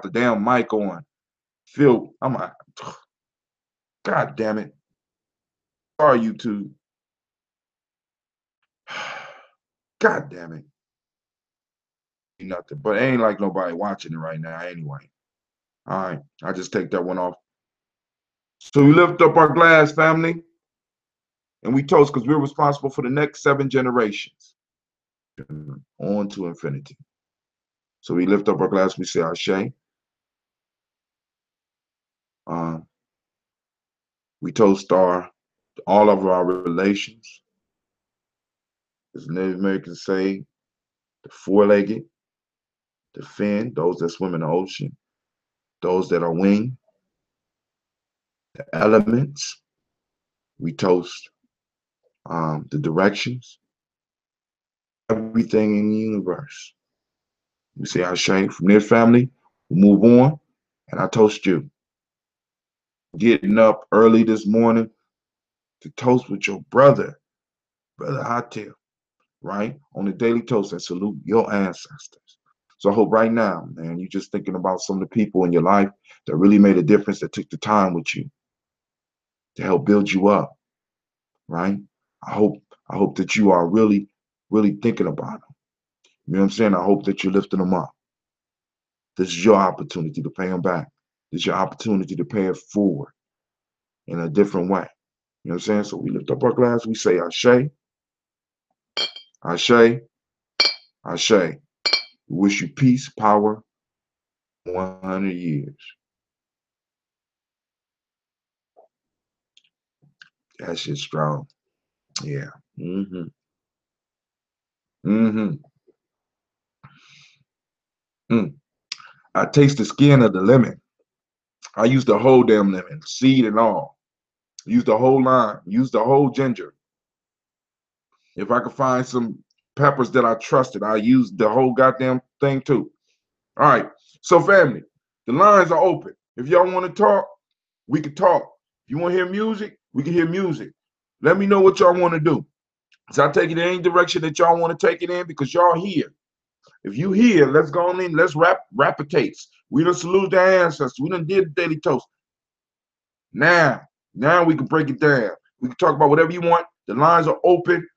the damn mic on. Phil, I'm like, God damn it. Sorry, YouTube. God damn it. Nothing. But it ain't like nobody watching it right now anyway. All right. I just take that one off. So we lift up our glass, family, and we toast because we're responsible for the next 7 generations. On to infinity. So we lift up our glass, we say Ashe. We toast all of our relations. As Native Americans say, the four-legged, the fin, those that swim in the ocean, those that are winged, the elements. We toast the directions, everything in the universe. We say Ashe. From this family, we move on, and I toast you. Getting up early this morning to toast with your brother Hatil, right? On the daily toast and salute your ancestors. So I hope right now, man, you're just thinking about some of the people in your life that really made a difference, that took the time with you to help build you up, right? I hope that you are really, really thinking about them. You know what I'm saying? I hope that you're lifting them up. This is your opportunity to pay them back. This is your opportunity to pay it forward in a different way. You know what I'm saying? So we lift up our glass, we say Ashe, Ashe, Ashe. We wish you peace, power, 100 years. That shit's strong. Yeah. Mm-hmm. Mm-hmm. Mm. I taste the skin of the lemon. I use the whole damn lemon, seed and all. Use the whole lime. Use the whole ginger. If I could find some peppers that I trusted, I use the whole goddamn thing too. All right. So family, the lines are open. If y'all want to talk, we can talk. If you want to hear music, we can hear music. Let me know what y'all want to do. So I take it in any direction that y'all want to take it in because y'all here. If you here, let's go on in. Let's rapitates. We done salute the ancestors. We done did the daily toast. Now we can break it down. We can talk about whatever you want. The lines are open.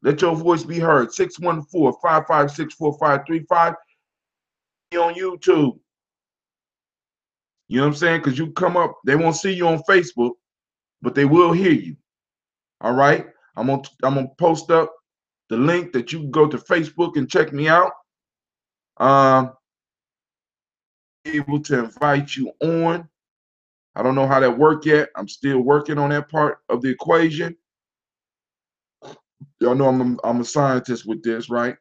Let your voice be heard. 614-556-4535. Be on YouTube. You know what I'm saying? Because you come up, they won't see you on Facebook, but they will hear you. All right? I'm gonna post up the link that you can go to Facebook and check me out. Able to invite you on. I don't know how that worked yet. I'm still working on that part of the equation. Y'all know I'm a scientist with this, right?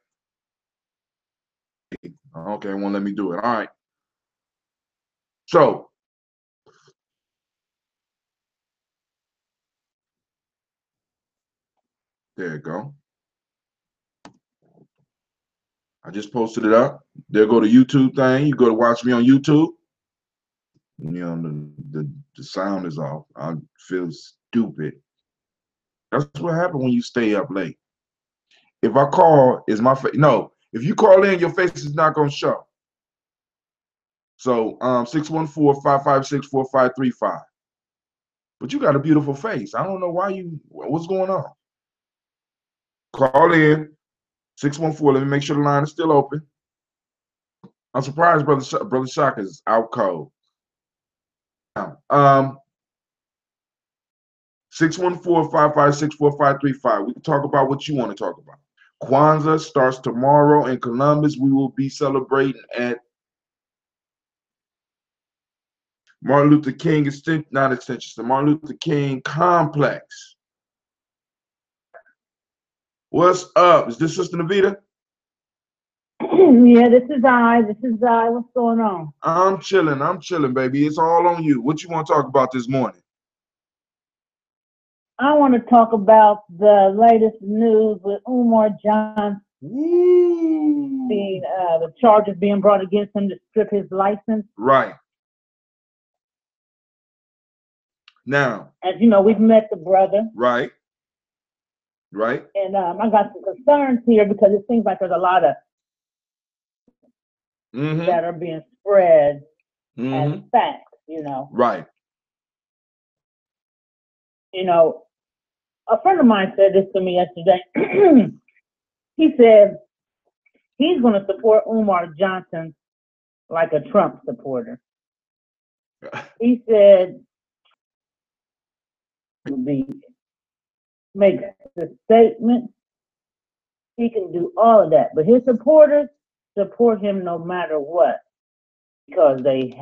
Okay, won't let me do it. All right. So there you go. I just posted it up. There go the YouTube thing. You go to watch me on YouTube. You know, the sound is off. I feel stupid. That's what happens when you stay up late. If I call, is my face? No. If you call in, your face is not gonna show. So 614-556-4535. But you got a beautiful face. I don't know why what's going on? Call in 614. Let me make sure the line is still open. I'm surprised Brother Shaka is out cold. 614-556-4535. We can talk about what you want to talk about. Kwanzaa starts tomorrow in Columbus. We will be celebrating at Martin Luther King the Martin Luther King complex. What's up? Is this Sister Navita? Yeah, this is I. What's going on? I'm chilling, baby. It's all on you. What you want to talk about this morning? I want to talk about the latest news with Umar Johnson being the charges being brought against him to strip his license. Right. Now, as you know, we've met the brother. Right. Right. And I got some concerns here because it seems like there's a lot of that are being spread as facts, you know. Right. You know, a friend of mine said this to me yesterday. He said he's going to support Umar Johnson like a Trump supporter. He said make the statement. He can do all of that, but his supporters support him no matter what because he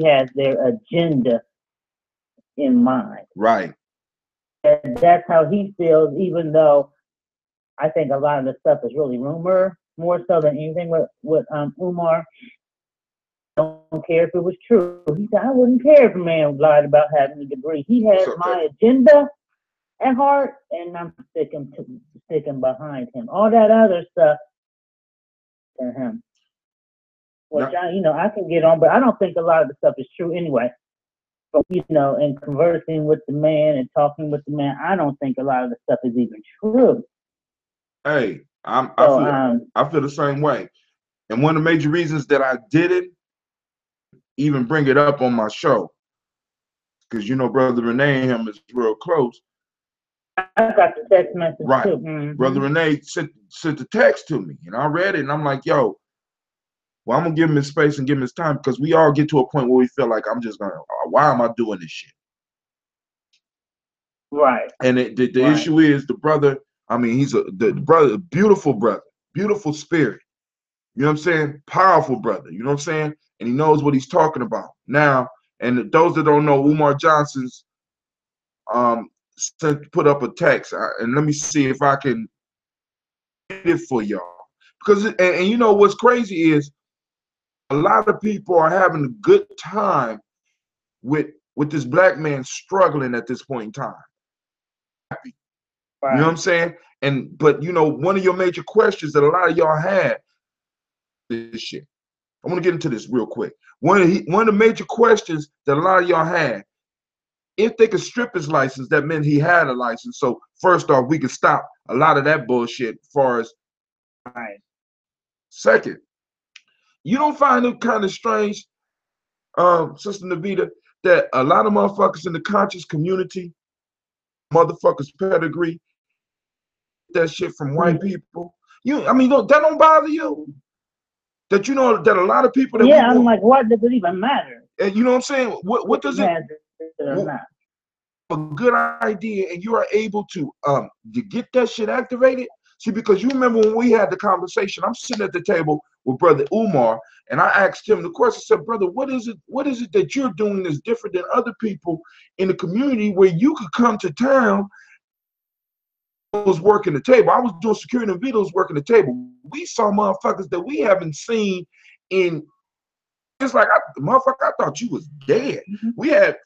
has their agenda in mind. Right. And that's how he feels, even though I think a lot of the stuff is really rumor, more so than anything with Umar. I don't care if it was true. He said, I wouldn't care if a man lied about having a degree. He has my agenda at heart, and I'm sticking behind him. All that other stuff to him, which I can get on, but I don't think a lot of the stuff is true anyway. But and conversing with the man and talking with the man, I don't think a lot of the stuff is even true. Hey, I feel the same way. And one of the major reasons that I didn't even bring it up on my show, because Brother Renee and him is real close. I got the text message too. Right. Brother Renee sent the text to me, and I read it, and I'm like, yo, well, I'm gonna give him his space and give him his time, because we all get to a point where we feel like why am I doing this shit? Right. And the issue is the brother. I mean, he's the brother, beautiful brother, beautiful spirit. You know what I'm saying? Powerful brother. You know what I'm saying? And he knows what he's talking about. Now, and those that don't know, Umar Johnson's put up a text, and let me see if I can get it for y'all. Because and you know what's crazy is a lot of people are having a good time with this black man struggling at this point in time. Happy. Right. You know what I'm saying? But one of your major questions that a lot of y'all had this shit. I want to get into this real quick. One of the major questions that a lot of y'all had, if they could strip his license, that meant he had a license. So first off, we could stop a lot of that bullshit as far as. Right. Second, you don't find it kind of strange, Sister Navita, that a lot of motherfuckers in the conscious community, motherfuckers pedigree, that shit from white people. That don't bother you? That that a lot of people that I'm like, what does it even matter? And you know what I'm saying? What does it matter? A good idea, and you are able to get that shit activated. See, because you remember when we had the conversation, I'm sitting at the table with Brother Umar, and I asked him the question. I said, brother, what is it that you're doing that's different than other people in the community where you could come to town? I was working the table. I was doing security and videos working the table. We saw motherfuckers that we haven't seen in. It's like, motherfucker, I thought you was dead. We had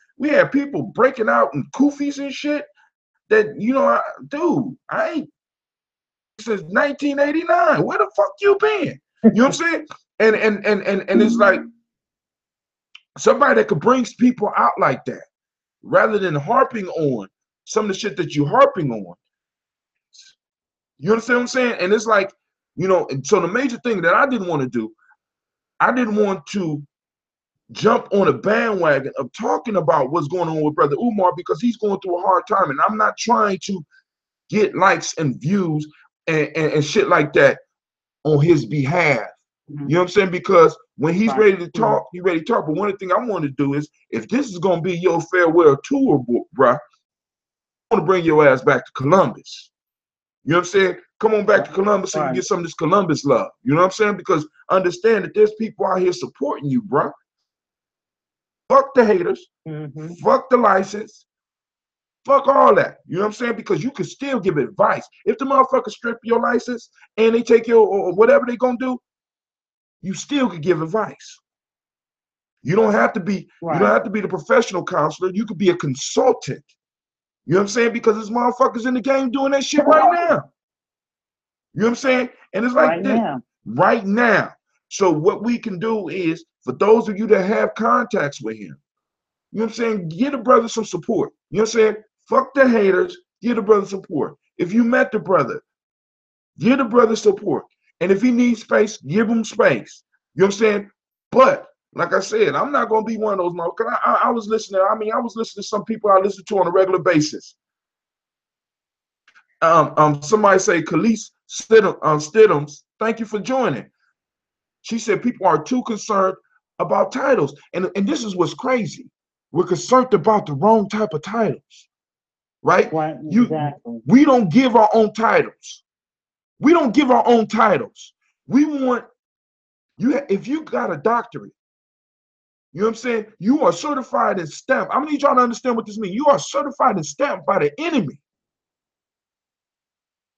people breaking out in kufis and shit that, I ain't since 1989. Where the fuck you been? You know what I'm saying? And it's like somebody that could bring people out like that, rather than harping on some of the shit that you harping on. You understand what I'm saying? And it's like, and so the major thing that I didn't want to do, I didn't want to jump on a bandwagon of talking about what's going on with Brother Umar, because he's going through a hard time, and I'm not trying to get likes and views and shit like that on his behalf. You know what I'm saying? Because when he's ready to talk, he's ready to talk. But one of the things I want to do is, if this is going to be your farewell tour, bruh, I want to bring your ass back to Columbus. You know what I'm saying? Come on back to Columbus so you can get some of this Columbus love. You know what I'm saying? Because understand that there's people out here supporting you, bruh. Fuck the haters. Fuck the license. Fuck all that. You know what I'm saying? Because you can still give advice. If the motherfuckers strip your license and they take your, or whatever they gonna do, you still could give advice. You don't have to be, you don't have to be the professional counselor. You could be a consultant. You know what I'm saying? Because there's motherfuckers in the game doing that shit right now. You know what I'm saying? And it's like this. Right now. So what we can do is, for those of you that have contacts with him, you know what I'm saying, give the brother some support. You know what I'm saying? Fuck the haters, give the brother support. If you met the brother, give the brother support. And if he needs space, give him space. You know what I'm saying? But like I said, I'm not gonna be one of those motherfuckers. I was listening. I mean, I was listening to some people I listen to on a regular basis. Somebody say, Khalees Stidhams, thank you for joining. She said people are too concerned about titles, and this is what's crazy. We're concerned about the wrong type of titles, right? Right, exactly. We don't give our own titles. We don't give our own titles. We want you. If you got a doctorate, you know what I'm saying? You are certified and stamped. I'm gonna need y'all to understand what this means. You are certified and stamped by the enemy.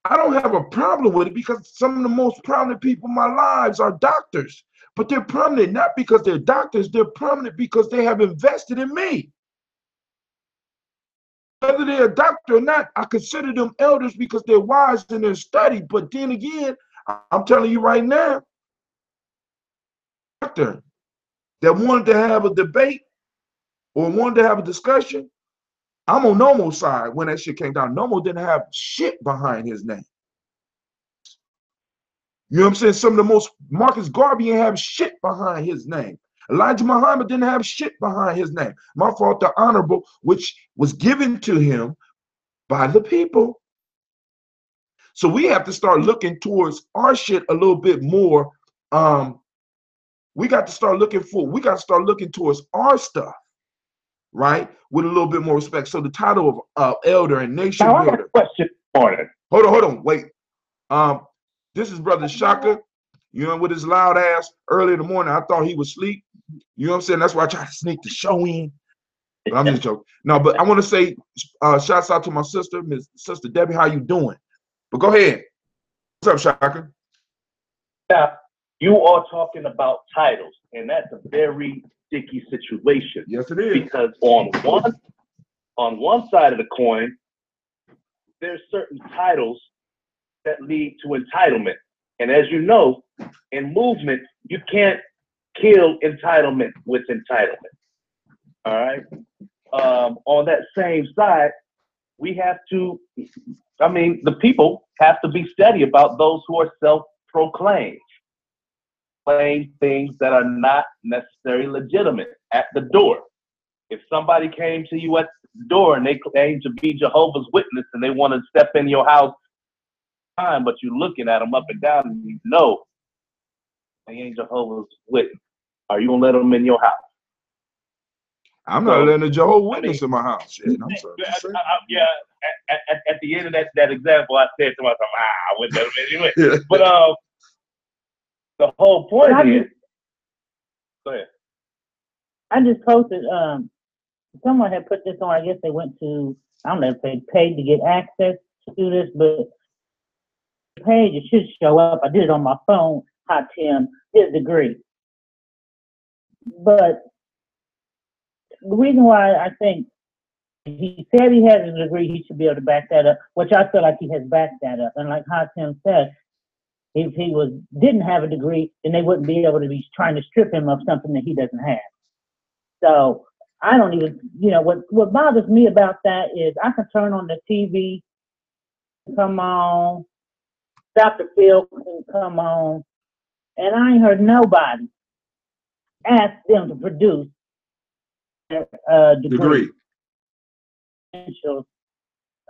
I don't have a problem with it because some of the most prominent people in my lives are doctors. But they're prominent not because they're doctors, they're prominent because they have invested in me. Whether they're a doctor or not, I consider them elders because they're wise in their study. But then again, I'm telling you right now, doctor that wanted to have a debate or wanted to have a discussion, I'm on Nomo's side when that shit came down. Nomo didn't have shit behind his name. You know what I'm saying? Some of the most, Marcus Garvey didn't have shit behind his name. Elijah Muhammad didn't have shit behind his name. My fault, the honorable, which was given to him by the people. So we have to start looking towards our shit a little bit more. We got to start looking towards our stuff, right? With a little bit more respect. So the title of elder and nation builder. I have a question for it. Hold on, wait. This is Brother Shaka, you know, with his loud ass early in the morning. I thought he was asleep. You know what I'm saying? That's why I tried to sneak the show in. But I'm just joking. No, but I want to say shouts out to my sister, Miss Sister Debbie. How you doing? But go ahead. What's up, Shaka? Yeah, you are talking about titles, and that's a very sticky situation. Yes, it is. Because on one side of the coin, there's certain titles that lead to entitlement. And as you know, in movement, you can't kill entitlement with entitlement. All right. On that same side, we have to, the people have to be steady about those who are self-proclaimed, claim things that are not necessarily legitimate at the door. If somebody came to you at the door and they claim to be Jehovah's Witness and they want to step in your house, but you're looking at them up and down and you know they ain't Jehovah's Witness. Are you gonna let them in your house? I'm not letting a Jehovah's Witness in my house. Shit, I'm sorry. Yeah, at the end of that example, I said to myself, I wouldn't let them in anyway. But the whole point is, go ahead. I just posted, someone had put this on, I guess they went to, I don't know if they paid to get access to this, but the page, it should show up. I did it on my phone, Hot Tim, his degree. But the reason why I think he said he has a degree, he should be able to back that up, which I feel like he has backed that up. And like Hot Tim said, if he didn't have a degree, then they wouldn't be able to be trying to strip him of something that he doesn't have. So I don't even, what bothers me about that is I can turn on the TV, come on, Dr. Phil can come on, and I ain't heard nobody ask them to produce a degree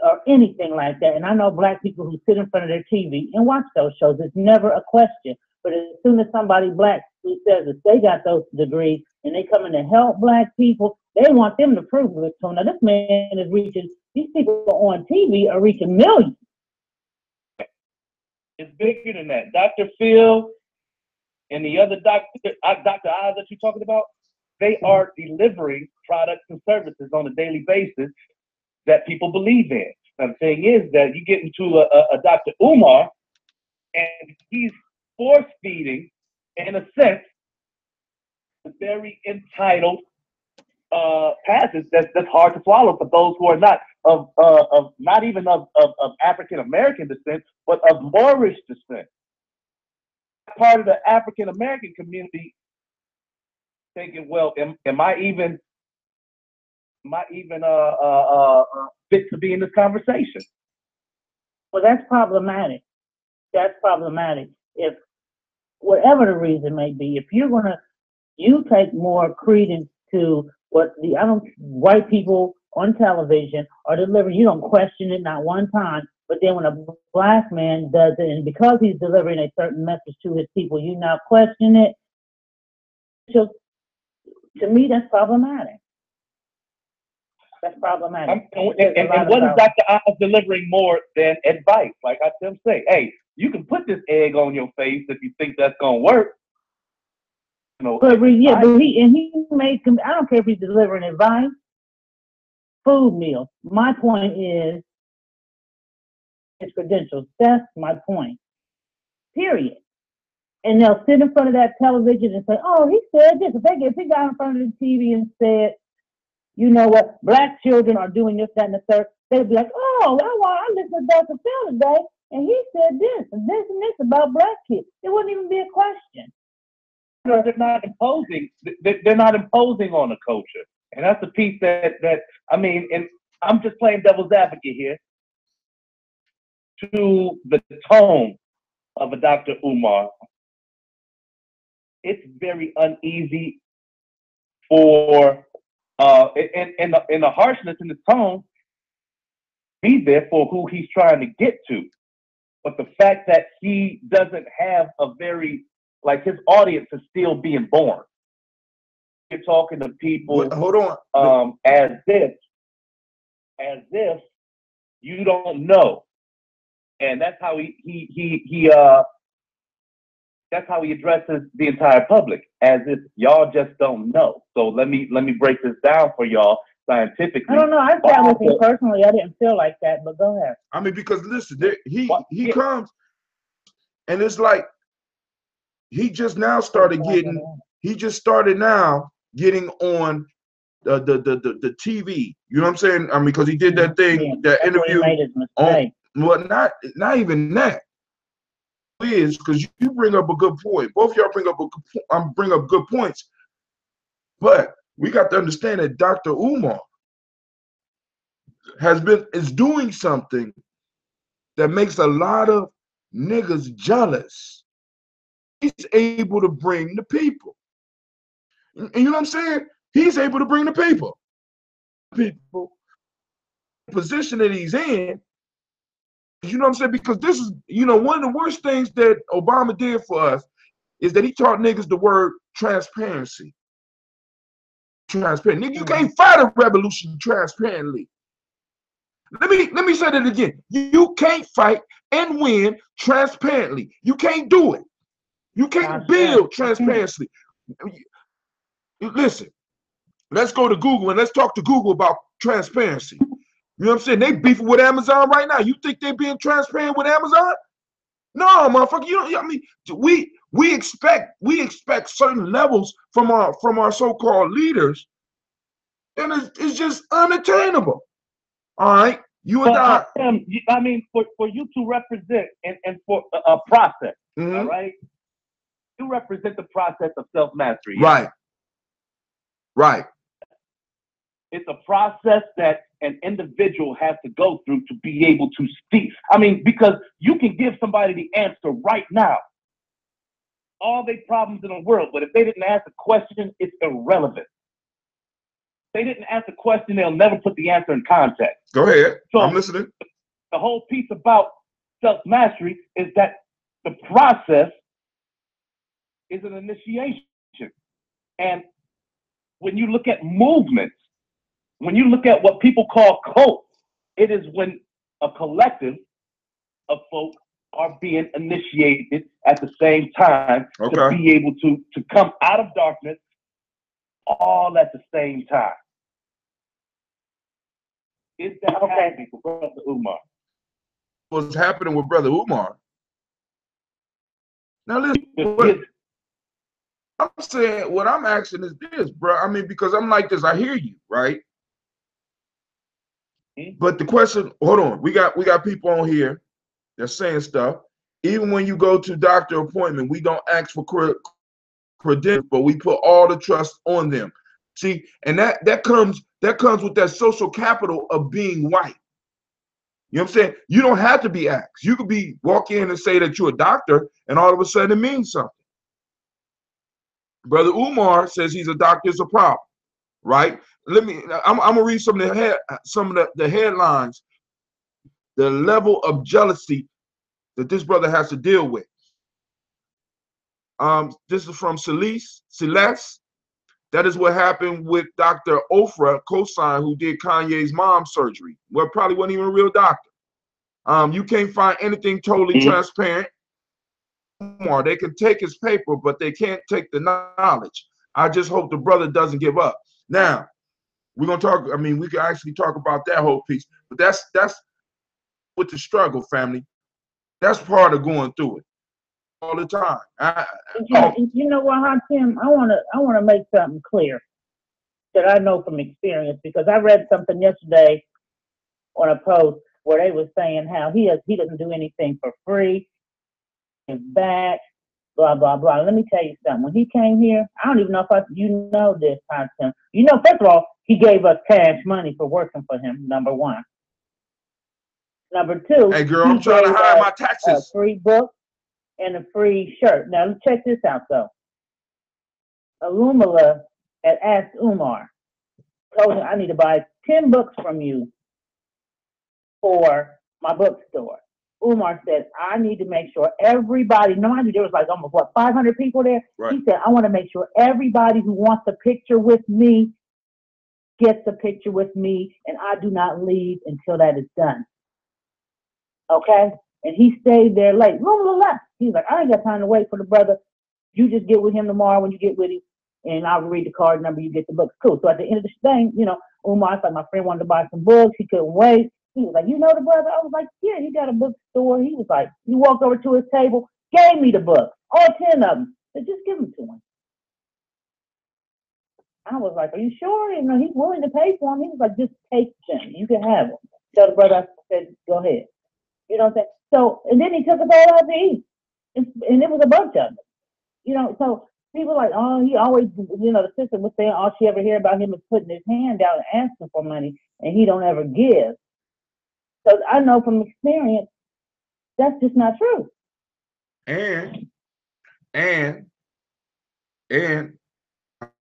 or anything like that. And I know Black people who sit in front of their TV and watch those shows. It's never a question. But as soon as somebody Black who says that they got those degrees and they come in to help Black people, they want them to prove it to them. Now this man is reaching, these people on TV are reaching millions. It's bigger than that. Dr. Phil and the other Dr. Oz that you're talking about, they are delivering products and services on a daily basis that people believe in. Now the thing is that you get into a Dr. Umar and he's force feeding, in a sense, a very entitled passage that's hard to swallow for those who are not not even of African American descent, but of Moorish descent. Part of the African American community thinking, well, am I even fit to be in this conversation? Well, that's problematic. That's problematic. If whatever the reason may be, if you're gonna, you take more credence to what the white people on television are delivering. You don't question it not one time. But then when a black man does it, and because he's delivering a certain message to his people, you now question it. So to me, that's problematic. That's problematic. And what is Dr. Oz delivering more than advice? Like I tell him, say, hey, you can put this egg on your face if you think that's gonna work. You know, but he made. I don't care if he's delivering advice, food meals. My point is his credentials. That's my point. Period. And they'll sit in front of that television and say, "Oh, he said this." If he got in front of the TV and said, "You know what? Black children are doing this, that, and the third," they'd be like, "Oh, I listened to Dr. Phil today, and he said this and this and this about black kids." It wouldn't even be a question. They're not imposing. They're not imposing on the culture, and that's the piece that I mean. And I'm just playing devil's advocate here to the tone of a Dr. Umar. It's very uneasy for in the harshness in the tone. Be there for who he's trying to get to, but the fact that he doesn't have a very like his audience is still being born. You're talking to people. Hold on. As if you don't know, and that's how that's how he addresses the entire public, as if y'all just don't know. So let me break this down for y'all scientifically. I don't know. I sat with him personally. I didn't feel like that, but go ahead. I mean, because listen, he comes, and it's like he just now started getting. He just started now getting on the TV. You know what I'm saying? I mean, because he did that thing, that interview on. Well, not even that. Is because you bring up a good point. Both of y'all bring up good points. But we got to understand that Dr. Umar is doing something that makes a lot of niggas jealous. He's able to bring the people. And you know what I'm saying? He's able to bring the people. The position that he's in. You know what I'm saying? Because this is, one of the worst things that Obama did for us is that he taught niggas the word transparency. Transparent. Nigga, you can't fight a revolution transparently. Let me say that again. You can't fight and win transparently. You can't do it. You can't build transparency. Listen, let's go to Google and let's talk to Google about transparency. You know what I'm saying? They beefing with Amazon right now. You think they're being transparent with Amazon? No, motherfucker. I mean, we expect certain levels from our so-called leaders, and it's just unattainable. All right, you and I. I mean, for you to represent and for a process, all right, you represent the process of self-mastery. Right. Right. It's a process that an individual has to go through to be able to speak. I mean, because you can give somebody the answer right now, all their problems in the world, but if they didn't ask a question, it's irrelevant. If they didn't ask a question, they'll never put the answer in context. Go ahead. So I'm listening. The whole piece about self-mastery is that the process is an initiation. And when you look at movements, when you look at what people call cults, it is when a collective of folk are being initiated at the same time to be able to come out of darkness all at the same time. Is that happening for Brother Umar? What's happening with Brother Umar? Now listen, I'm saying, what I'm asking is this, bro. I mean, because I'm like this, I hear you, right? But the question, hold on, we got people on here that's saying stuff. Even when you go to doctor appointment, we don't ask for credentials, but we put all the trust on them. See, and that comes with that social capital of being white. You know what I'm saying? You don't have to be asked. You could walk in and say that you're a doctor, and all of a sudden it means something. Brother Umar says he's a doctor is a problem, right? I'm gonna read some of the headlines, the level of jealousy that this brother has to deal with. This is from Celeste. That is what happened with Dr. Ofra Kosan, who did Kanye's mom's surgery. Well, probably wasn't even a real doctor. You can't find anything totally transparent. They can take his paper, but they can't take the knowledge. I just hope the brother doesn't give up. Now, we're gonna talk. I mean, we can actually talk about that whole piece, but that's with the struggle, family. That's part of going through it all the time. You know what, Tim? I wanna make something clear that I know from experience, because I read something yesterday on a post where they were saying how he doesn't do anything for free, his back, blah blah blah. Let me tell you something. When he came here, I don't even know if you know this, Tim. You know, first of all, he gave us cash money for working for him. Number one. Number two, hey girl, I'm trying to hide my taxes. A free book and a free shirt. Now check this out though. Alumala had asked Umar, told him, I need to buy 10 books from you for my bookstore. Umar said, I need to make sure everybody, no matter, there was like almost 500 people there. Right. He said, I want to make sure everybody who wants a picture with me gets a picture with me, and I do not leave until that is done. Okay? And he stayed there late. He's like, I ain't got time to wait for the brother. You just get with him tomorrow when you get with him, and I'll read the card number, you get the books. Cool. So at the end of the thing, you know, Umar thought my friend wanted to buy some books. He couldn't wait. He was like, you know the brother? I was like, yeah, he got a bookstore. He was like, he walked over to his table, gave me the books, all 10 of them. Said, just give them to him. I was like, are you sure? You know, he's willing to pay for them. He was like, just take them. You can have them. Tell the brother, I said, go ahead. You know what I'm saying? So, and then he took us all out to eat. And it was a bunch of them. You know, so people like, oh, he always, you know, the sister was saying all she ever hear about him is putting his hand out and asking for money, and he don't ever give. So I know from experience, that's just not true. And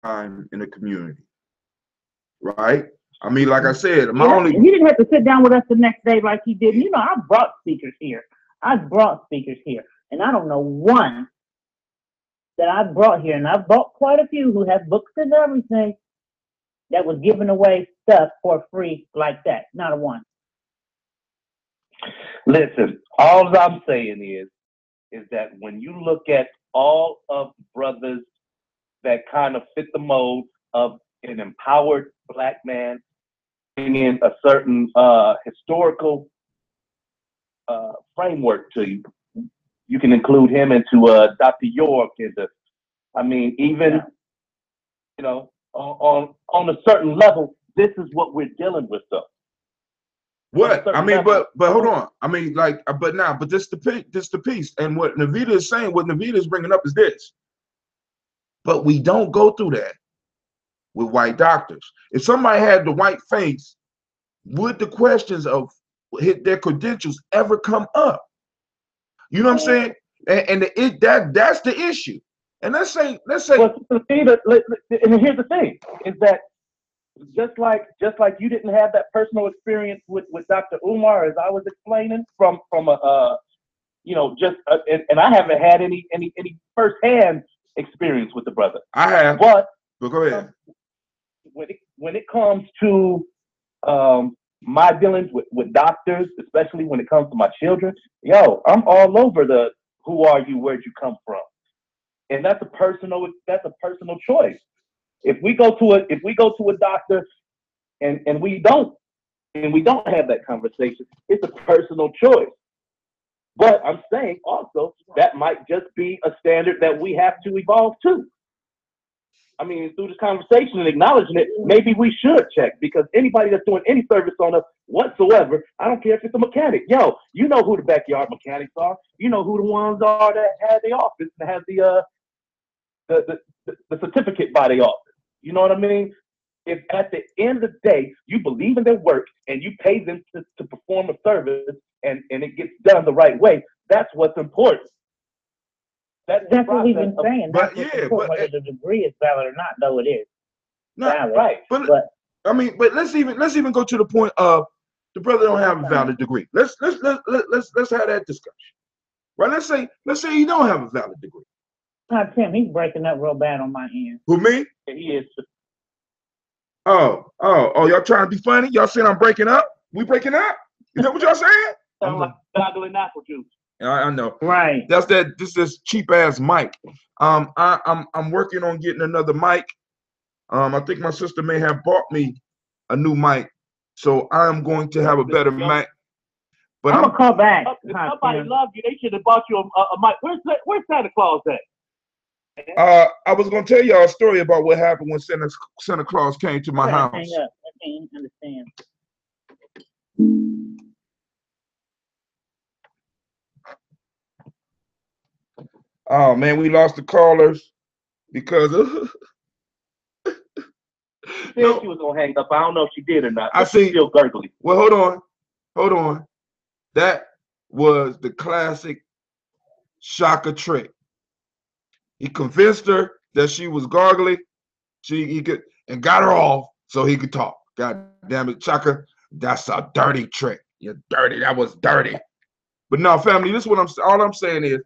I'm in the community, right? I mean, like I said, he didn't have to sit down with us the next day like he did. You know, I brought speakers here, and I don't know one that I brought here, and I've brought quite a few who have books and everything that was giving away stuff for free like that. Not a one. Listen, all I'm saying is that when you look at all of brothers that kind of fit the mold of an empowered Black man, bringing a certain historical framework to you, you can include him into Dr. York, and I mean, even you know, on a certain level, this is what we're dealing with, though. What I mean, but hold on. I mean, like, but this the piece, and what Navita is saying, what Navita is bringing up is this. But we don't go through that with white doctors. If somebody had the white face, would the questions of their credentials ever come up? You know what I'm saying? And that's the issue. And let's say. Well, and here's the thing: is that just like you didn't have that personal experience with Dr. Umar, as I was explaining from a you know, just and I haven't had any firsthand experience with the brother. I have, but go ahead. When it comes to my dealings with doctors, especially when it comes to my children, I'm all over the who are you, where'd you come from, and that's a personal choice. If we go to a doctor and we don't have that conversation, it's a personal choice. But I'm saying also that might just be a standard that we have to evolve to. I mean, through this conversation and acknowledging it, maybe we should check, because anybody that's doing any service on us whatsoever, I don't care if it's a mechanic. You know who the backyard mechanics are. You know who the ones are that have the office and have the certificate by the office. You know what I mean? If at the end of the day you believe in their work and you pay them to perform a service and it gets done the right way, that's what's important. That's what we've been saying. But That's yeah, but whether the degree is valid or not, though it is valid. Right. But I mean, but let's even go to the point of the brother don't have a valid degree. Let's have that discussion. Right? Let's say he don't have a valid degree. Tim, he's breaking up real bad on my end. Who, me? He is. Oh, y'all trying to be funny? Y'all saying I'm breaking up? We breaking up? Is that what y'all saying? Sound like goggling apple juice. I know. Right. This cheap ass mic. I'm working on getting another mic. I think my sister may have bought me a new mic, so I'm going to have a better mic. But I'm gonna call back. If somebody loved you, they should have bought you a mic. Where's Santa Claus at? I was gonna tell y'all a story about what happened when Santa Claus came to my house. Hang up. I can't understand. Oh man, we lost the callers because of She said she was gonna hang up. I don't know if she did or not. I see. Still gurgly. Well, hold on. That was the classic Shaka trick. He convinced her that she was gargly. He could and got her off so he could talk. God damn it, Shaka, that's a dirty trick. You're dirty. That was dirty. But no, family, this is what all I'm saying is,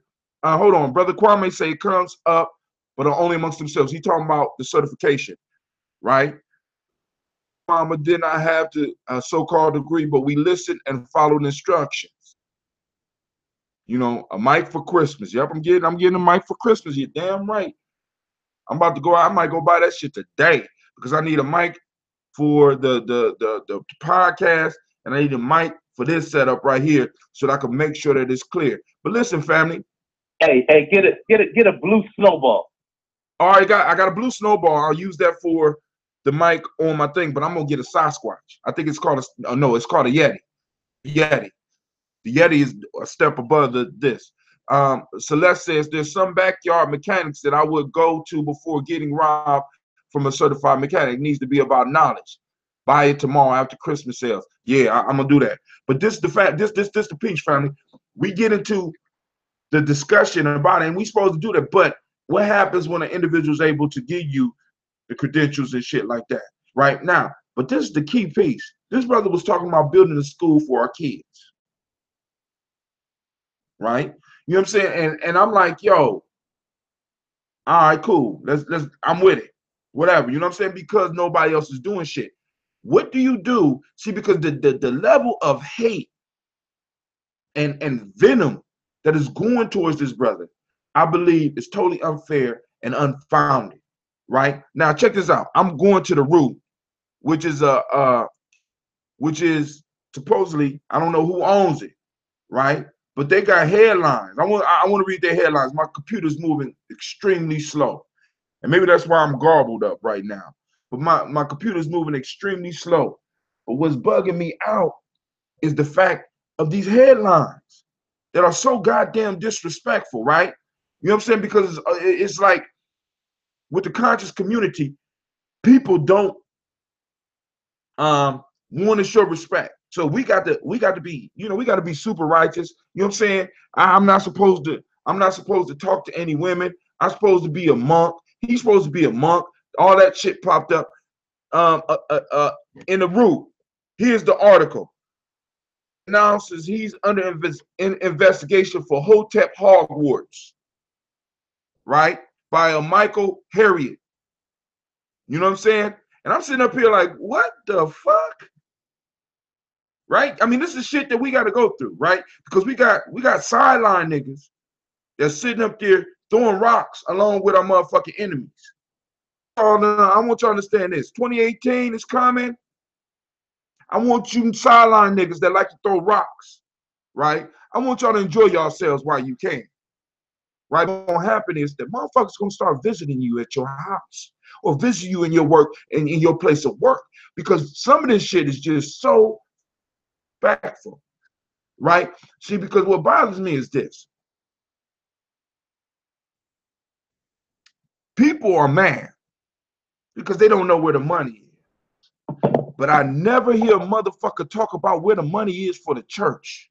hold on, Brother Kwame say it comes up, but only amongst themselves. He talking about the certification, right? Mama did not have the so-called degree, but we listened and followed instructions. You know, a mic for Christmas. Yep, I'm getting a mic for Christmas. You're damn right. I'm about to go out. I might go buy that shit today because I need a mic for the podcast, and I need a mic for this setup right here so that I can make sure that it's clear. But listen, family. Hey, get a blue snowball. All right, I got a blue snowball. I'll use that for the mic on my thing, but I'm gonna get a Sasquatch. I think it's called it's called a Yeti. Yeti. The Yeti is a step above this. Celeste says there's some backyard mechanics that I would go to before getting robbed from a certified mechanic. It needs to be about knowledge. Buy it tomorrow after Christmas sales. Yeah, I'm gonna do that. But this the fact. This the Peach family. We get into the discussion about it, and we supposed to do that. But what happens when an individual is able to give you the credentials and shit like that right now? But this is the key piece. This brother was talking about building a school for our kids. Right? You know what I'm saying? And I'm like, yo, all right, cool. Let's I'm with it. Whatever. You know what I'm saying? Because nobody else is doing shit. What do you do? See, because the level of hate and venom that is going towards this brother, I believe is totally unfair and unfounded. Right? Now check this out. I'm going to the root, which is supposedly, I don't know who owns it, right? But they got headlines. I want to read their headlines. My computer's moving extremely slow. And maybe that's why I'm garbled up right now. But my computer's moving extremely slow. But what's bugging me out is the fact of these headlines that are so goddamn disrespectful, right? You know what I'm saying? Because it's like with the conscious community, people don't want to show respect. So we got to be, we got to be super righteous. You know what I'm saying? I'm not supposed to talk to any women. I'm supposed to be a monk. He's supposed to be a monk. All that shit popped up in the root. Here's the article. Announces he's under investigation for Hotep Hogwarts, right? By a Michael Harriet. You know what I'm saying? And I'm sitting up here like, what the fuck? Right? I mean, this is shit that we got to go through, right? Because we got sideline niggas that's sitting up there throwing rocks along with our motherfucking enemies. I want you to understand this. 2018 is coming. I want you sideline niggas that like to throw rocks, right? I want y'all to enjoy yourselves while you can. Right? What's gonna happen is that motherfuckers gonna start visiting you at your house or visit you in your work and in your place of work because some of this shit is just so respectful, right? See, because what bothers me is this. People are mad because they don't know where the money is. But I never hear a motherfucker talk about where the money is for the church.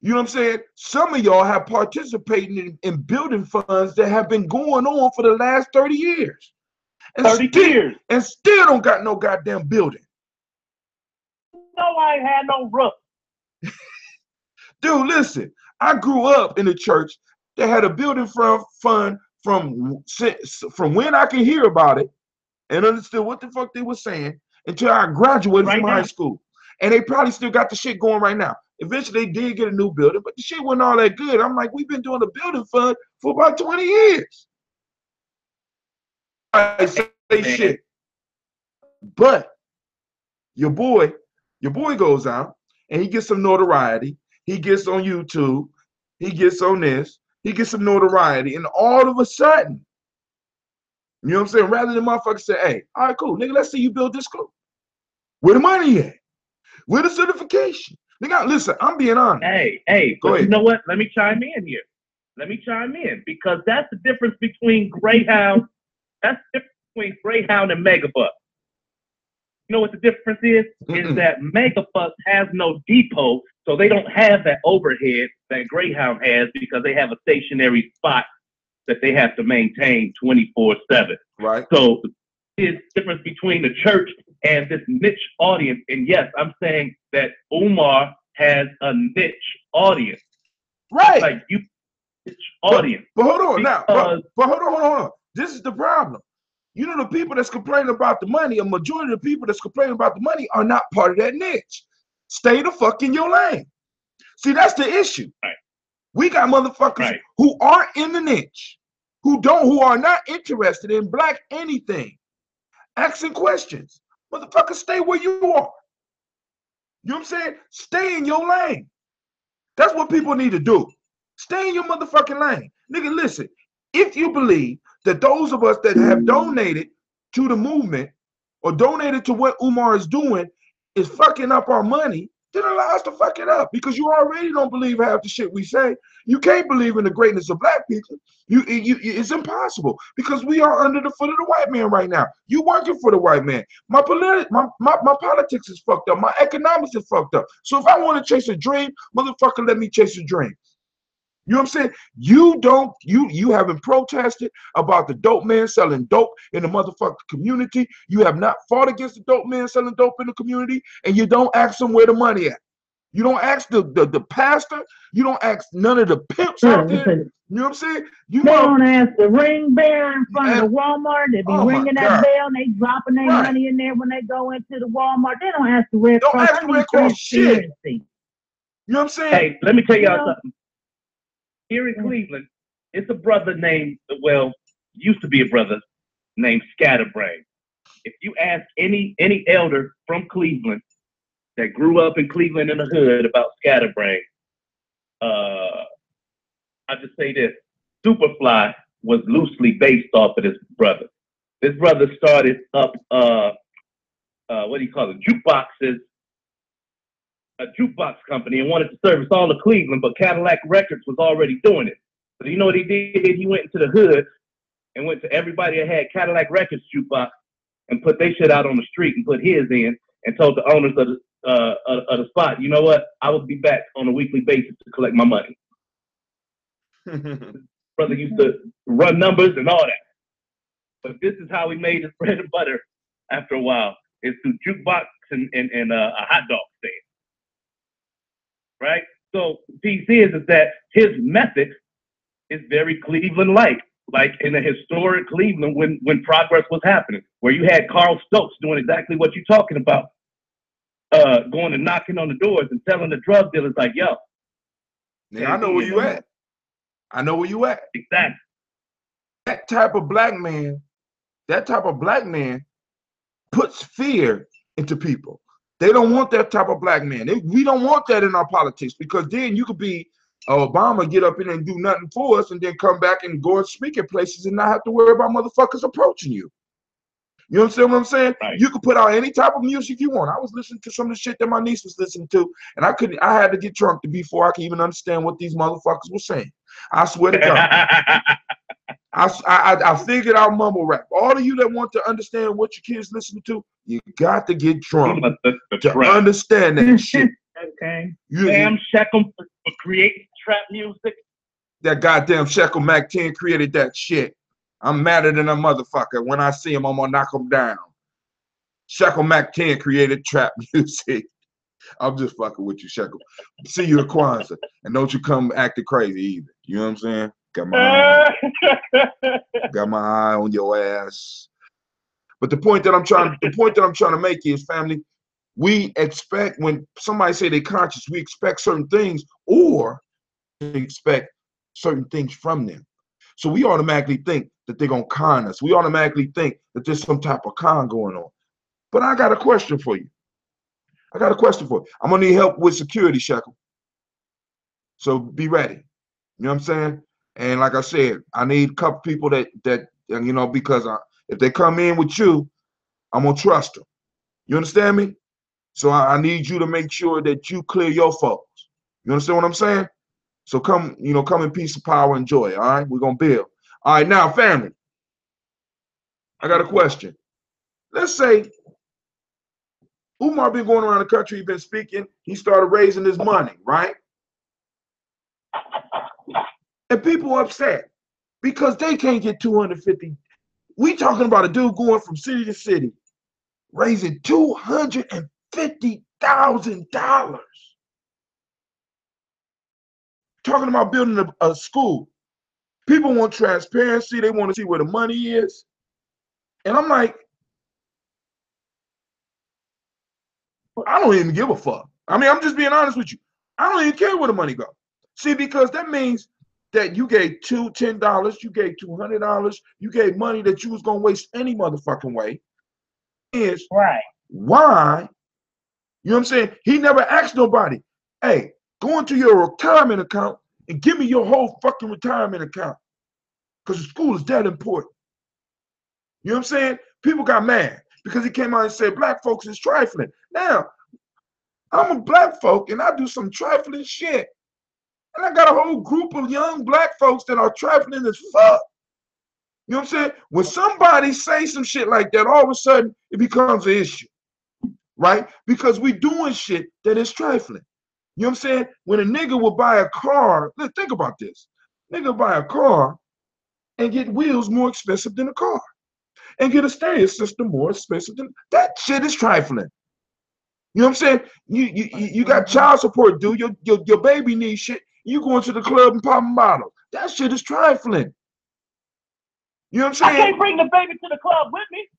You know what I'm saying? Some of y'all have participated in building funds that have been going on for the last 30 years. And 30 years. And still don't got no goddamn building. No, I ain't had no roof. Dude, listen, I grew up in a church that had a building fund from when I can hear about it and understood what the fuck they were saying until I graduated from high school. And they probably still got the shit going right now. Eventually, they did get a new building, but the shit wasn't all that good. I'm like, we've been doing a building fund for about 20 years. I say shit. But your boy goes out and he gets some notoriety. He gets on YouTube. He gets on this. He gets some notoriety. And all of a sudden, you know what I'm saying? Rather than motherfuckers say, hey, all right, cool. Nigga, let's see you build this school. Where the money at? Where the certification? Nigga, listen, I'm being honest. Hey, go ahead. You know what? Let me chime in here. Let me chime in because that's the difference between Greyhound. That's the difference between Greyhound and Megabus. You know what the difference is? Is that Megabus has no depot, so they don't have that overhead that Greyhound has because they have a stationary spot that they have to maintain 24/7. Right. So is the difference between the church and this niche audience. And yes, I'm saying that Umar has a niche audience. Right. Like you niche audience. But hold on now. But hold on. This is the problem. You know, the people that's complaining about the money, a majority of the people that's complaining about the money are not part of that niche. Stay the fuck in your lane. See, that's the issue. Right. We got motherfuckers who aren't in the niche, who are not interested in black anything, asking questions. Motherfuckers, stay where you are. You know what I'm saying? Stay in your lane. That's what people need to do. Stay in your motherfucking lane. Nigga, listen, if you believe that those of us that have donated to the movement or donated to what Umar is doing is fucking up our money, then allow us to fuck it up because you already don't believe half the shit we say. You can't believe in the greatness of black people. It's impossible because we are under the foot of the white man right now. You working for the white man. My politics is fucked up. My economics is fucked up. So if I want to chase a dream, motherfucker, let me chase a dream. You know what I'm saying? You haven't protested about the dope man selling dope in the motherfucking community. You have not fought against the dope man selling dope in the community, and you don't ask them where the money at. You don't ask the pastor. You don't ask none of the pimps out there. You know what I'm saying? They don't ask the ring bearer in front of the Walmart. They be ringing that bell and they dropping their money in there when they go into the Walmart. They don't ask the Red Cross. Don't ask the Red Cross shit. You know what I'm saying? Hey, let me tell y'all something. Here in Cleveland, it's a brother named, used to be a brother named Scatterbrain. If you ask any elder from Cleveland that grew up in Cleveland in the hood about Scatterbrain, I just say this: Superfly was loosely based off of this brother. This brother started up jukeboxes. A jukebox company and wanted to service all of Cleveland, but Cadillac Records was already doing it. So you know what he did? He went into the hood and went to everybody that had Cadillac Records jukebox and put their shit out on the street and put his in and told the owners of the spot, you know what? I will be back on a weekly basis to collect my money. Brother used to run numbers and all that. But this is how he made his bread and butter after a while. It's through jukebox and a hot dog stand. Right? So the piece is that his method is very Cleveland-like, like in a historic Cleveland when progress was happening, where you had Carl Stokes doing exactly what you're talking about, going and knocking on the doors and telling the drug dealers like, yo. I know where you at. I know where you at. Exactly. That type of black man puts fear into people. They don't want that type of black man. We don't want that in our politics because then you could be Obama, get up in and do nothing for us and then come back and go and speak at places and not have to worry about motherfuckers approaching you. You understand what I'm saying? Right. You could put out any type of music you want. I was listening to some of the shit that my niece was listening to, and I had to get drunk before I could even understand what these motherfuckers were saying. I swear to God. I figured out mumble rap. All of you that want to understand what your kids listen to, you got to get drunk to understand that shit. Okay. Damn Shekel for creating trap music. That goddamn Shekel Mac 10 created that shit. I'm madder than a motherfucker. When I see him, I'm gonna knock him down. Shekel Mac 10 created trap music. I'm just fucking with you, Shekel. See you at Kwanzaa. And don't you come acting crazy either. You know what I'm saying? Got my eye on your ass. But the point that I'm trying to make is, family, we expect when somebody say they're conscious, we expect certain things or expect certain things from them. So we automatically think that they're gonna con us. We automatically think that there's some type of con going on. But I got a question for you. I'm gonna need help with security, Shekel. So be ready. You know what I'm saying? And like I said, I need a couple people that you know, because if they come in with you, I'm gonna trust them. You understand me? So I need you to make sure that you clear your folks. You understand what I'm saying? So come in peace and power and joy. All right, we're gonna build. All right, now, family, I got a question. Let's say Umar been going around the country, he been speaking, he started raising his money, right? And people are upset because they can't get 250. We talking about a dude going from city to city, raising $250,000. Talking about building a school. People want transparency. They want to see where the money is. And I'm like, I don't even give a fuck. I mean, I'm just being honest with you. I don't even care where the money goes. See, because that means that you gave $10, you gave $200, you gave money that you was gonna waste any motherfucking way. Is right. Why? You know what I'm saying? He never asked nobody, hey, go into your retirement account and give me your whole fucking retirement account. Because the school is that important. You know what I'm saying? People got mad because he came out and said black folks is trifling. Now, I'm a black folk and I do some trifling shit. And I got a whole group of young black folks that are trifling as fuck. You know what I'm saying? When somebody say some shit like that, all of a sudden it becomes an issue, right? Because we doing shit that is trifling. You know what I'm saying? When a nigga will buy a car, think about this. Nigga buy a car and get wheels more expensive than a car. And get a stereo system more expensive than that shit is trifling. You know what I'm saying? You got child support, dude. Your baby needs shit. You going to the club and popping bottles. That shit is trifling. You know what I'm saying? I can't bring the baby to the club with me.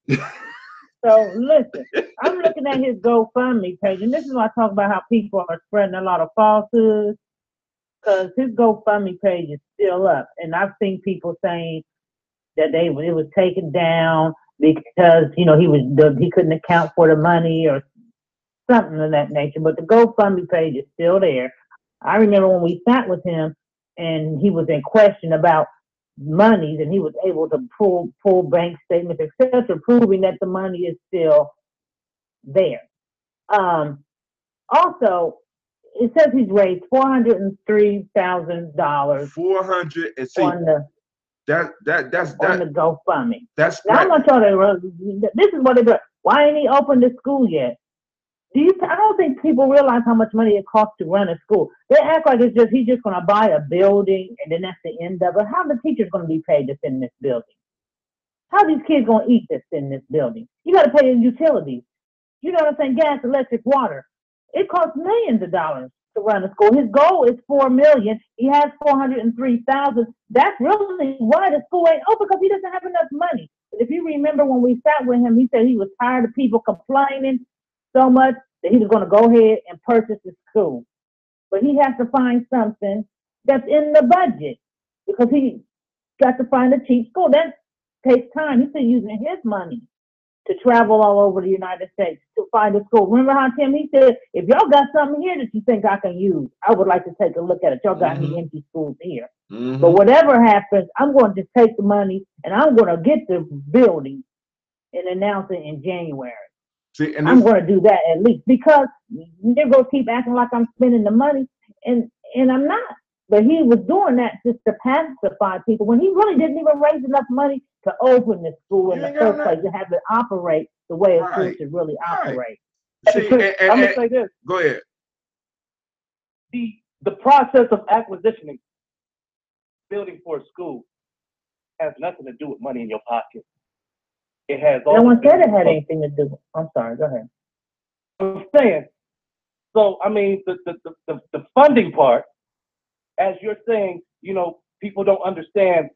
So listen, I'm looking at his GoFundMe page, and this is why I talk about how people are spreading a lot of falsehoods, because his GoFundMe page is still up, and I've seen people saying that it was taken down because he couldn't account for the money or something of that nature. But the GoFundMe page is still there. I remember when we sat with him, and he was in question about monies, and he was able to pull bank statements, etc., proving that the money is still there. Also, it says he's raised $403,000. 400 and see on the GoFundMe. That's now I want y'all to. This is what they do. Why ain't he opened the school yet? I don't think people realize how much money it costs to run a school. They act like he's just going to buy a building and then that's the end of it. How are the teachers going to be paid to sit in this building? How are these kids going to eat this in this building? You got to pay the utilities. You know what I'm saying? Gas, electric, water. It costs millions of dollars to run a school. His goal is $4 million. He has $403,000. That's really why the school ain't open, because he doesn't have enough money. But if you remember when we sat with him, he said he was tired of people complaining so much that he was going to go ahead and purchase the school. But he has to find something that's in the budget, because he got to find a cheap school. That takes time. He's still using his money to travel all over the United States to find a school. Remember how, Tim, he said, if y'all got something here that you think I can use, I would like to take a look at it. Y'all got any empty schools here. But whatever happens, I'm going to take the money and I'm going to get the building and announce it in January. See, and I'm going to do that at least, because they're going to keep acting like I'm spending the money, and I'm not. But he was doing that just to pacify people when he really didn't even raise enough money to open the school in the first place, to have it operate the way a school should really operate. See, I'm going to say this. Go ahead. the process of acquisitioning, building for a school has nothing to do with money in your pocket. It has all. No one said it had anything to do. I'm sorry. Go ahead. I'm saying. So I mean, the funding part, as you're saying, you know, people don't understand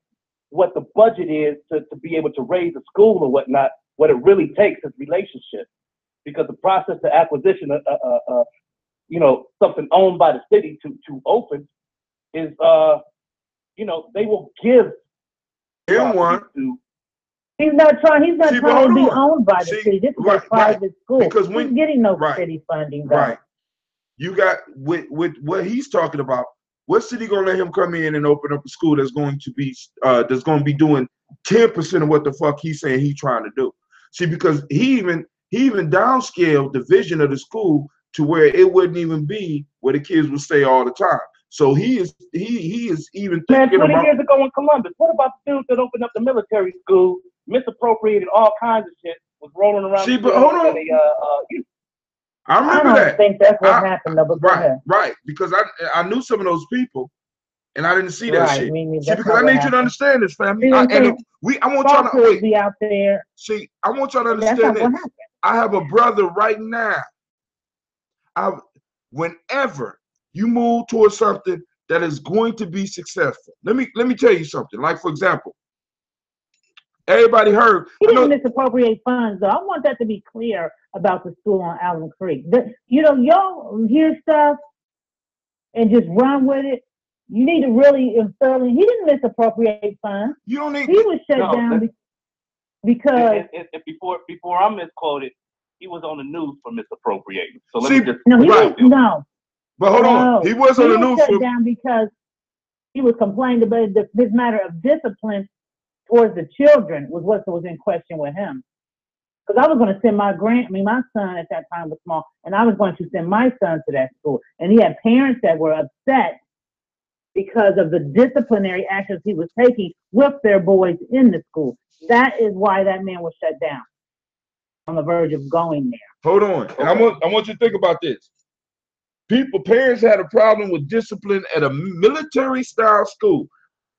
what the budget is to be able to raise a school or whatnot. What it really takes is relationship, because the process of acquisition, you know, something owned by the city to open is, you know, they will give him one. He's not trying to be owned by the city. This is a private school. Because he's getting no city funding. Though. Right. You got with what he's talking about. What city gonna let him come in and open up a school that's going to be doing 10% of what the fuck he's saying he's trying to do? See, because he even downscaled the vision of the school to where it wouldn't even be where the kids would stay all the time. So he is even thinking 20 years ago in Columbus, what about the dudes that opened up the military school, misappropriated all kinds of shit, was rolling around? See, but hold on. I remember that. I don't think that's what happened, though. But right, because I knew some of those people, and I didn't see that shit. See, because I need you to understand this, family. I want y'all to be out there. See, I want y'all to understand this. I have a brother right now. Whenever you move towards something that is going to be successful, let me tell you something. Like, for example, everybody heard. He didn't misappropriate funds, though. I want that to be clear about the school on Allen Creek. You know, y'all hear stuff and just run with it. You need to really and thoroughly. He didn't misappropriate funds. You don't need. He was shut down because before I'm misquoted, he was on the news for misappropriating. So let me just no. But hold on, he was on the news shut down because he was complaining about this matter of discipline towards the children was what was in question with him. Because I was going to send my son at that time was small, and I was going to send my son to that school. And he had parents that were upset because of the disciplinary actions he was taking with their boys in the school. That is why that man was shut down, on the verge of going there. Hold on. And I want you to think about this. Parents had a problem with discipline at a military-style school.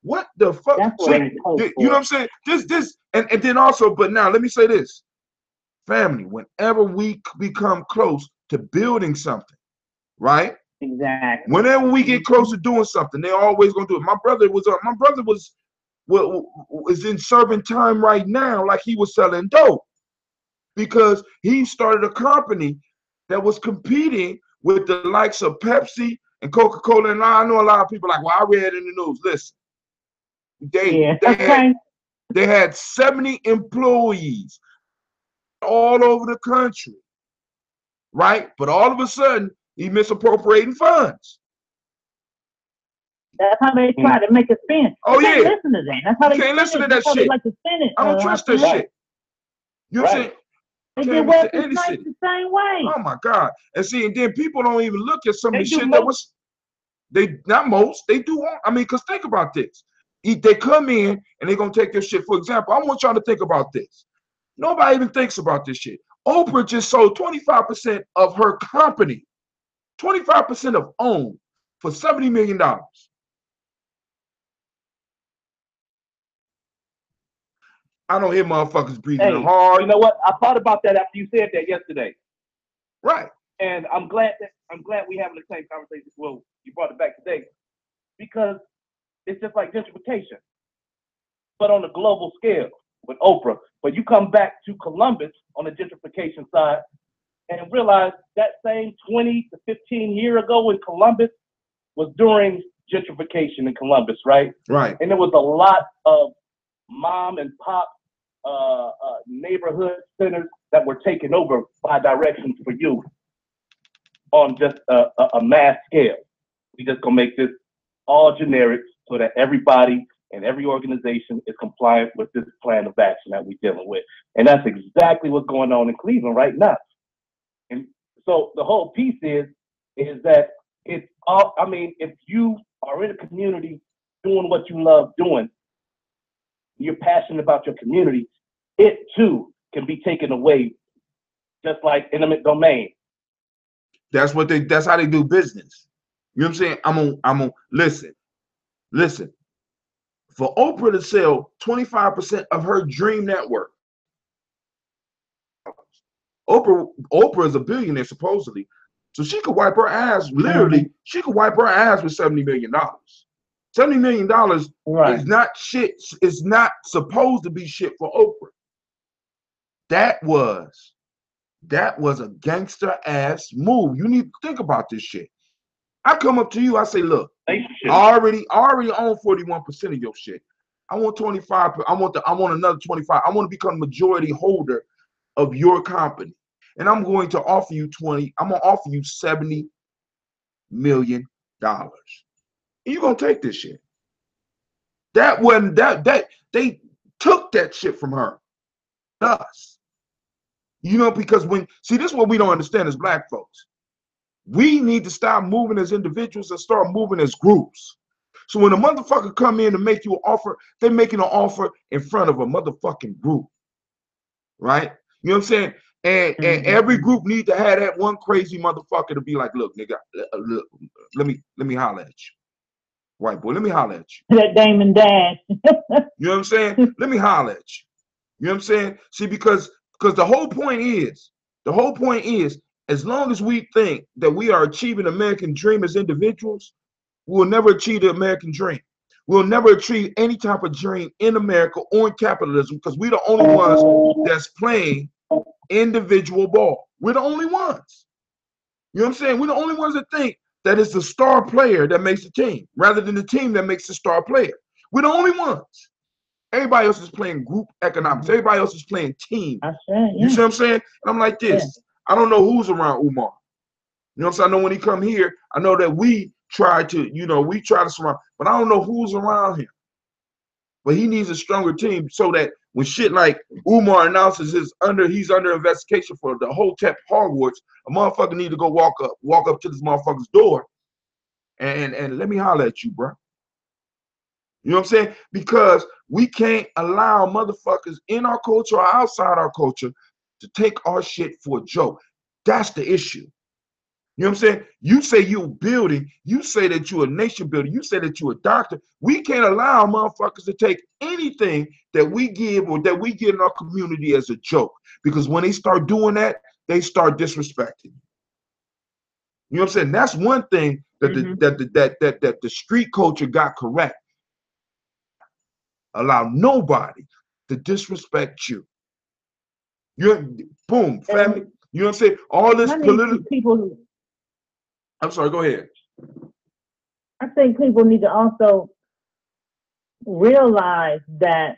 What the fuck? You know what I'm saying? And then also, but now let me say this. Family, whenever we become close to building something, right? Exactly. Whenever we get close to doing something, they're always gonna do it. My brother was in serving time right now, like he was selling dope, because he started a company that was competing with the likes of Pepsi and Coca-Cola. And I know a lot of people like, well, I read in the news. Listen, they had 70 employees all over the country, right? But all of a sudden, he misappropriating funds. That's how they try to make it spin. Oh, yeah. Listen to that. That's how they can't listen to that shit. They like to spin it. I don't trust that shit. You know what I'm saying? They do work the same way. Oh my God. And see, and then people don't even look at some of the shit that was, not most, they do. I mean, because think about this. They come in and they're going to take their shit. For example, I want y'all to think about this. Nobody even thinks about this shit. Oprah just sold 25% of her company, 25% of OWN for $70 million. I don't hear motherfuckers breathing hard. You know what? I thought about that after you said that yesterday. Right. And I'm glad we having the same conversation. Well, you brought it back today, because it's just like gentrification, but on a global scale with Oprah. But you come back to Columbus on the gentrification side and realize that same 20 to 15 years ago in Columbus was during gentrification in Columbus, right? Right. And there was a lot of mom and pop neighborhood centers that were taken over by Directions for Youth on just a mass scale. We just gonna make this all generic so that everybody and every organization is compliant with this plan of action that we're dealing with. And that's exactly what's going on in Cleveland right now. And so the whole piece is that it's all, I mean, if you are in a community doing what you love doing, you're passionate about your community, it too can be taken away, just like eminent domain. That's how they do business. You know what I'm saying? I'm on listen. For Oprah to sell 25% of her dream network, Oprah is a billionaire supposedly, so she could wipe her ass. Literally, she could wipe her ass with $70 million. $70 million is not shit. It's not supposed to be shit for Oprah. That was a gangster ass move. You need to think about this shit. I come up to you, I say, look, I already own 41% of your shit. I want 25. I want another 25. I want to become majority holder of your company. And I'm going to offer you 20. I'm going to offer you $70 million. And you're going to take this shit. That wasn't that they took that shit from her. Us. You know, because this is what we don't understand as black folks. We need to stop moving as individuals and start moving as groups. So when a motherfucker come in and make you an offer, they're making an offer in front of a motherfucking group. Right? You know what I'm saying? And every group need to have that one crazy motherfucker to be like, look, nigga, look, let me holler at you. White boy, let me holler at you. That Damon Dash. You know what I'm saying? Let me holler at you. You know what I'm saying? See, because the whole point is, as long as we think that we are achieving the American dream as individuals, we'll never achieve the American dream. We'll never achieve any type of dream in America or in capitalism because we're the only ones that's playing individual ball. We're the only ones. You know what I'm saying? We're the only ones that think that it's the star player that makes the team rather than the team that makes the star player. We're the only ones. Everybody else is playing group economics. Everybody else is playing team. You see what I'm saying? And I'm like this. Yeah. I don't know who's around Umar. You know what I'm saying? I know when he come here, I know that we try to surround, but I don't know who's around him. But he needs a stronger team so that when shit like Umar announces he's under investigation for the Hotep Hogwarts, a motherfucker need to go walk up to this motherfucker's door and let me holler at you, bro. You know what I'm saying? Because we can't allow motherfuckers in our culture or outside our culture to take our shit for a joke. That's the issue. You know what I'm saying? You say you're building, you say that you're a nation builder, you say that you're a doctor. We can't allow motherfuckers to take anything that we give or that we get in our community as a joke. Because when they start doing that, they start disrespecting. You know what I'm saying? That's one thing that the street culture got correct. Allow nobody to disrespect you. Boom, family. You know what I'm saying? All this political people. I'm sorry, go ahead. I think people need to also realize that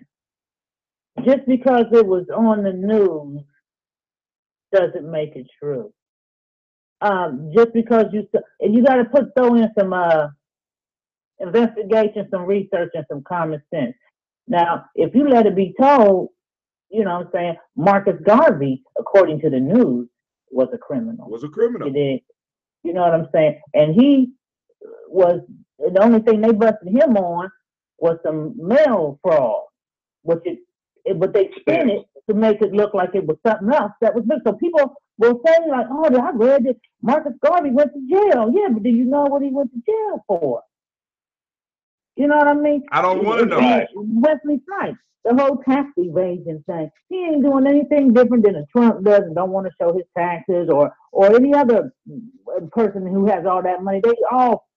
just because it was on the news doesn't make it true. Just because you got to throw in some investigation, some research, and some common sense. Now, if you let it be told, you know what I'm saying, Marcus Garvey, according to the news, was a criminal. You know what I'm saying? And he was, the only thing they busted him on was some mail fraud, but they spin it to make it look like it was something else that was big. So people will say like, oh, I read that Marcus Garvey went to jail. Yeah, but do you know what he went to jail for? You know what I mean? I don't want to know. Wesley Snipes, the whole tax evasion thing. He ain't doing anything different than a Trump does and don't want to show his taxes or any other person who has all that money. They all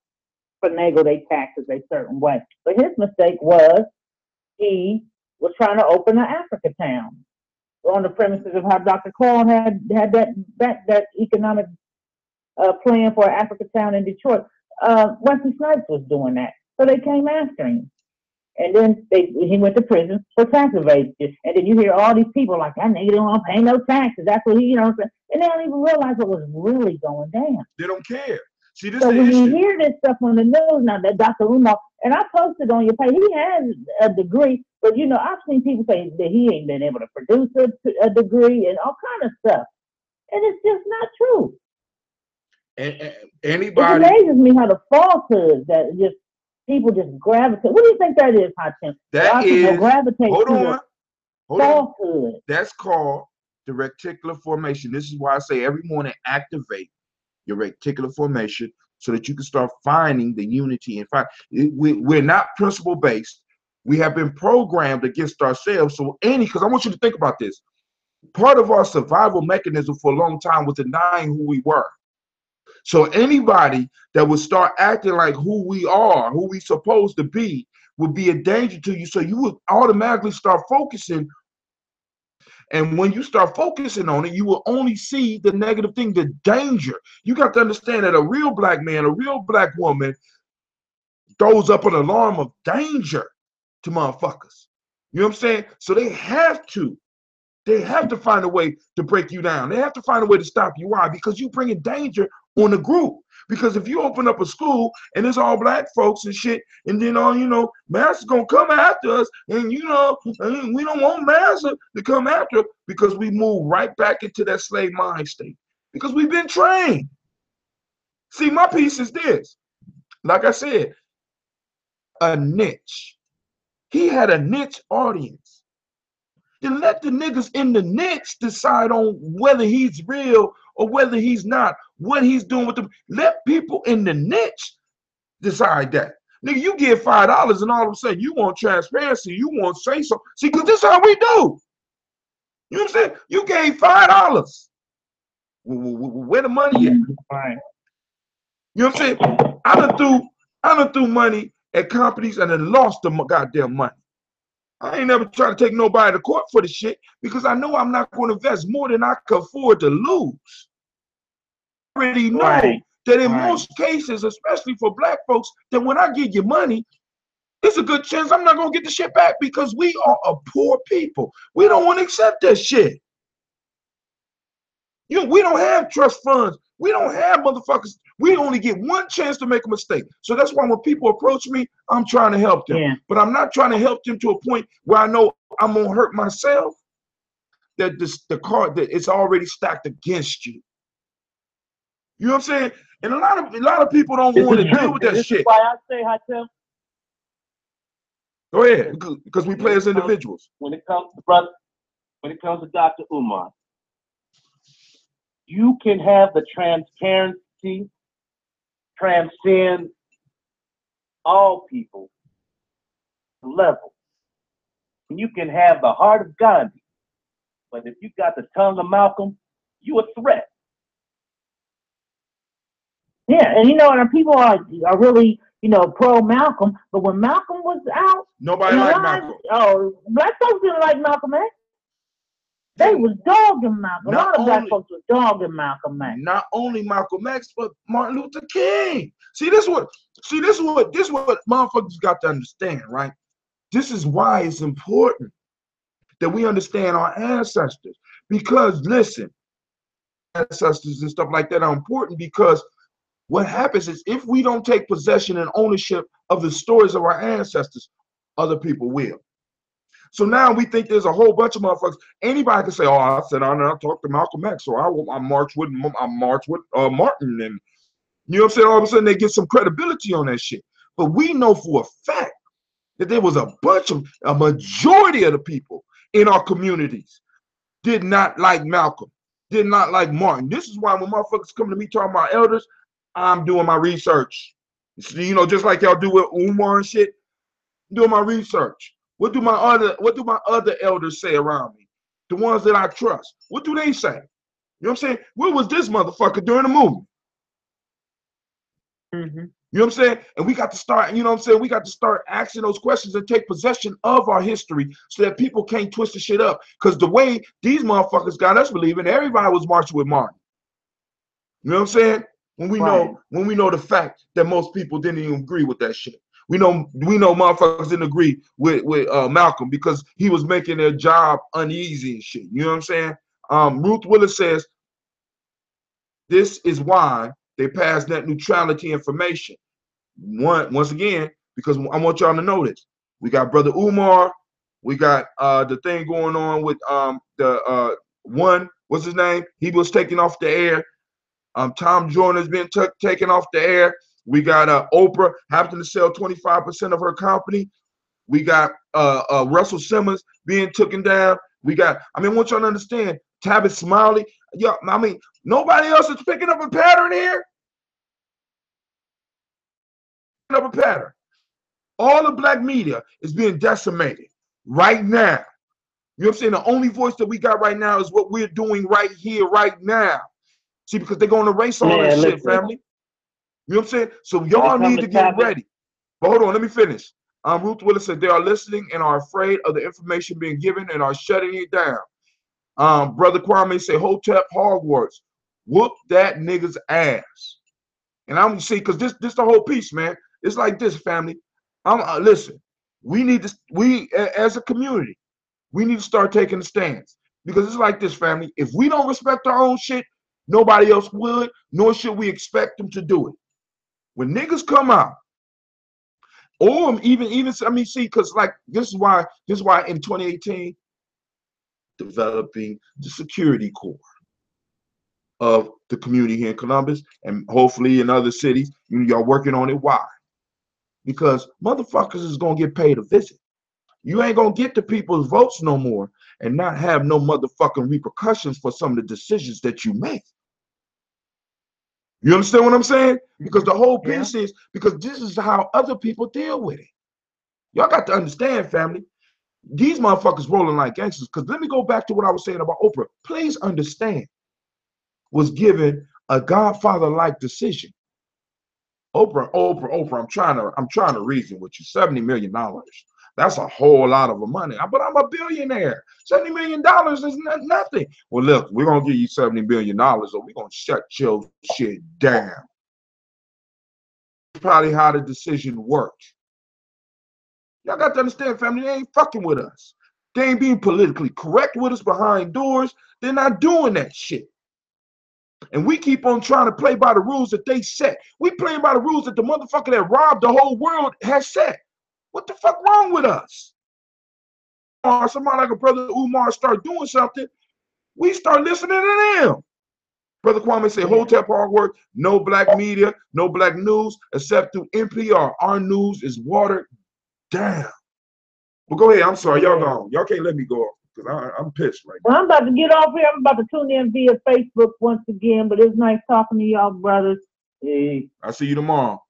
finagle their taxes a certain way. But his mistake was he was trying to open an Africa town on the premises of how Dr. Carl had that economic plan for an Africa town in Detroit. Wesley Snipes was doing that. So they came after him. And then he went to prison for tax evasion. And then you hear all these people like, that nigga don't want to pay no taxes. That's what he, you know what I'm saying? And they don't even realize what was really going down. They don't care. See, this so is the when issue. You hear this stuff on the news now, that Dr. Umar, and I posted on your page, he has a degree, but you know, I've seen people say that he ain't been able to produce a degree and all kind of stuff. And it's just not true. And anybody. It amazes me how the falsehoods that just people just gravitate. What do you think that is, Hatim? That is, hold on. Falsehood. That's called the reticular formation. This is why I say every morning activate your reticular formation so that you can start finding the unity and find. We're not principle based. We have been programmed against ourselves. So because I want you to think about this. Part of our survival mechanism for a long time was denying who we were. So anybody that would start acting like who we are, who we supposed to be, would be a danger to you. So you would automatically start focusing. And when you start focusing on it, you will only see the negative thing, the danger. You got to understand that a real black man, a real black woman throws up an alarm of danger to motherfuckers. You know what I'm saying? So they have to find a way to break you down. They have to find a way to stop you. Why? Because you bringing danger on the group. Because if you open up a school and it's all black folks and shit, and then master's gonna come after us, and we don't want master to come after us, because we move right back into that slave mind state. Because we've been trained. See, my piece is this. Like I said, a niche. He had a niche audience. Then let the niggas in the niche decide on whether he's real or whether he's not, what he's doing with them. Let people in the niche decide that. Nigga, you give $5 and all of a sudden you want transparency, you want say so. See, because this is how we do. You know what I'm saying? You gave $5. Where the money at? Right. You know what I'm saying? I done threw money at companies and then lost the goddamn money. I ain't never trying to take nobody to court for the shit, because I know I'm not going to invest more than I can afford to lose. I already know that in most cases, especially for black folks, that when I give you money, it's a good chance I'm not going to get the shit back, because we are a poor people. We don't want to accept that shit. We don't have trust funds. We don't have motherfuckers. We only get one chance to make a mistake. So that's why when people approach me, I'm trying to help them. Yeah. But I'm not trying to help them to a point where I know I'm gonna hurt myself. That the card that it's already stacked against you. You know what I'm saying? And a lot of people don't want to deal with that shit. This is why I say, Hatem. Go ahead, because we play as individuals. When it comes to Dr. Umar, you can have the transparency, transcend all people level. And you can have the heart of Gandhi, but if you got the tongue of Malcolm, you a threat. Yeah, and and people are really pro Malcolm, but when Malcolm was out, nobody liked Malcolm. Oh, black folks didn't like Malcolm X. They was dogging Malcolm. A lot of black folks were dogging Malcolm X. Not only Malcolm X, but Martin Luther King. See, this is what motherfuckers got to understand, right? This is why it's important that we understand our ancestors. Because listen, ancestors and stuff like that are important, because what happens is if we don't take possession and ownership of the stories of our ancestors, other people will. So now we think there's a whole bunch of motherfuckers. Anybody can say, "Oh, I said I talked to Malcolm X, so I march with Martin," and you know what I'm saying. All of a sudden, they get some credibility on that shit. But we know for a fact that there was a majority of the people in our communities did not like Malcolm, did not like Martin. This is why when motherfuckers come to me talking about elders, I'm doing my research. Just like y'all do with Umar and shit. I'm doing my research. What do my other elders say around me? The ones that I trust. What do they say? You know what I'm saying? Where was this motherfucker during the movement? Mm-hmm. You know what I'm saying? And we got to start, we got to start asking those questions and take possession of our history so that people can't twist the shit up. Because the way these motherfuckers got us believing everybody was marching with Martin. You know what I'm saying? When we know the fact that most people didn't even agree with that shit. We know motherfuckers didn't agree with Malcolm because he was making their job uneasy and shit. You know what I'm saying? Ruth Willis says, this is why they passed net neutrality information. Once again, because I want y'all to know this. We got Brother Umar. We got the thing going on with what's his name? He was taken off the air. Tom Joyner's been taken off the air. We got Oprah having to sell 25% of her company. We got Russell Simmons being taken down. We got, I want y'all to understand, Tavis Smiley. Nobody else is picking up a pattern here. Up a pattern. All the black media is being decimated right now. You know what I'm saying? The only voice that we got right now is what we're doing right here, right now. See, because they're going to erase all that shit, family. You know what I'm saying? So y'all need to get ready. But hold on, let me finish. Ruth Willis said they are listening and are afraid of the information being given and are shutting it down. Brother Kwame say Hotep Hogwarts, whoop that nigga's ass. And I'm see, because this the whole piece, man. It's like this, family. Listen, we need to, as a community, we need to start taking a stance. Because it's like this, family. If we don't respect our own shit, nobody else would, nor should we expect them to do it. When niggas come out, or even I mean, see, because like this is why in 2018, developing the security core of the community here in Columbus and hopefully in other cities, y'all working on it. Why? Because motherfuckers is gonna get paid a visit. You ain't gonna get the people's votes no more and not have no motherfucking repercussions for some of the decisions that you make. You understand what I'm saying? Because the whole piece is because this is how other people deal with it. Y'all got to understand, family. These motherfuckers rolling like gangsters. Because let me go back to what I was saying about Oprah. Please understand, was given a Godfather-like decision. Oprah, I'm trying to reason with you. $70 million. That's a whole lot of money. But I'm a billionaire. $70 million is nothing. Well, look, we're gonna give you $70 million, or we're gonna shut your shit down. That's probably how the decision worked. Y'all got to understand, family, they ain't fucking with us. They ain't being politically correct with us behind doors. They're not doing that shit. And we keep on trying to play by the rules that they set. We playing by the rules that the motherfucker that robbed the whole world has set. What the fuck wrong with us? Or somebody like a brother Umar start doing something, we start listening to them. Brother Kwame said, Hotep Hogwarts, no black media, no black news, except through NPR. Our news is watered down. Well, go ahead. I'm sorry. Y'all gone. Y'all can't let me go off because I'm pissed right now. Well, I'm about to get off here. I'm about to tune in via Facebook once again, but it's nice talking to y'all, brothers. Hey. I'll see you tomorrow.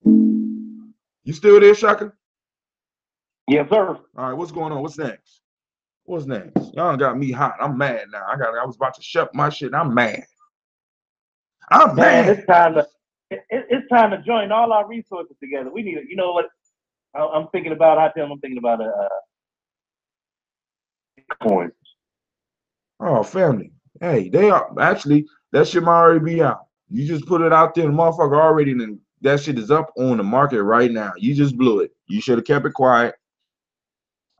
You still there, Shaka? Yes, sir. All right, what's going on? What's next? What's next? Y'all got me hot. I'm mad now. I was about to shut my shit. I'm mad. I'm mad. It's time to join all our resources together. We need it. You know what? I'm thinking about I'm thinking about coins. Oh, family. Hey, they are actually that shit might already be out. You just put it out there, and the motherfucker already that shit is up on the market right now. You just blew it. You should have kept it quiet.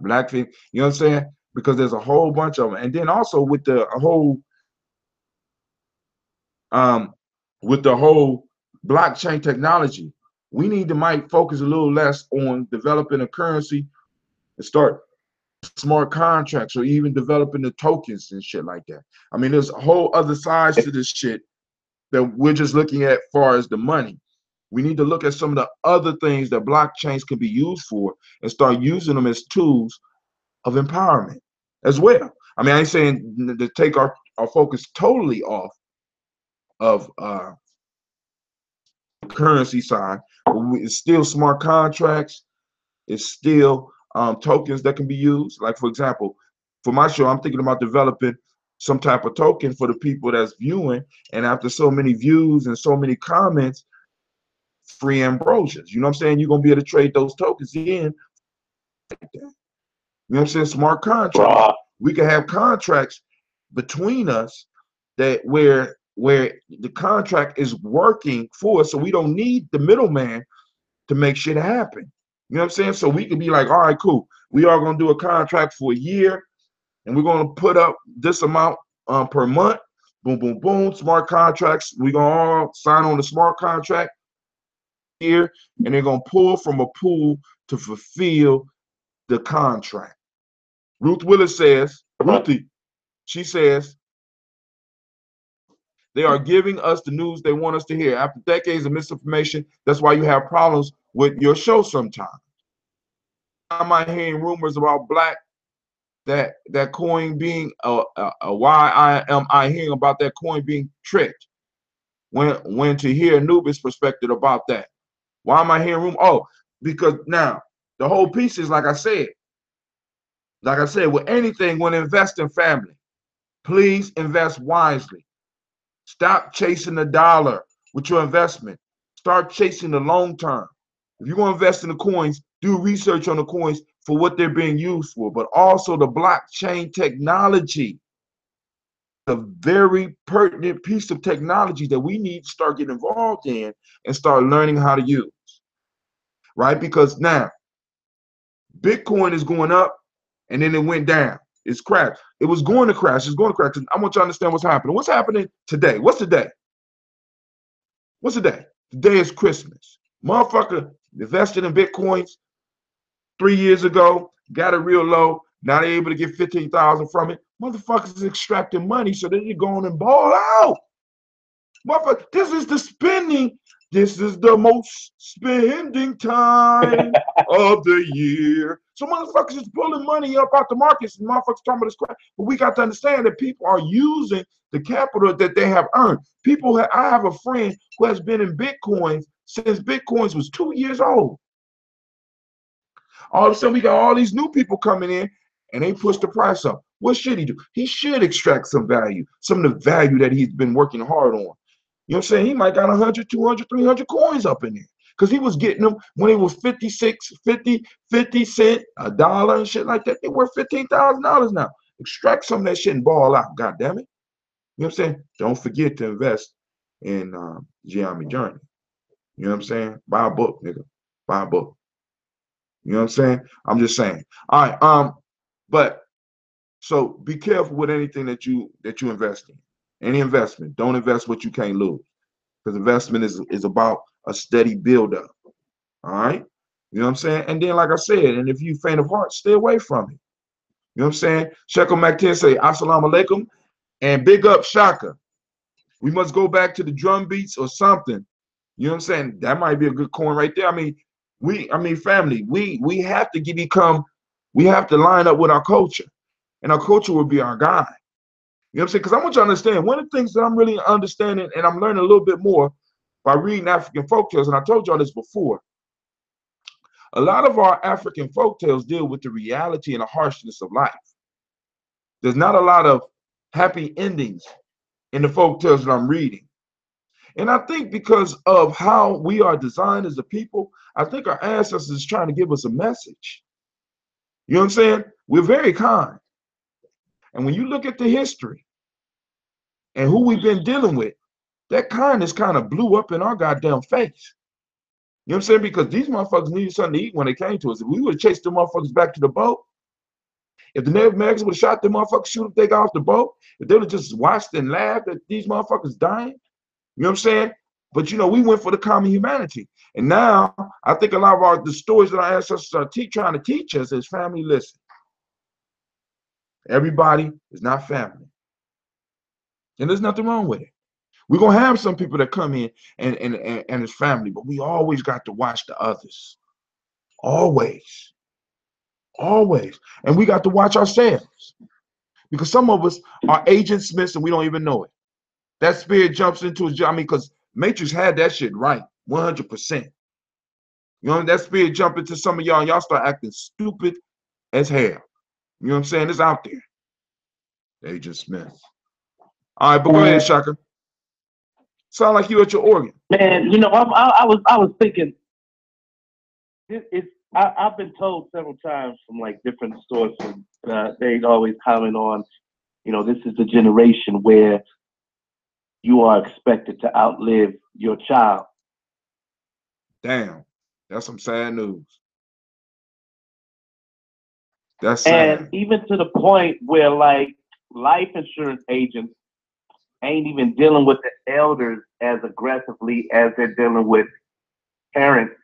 Blackfin, you know what I'm saying? Because there's a whole bunch of them. And then also with the whole blockchain technology, we need to might focus a little less on developing a currency and start smart contracts or even developing the tokens and shit like that. I mean, there's a whole other sides to this shit that we're just looking at far as the money. We need to look at some of the other things that blockchains can be used for and start using them as tools of empowerment as well. I mean, I ain't saying to take our focus totally off of currency side, but it's still smart contracts. It's still tokens that can be used. Like, for example, for my show, I'm thinking about developing some type of token for the people that's viewing. And after so many views and so many comments, free ambrosias. You know what I'm saying? You're going to be able to trade those tokens in. Like that. You know what I'm saying? Smart contracts. We can have contracts between us that where the contract is working for us, so we don't need the middleman to make shit happen. You know what I'm saying? So we can be like, all right, cool. We are going to do a contract for a year, and we're going to put up this amount per month. Boom, boom, boom. Smart contracts. We're going to all sign on the smart contract here, and they're going to pull from a pool to fulfill the contract. Ruth Willis says, Ruthie, she says, they are giving us the news they want us to hear. After decades of misinformation, that's why you have problems with your show sometimes. I'm not hearing rumors about black, that coin being why am I hearing about that coin being tricked when to hear Anubis' perspective about that. Why am I hearing room? Oh, because now the whole piece is like I said, with anything, when invest in family, please invest wisely. Stop chasing the dollar with your investment. Start chasing the long term. If you're going to invest in the coins, do research on the coins for what they're being used for, but also the blockchain technology, a very pertinent piece of technology that we need to start getting involved in and start learning how to use, right? Because now Bitcoin is going up and then it went down. It's crashed. It was going to crash. It's going to crash. I want you to understand what's happening. What's happening today? What's the day? What's the day? Today is Christmas. Motherfucker invested in Bitcoins 3 years ago, got it real low. Now they're able to get 15,000 from it. Motherfuckers is extracting money so that they're going and ball out. Motherfucker, this is the spending. This is the most spending time of the year. So motherfuckers is pulling money up out the markets and motherfuckers talking about this crap. But we got to understand that people are using the capital that they have earned. I have a friend who has been in Bitcoins since Bitcoins was 2 years old. All of a sudden, we got all these new people coming in and they push the price up. What should he do? He should extract some value, some of the value that he's been working hard on. You know what I'm saying? He might got 100, 200, 300 coins up in there because he was getting them when it was 56, 50, 50 cents, $1 and shit like that. They're worth $15,000 now. Extract some of that shit and ball out. God damn it. You know what I'm saying? Don't forget to invest in Gye-Nyame Journey. You know what I'm saying? Buy a book, nigga. Buy a book. You know what I'm saying? I'm just saying. All right. But so be careful with anything that you invest in. Any investment, don't invest what you can't lose. Because investment is about a steady build-up. All right. You know what I'm saying? And then, like I said, and if you faint of heart, stay away from it. You know what I'm saying? Shekel Mac-10 say, Assalamu alaikum, and big up Shaka. We must go back to the drum beats or something. You know what I'm saying? That might be a good coin right there. Family, we have to we have to line up with our culture. And our culture will be our guide. You know what I'm saying? Because I want you to understand, one of the things that I'm really understanding and I'm learning a little bit more by reading African folktales, and I told y'all this before, a lot of our African folktales deal with the reality and the harshness of life. There's not a lot of happy endings in the folktales that I'm reading. And I think because of how we are designed as a people, I think our ancestors is trying to give us a message. You know what I'm saying? We're very kind. And when you look at the history and who we've been dealing with, that kindness kind of blew up in our goddamn face. You know what I'm saying? Because these motherfuckers needed something to eat when they came to us. If we would have chased the motherfuckers back to the boat, if the Native Americans would have shot the motherfuckers, shoot if they got off the boat, if they would have just watched and laughed at these motherfuckers dying, you know what I'm saying? But you know, we went for the common humanity. And now I think a lot of the stories that our ancestors are trying to teach us is family, listen. Everybody is not family. And there's nothing wrong with it. We're gonna have some people that come in and it's family, but we always got to watch the others. Always. Always. And we got to watch ourselves. Because some of us are Agent Smiths and we don't even know it. That spirit jumps into his job. Because Matrix had that shit right, 100%. You know, that spirit jump into some of y'all and y'all start acting stupid as hell. You know what I'm saying? It's out there. Agent Smith. All right, but go ahead, Shaka. Sound like you at your organ. Man, you know, I was thinking, I've been told several times from like different sources, they always comment on, you know, this is the generation where you are expected to outlive your child. Damn, that's some sad news. That's sad. And even to the point where like life insurance agents ain't even dealing with the elders as aggressively as they're dealing with parents.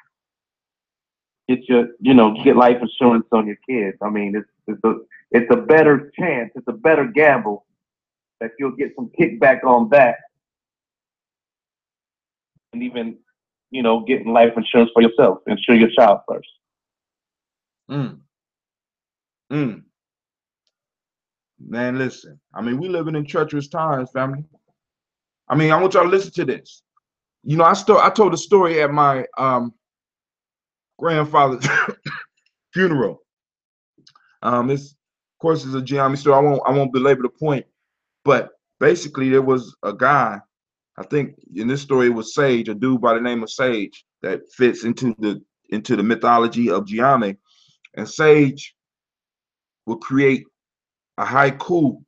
Get life insurance on your kids. I mean, it's a better chance, it's a better gamble that you'll get some kickback on that, and even, you know, getting life insurance for yourself. Insure your child first. Man, listen. I mean, we living in treacherous times, family. I mean, I want y'all to listen to this. You know, I told a story at my grandfather's funeral. This, of course, is a Gye-Nyame story. I won't belabor the point, but basically, there was a guy. I think in this story it was Sage, a dude by the name of Sage, that fits into the mythology of Gye-Nyame. And Sage will create a haiku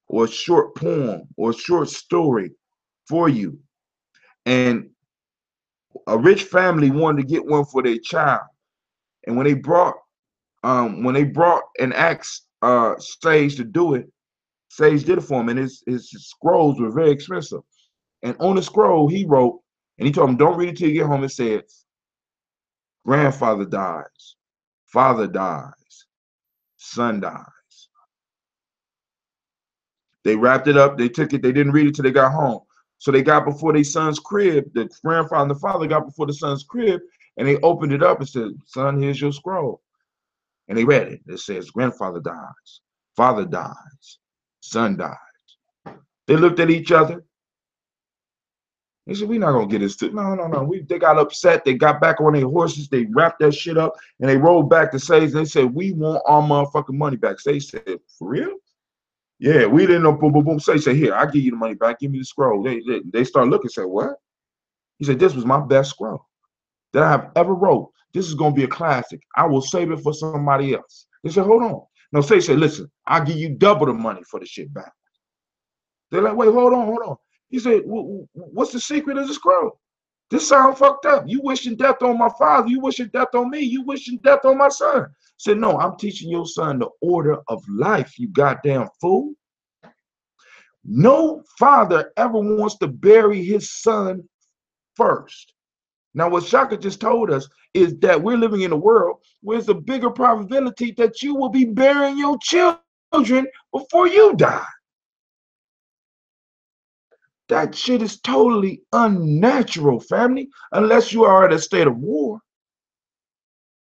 or a short poem or a short story for you. And a rich family wanted to get one for their child. And when they brought and asked Sage to do it, Sage did it for him. And his scrolls were very expensive. And on the scroll he wrote, and he told him, don't read it till you get home. It says, grandfather dies, father dies, son dies. They wrapped it up, they took it, they didn't read it till they got home. So they got before their son's crib, the grandfather and the father got before the son's crib, and they opened it up and said, son, here's your scroll. And they read it. It says, grandfather dies, father dies, son dies. They looked at each other. They said, we're not going to get this. No. They got upset. They got back on their horses. They wrapped that shit up, and they rolled back to Sage. And they said, we want our motherfucking money back. Sage said, for real? Yeah, we didn't know. Boom, boom, boom. Sage said, here, I'll give you the money back. Give me the scroll. They start looking and said, what? He said, this was my best scroll that I have ever wrote. This is going to be a classic. I will save it for somebody else. They said, hold on. No, Sage said, listen, I'll give you double the money for the shit back. They're like, wait, hold on. He said, what's the secret of the scroll? This sound fucked up. You wishing death on my father. You wishing death on me. You wishing death on my son. I said, no, I'm teaching your son the order of life, you goddamn fool. No father ever wants to bury his son first. Now, what Shaka just told us is that we're living in a world where there's a bigger probability that you will be burying your children before you die. That shit is totally unnatural, family, unless you are in a state of war.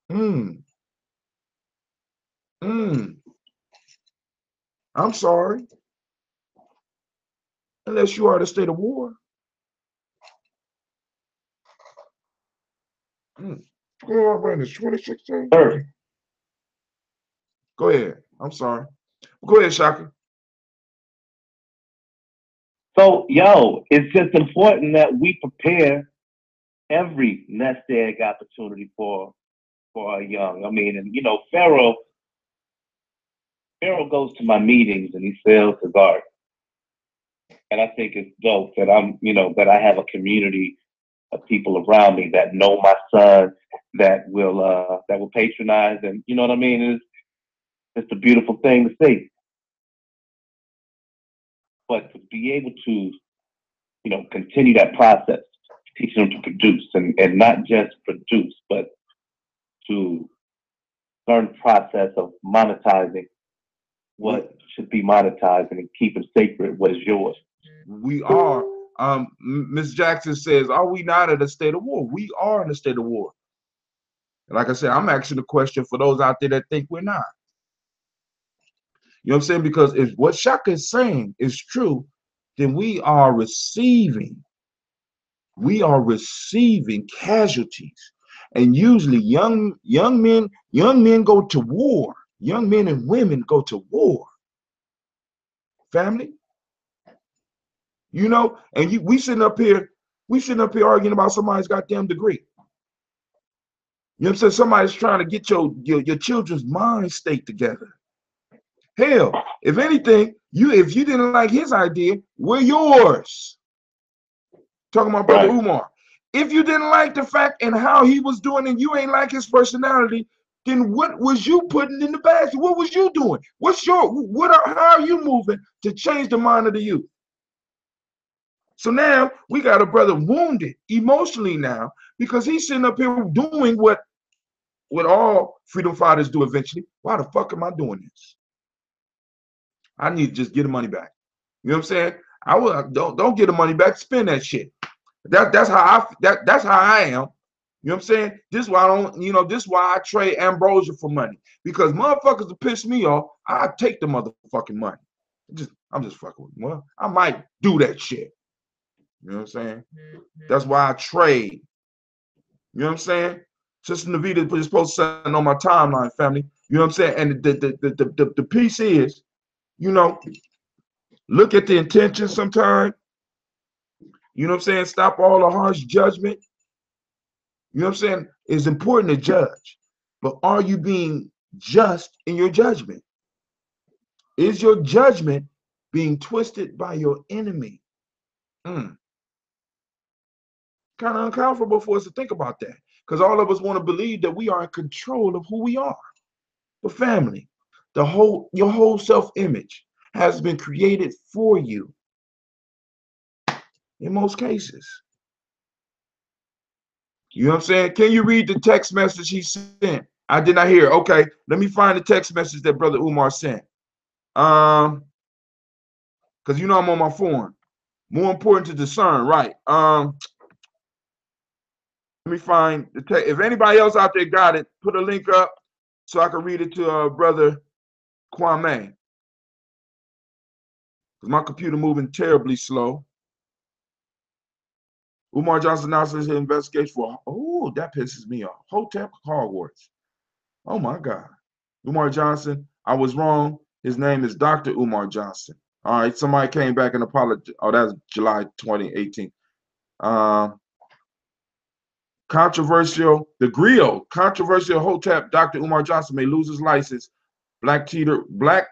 I'm sorry. Unless you are in a state of war. Go ahead, 2016. Go ahead. I'm sorry. Go ahead, Shaka. So, it's just important that we prepare every nest egg opportunity for our young. I mean, and Pharaoh goes to my meetings and he sells his art. And I think it's dope that that I have a community of people around me that know my son, that will patronize, and you know what I mean? It's a beautiful thing to see. But to be able to, continue that process, teaching them to produce and not just produce, but to learn the process of monetizing what should be monetized and keeping sacred what is yours. We are. Ms. Jackson says, are we not in a state of war? We are in a state of war. Like I said, I'm asking the question for those out there that think we're not. You know what I'm saying? Because if what Shaka is saying is true, then we are receiving casualties. And usually young men go to war. Young men and women go to war. Family. And we sitting up here arguing about somebody's goddamn degree. You know what I'm saying? Somebody's trying to get your children's mind state together. Hell, if anything, if you didn't like his idea, we're yours. Talking about Brother Umar. If you didn't like the fact and how he was doing and you ain't like his personality, then what was you putting in the basket? What was you doing? How are you moving to change the mind of the youth? So now we got a brother wounded emotionally now because he's sitting up here doing what all freedom fighters do eventually. Why the fuck am I doing this? I need to just get the money back. You know what I'm saying? Don't get the money back. Spend that shit. That's how I am. You know what I'm saying? This is why this is why I trade ambrosia for money. Because motherfuckers will piss me off, I take the motherfucking money. I'm just fucking with him. Well, I might do that shit. You know what I'm saying? That's why I trade. You know what I'm saying? Sister Navita is supposed to send on my timeline, family. You know what I'm saying? And the piece is, you know, look at the intention sometimes. You know what I'm saying? Stop all the harsh judgment. You know what I'm saying? It's important to judge, but are you being just in your judgment? Is your judgment being twisted by your enemy? Kind of uncomfortable for us to think about that, because all of us want to believe that we are in control of who we are. But family, your whole self-image has been created for you in most cases. You know what I'm saying? Can you read the text message he sent? I did not hear. Okay, let me find the text message that Brother Umar sent. Because you know I'm on my phone. More important to discern, right? Let me find the text. If anybody else out there got it, put a link up so I can read it to Brother Kwame. Because my computer moving terribly slow. Umar Johnson announces his investigation for, oh, that pisses me off. Hotep Hogwarts. Oh my God. Umar Johnson, I was wrong. His name is Dr. Umar Johnson. All right, somebody came back and apologized. Oh, that's July 2018. Controversial, the griot, controversial Hotep Dr. Umar Johnson may lose his license. Black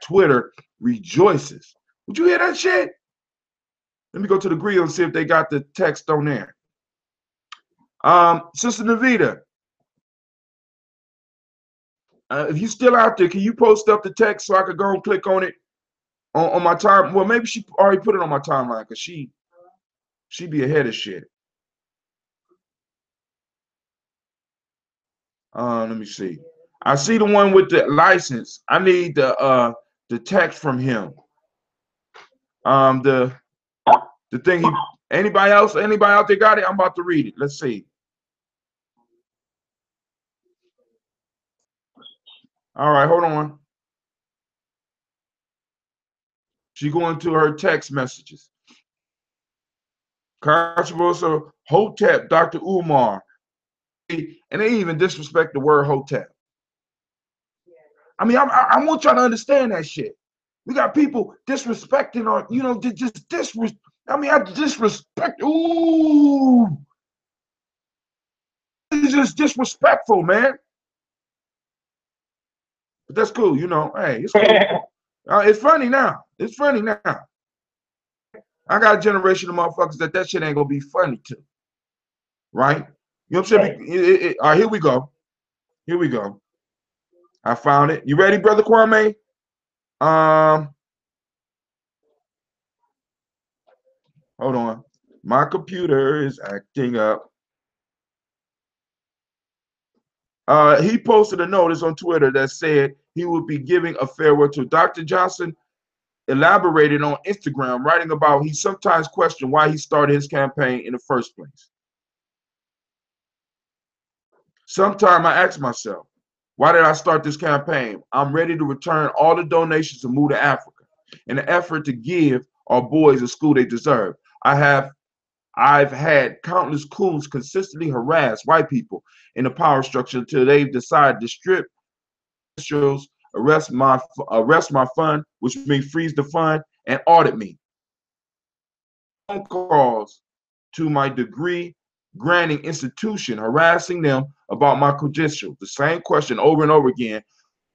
Twitter rejoices. Would you hear that shit? Let me go to the griot and see if they got the text on there. Sister Navita, if you still out there, can you post up the text so I could go and click on it on my time? Well, maybe she already put it on my timeline because she be ahead of shit. Let me see. I see the one with the license. I need the text from him. The thing he. Anybody else? Anybody out there got it? I'm about to read it. Let's see. All right, hold on. She going to her text messages. Controversial Hotep, Dr. Umar. And they even disrespect the word Hotep. I mean, I want y'all to understand that shit. We got people disrespecting our, you know, just disrespect. I mean, I disrespect. Ooh, it's just disrespectful, man. But that's cool, you know. Hey, it's cool. It's funny now. It's funny now. I got a generation of motherfuckers that shit ain't gonna be funny to, right? You know what I'm saying? All right, here we go. Here we go. I found it. You ready, Brother Kwame? Hold on. My computer is acting up. He posted a notice on Twitter that said he would be giving a farewell to Dr. Johnson. Elaborated on Instagram, writing about he sometimes questioned why he started his campaign in the first place. Sometimes I ask myself, why did I start this campaign? I'm ready to return all the donations and move to Africa in an effort to give our boys a school they deserve. I've had countless coons consistently harass white people in the power structure until they've decided to strip arrest my fund, which means freeze the fund, and audit me. Phone calls to my degree granting institution, harassing them about my credentials. The same question over and over again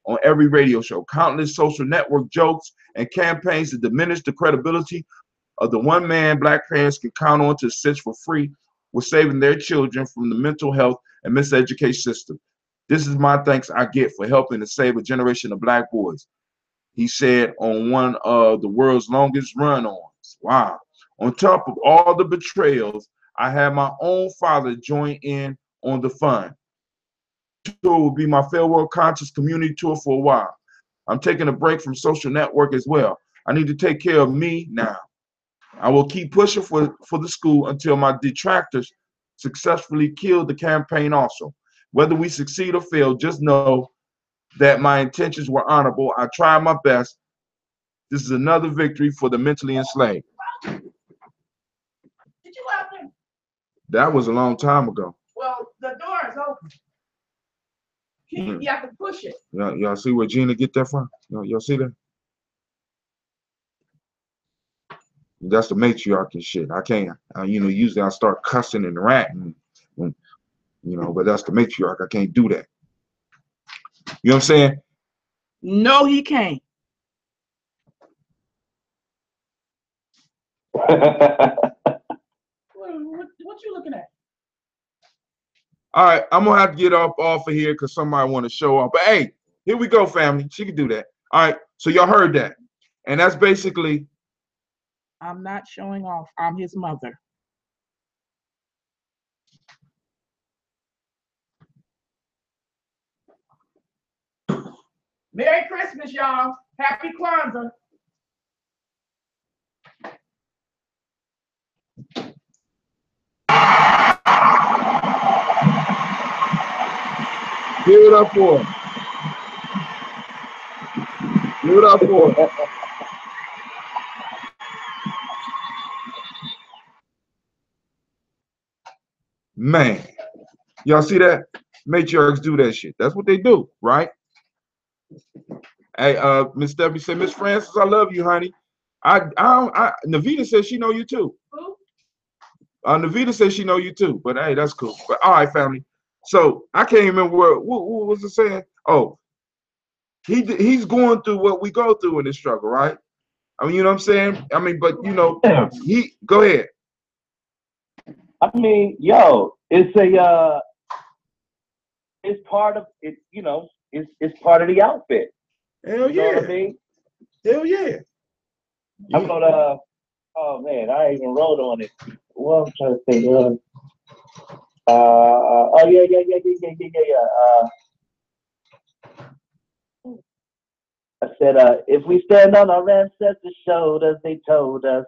on every radio show. Countless social network jokes and campaigns to diminish the credibility of the one man Black parents can count on to assist for free with saving their children from the mental health and miseducation system. This is my thanks I get for helping to save a generation of Black boys, he said on one of the world's longest run-ons. Wow. On top of all the betrayals, I had my own father join in on the fun. The tour will be my farewell conscious community tour for a while. I'm taking a break from social network as well. I need to take care of me now. I will keep pushing for the school until my detractors successfully kill the campaign also. Whether we succeed or fail, just know that my intentions were honorable. I tried my best This is another victory for the mentally enslaved. Did you out there? That was a long time ago. Well, the door is open. You have to push it. Y'all see where Gina get that from? Y'all see that? That's the matriarch and shit. I can't, usually I start cussing and ranting, but that's the matriarch. I can't do that. You know what I'm saying? No, he can't. What you looking at? All right, I'm gonna have to get off of here because somebody want to show up. But hey, here we go, family. She can do that. All right, so y'all heard that, and that's basically. I'm not showing off. I'm his mother. Merry Christmas, y'all. Happy Kwanzaa. Give it up for him. Give it up for him. Man, y'all see that? Matriarchs do that shit. That's what they do, right? Hey, Miss Stephanie said, Miss Francis, I love you, honey. Navita says she know you too. Who? Navita says she know you too. But hey, that's cool. But all right, family. So I can't remember what was it saying? Oh, he's going through what we go through in this struggle, right? I mean, you know what I'm saying? I mean, but he go ahead. I mean, yo, it's part of it. It's part of the outfit. Hell You know yeah. what I mean? Hell yeah. I'm gonna. Oh man, I even wrote on it. Well, I'm trying to think. Oh yeah. I said, if we stand on our ancestors' shoulders, they told us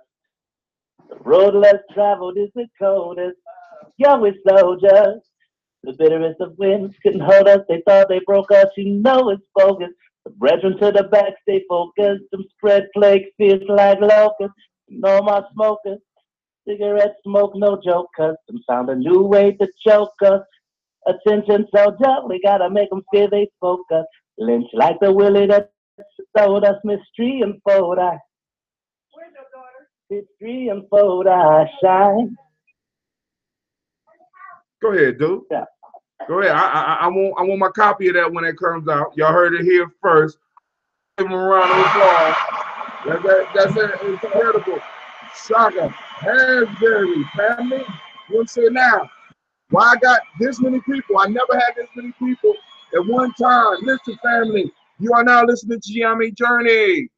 the road less traveled is the coldest. Young with soldiers, the bitterest of winds couldn't hold us. They thought they broke us. It's bogus. The brethren to the back stay focused. Some spread flakes, fierce like locusts. My smokers, cigarette smoke, no joke, cause some found a new way to choke us. Attention, soldier, we gotta make them fear they spoke us. Lynch like the willie that sold us mystery and fold I. Where's your daughter? Mystery and fold I shine. Go ahead, dude. Yeah. Go ahead. I want my copy of that when it comes out. Y'all heard it here first. Give him a round of applause. That's an incredible saga. Hasbury family. You know what I'm saying now? Why I got this many people? I never had this many people at one time. Listen, family. You are now listening to Gye-Nyame Journey.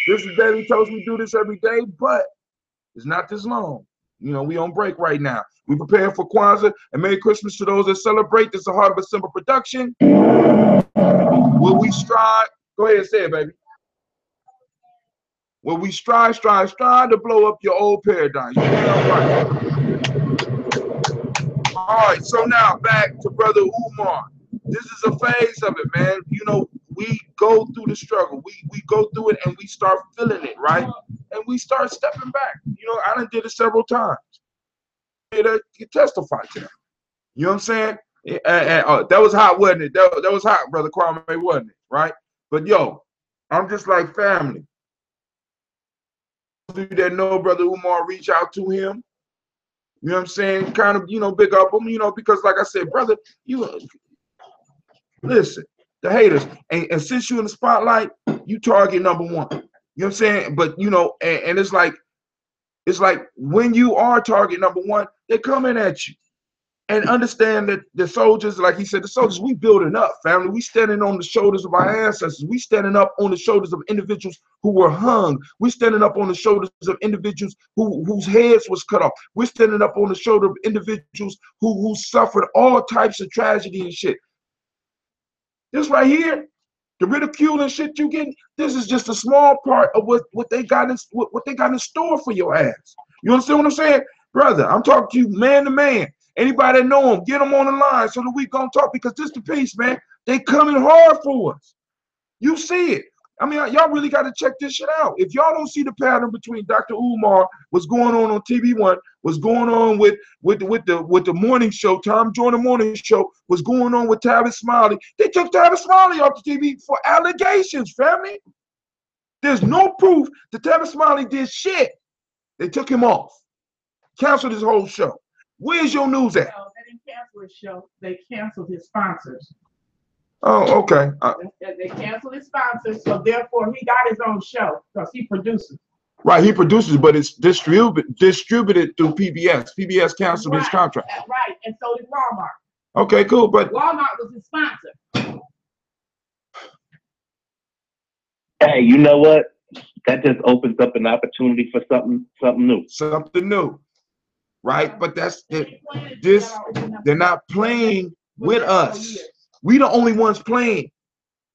This is Daily Toast. We do this every day, but it's not this long. We on break right now. We prepare for Kwanzaa and Merry Christmas to those that celebrate. This is a Heart of a Simple production. Will we strive? Go ahead and say it, baby. Will we strive to blow up your old paradigm? You know right. All right, so now back to Brother Umar. This is a phase of it, man. We go through the struggle. We go through it and we start feeling it, right? And we start stepping back. I done did it several times. You testify to that. You know what I'm saying? And that was hot, wasn't it? That was hot, Brother Kwame, wasn't it? Right? But yo, I'm just like family. Those of you that know Brother Umar, reach out to him. You know what I'm saying? Kind of, big up him, because like I said, brother, listen, the haters. And since you're in the spotlight, you target number one. You know what I'm saying? But, and it's like when you are target number one, they're coming at you. And understand that the soldiers, like he said, the soldiers, we building up, family. We standing on the shoulders of our ancestors. We standing up on the shoulders of individuals who were hung. We standing up on the shoulders of individuals whose heads was cut off. We're standing up on the shoulder of individuals who suffered all types of tragedy and shit. This right here, the ridicule and shit you getting, this is just a small part of what they got in store for your ass. You understand what I'm saying? Brother, I'm talking to you man to man. Anybody that know them, get them on the line so that we gonna talk, because this the piece, man. They coming hard for us. You see it. I mean, y'all really got to check this shit out. If y'all don't see the pattern between Dr. Umar, what's going on TV1, what's going on with the morning show, Tom Jordan morning show, what's going on with Tavis Smiley, they took Tavis Smiley off the TV for allegations, family. There's no proof that Tavis Smiley did shit. They took him off, canceled his whole show. Where's your news at? No, they didn't cancel his show. They canceled his sponsors. Oh, okay. They canceled his sponsors, so therefore he got his own show because he produces. Right, he produces, but it's distributed through PBS. PBS canceled his contract. Right, and so did Walmart. Okay, cool, but Walmart was his sponsor. Hey, you know what? That just opens up an opportunity for something new. Something new, right? But that's this. They're not playing with us. We the only ones playing.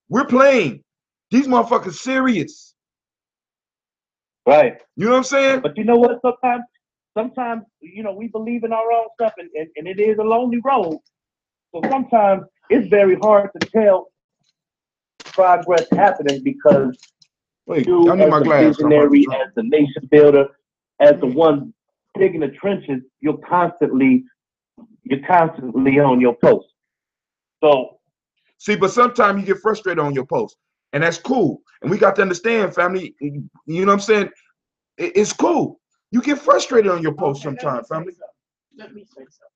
We're playing. These motherfuckers serious. Right. You know what I'm saying? But you know what? Sometimes, you know, we believe in our own stuff, and it is a lonely road. So sometimes it's very hard to tell progress happening because you, as the visionary, as the nation builder, as the one digging the trenches, you're constantly on your post. So see, but sometimes you get frustrated on your post, and that's cool. And we got to understand, family. You know what I'm saying? It's cool. You get frustrated on your post sometimes, family. Let me say something.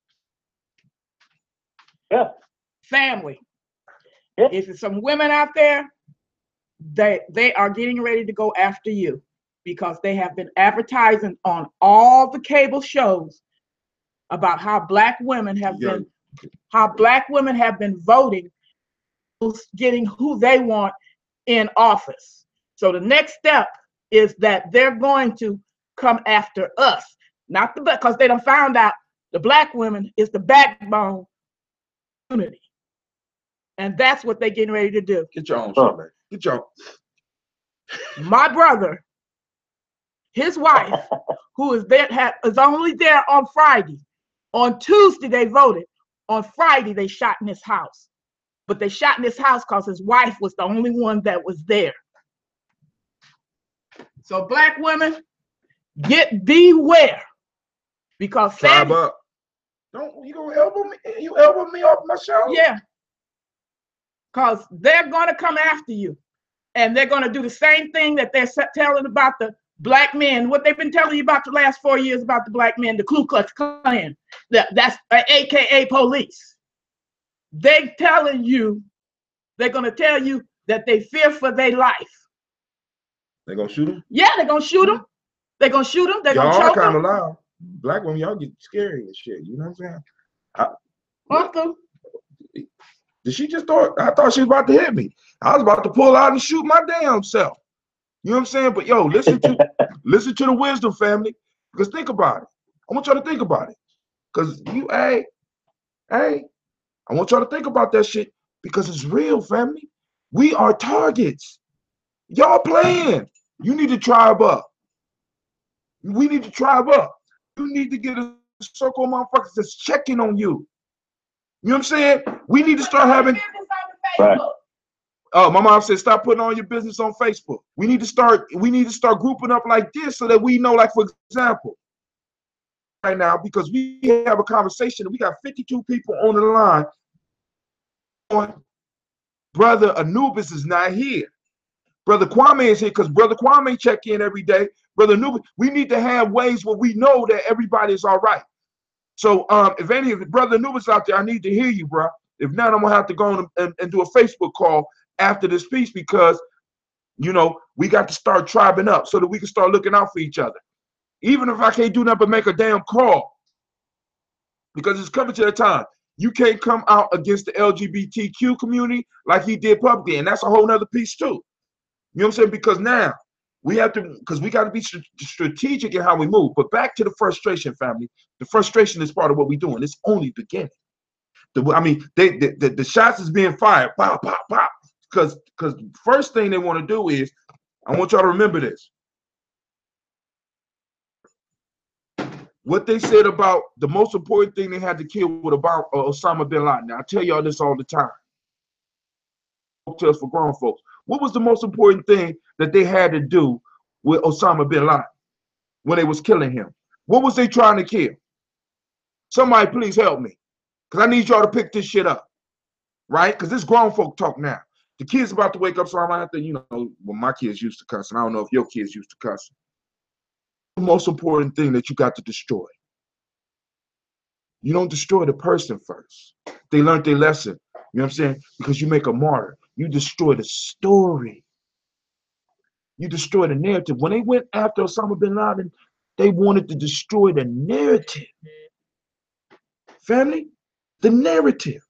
Yeah. Family. Yeah. If there's some women out there, they are getting ready to go after you because they have been advertising on all the cable shows about how black women have been voting, getting who they want in office. So the next step is that they're going to come after us, not because they done found out the black women is the backbone of the community. And that's what they're getting ready to do. Get your own shit, man. Get your own. My brother, his wife, who is there, is only there on Friday. On Tuesday, they voted. On Friday, they shot in his house. But they shot in his house because his wife was the only one that was there. So black women, beware. Because Tribe up. Don't you gonna elbow me? You elbow me off my show? Yeah. Because they're gonna come after you. And they're gonna do the same thing that they're telling about the black men, what they've been telling you about the last 4 years about the black men, the Ku Klux Klan, that's AKA police. They're telling you, they're gonna tell you that they fear for their life. They gonna shoot them? Yeah, they're gonna shoot them. They're gonna shoot them. They're gonna choke them. Y'all kind of loud. Black women, y'all get scary and shit. You know what I'm saying? Uncle. Did she just thought? I thought she was about to hit me. I was about to pull out and shoot my damn self. You know what I'm saying? But yo, listen to the wisdom, family. Because think about it. I want y'all to think about it. Because I want y'all to think about that shit because it's real, family. We are targets. Y'all playing. You need to tribe up. We need to tribe up. You need to get a circle of motherfuckers that's checking on you. You know what I'm saying? We need to start having. Right. Oh, my mom said, stop putting all your business on Facebook. We need to start grouping up like this so that we know, like, for example, right now, because we have a conversation and we got 52 people on the line. Brother Anubis is not here. Brother Kwame is here because Brother Kwame check in every day. Brother Anubis, we need to have ways where we know that everybody is all right. So if any of the Brother Anubis out there, I need to hear you, bro. If not, I'm going to have to go on and do a Facebook call after this piece because, you know, we got to start tribing up so that we can start looking out for each other. Even if I can't do nothing but make a damn call. Because it's coming to the time. You can't come out against the LGBTQ community like he did publicly. And that's a whole nother piece too. You know what I'm saying? Because now we have to, because we got to be strategic in how we move. But back to the frustration, family. The frustration is part of what we're doing. It's only beginning. The shots is being fired. Pop, pop, pop. Because first thing they want to do is, I want y'all to remember this. What they said about the most important thing they had to kill was about Osama bin Laden. Now, I tell y'all this all the time. To us for grown folks. What was the most important thing that they had to do with Osama bin Laden when they was killing him? What was they trying to kill? Somebody please help me, because I need y'all to pick this shit up, right? Because this grown folk talk now. The kids about to wake up, so I might have to, well, my kids used to cuss, and I don't know if your kids used to cuss. The most important thing that you got to destroy. You don't destroy the person first. They learned their lesson. You know what I'm saying? Because you make a martyr. You destroy the story. You destroy the narrative. When they went after Osama bin Laden, they wanted to destroy the narrative. Family, the narrative.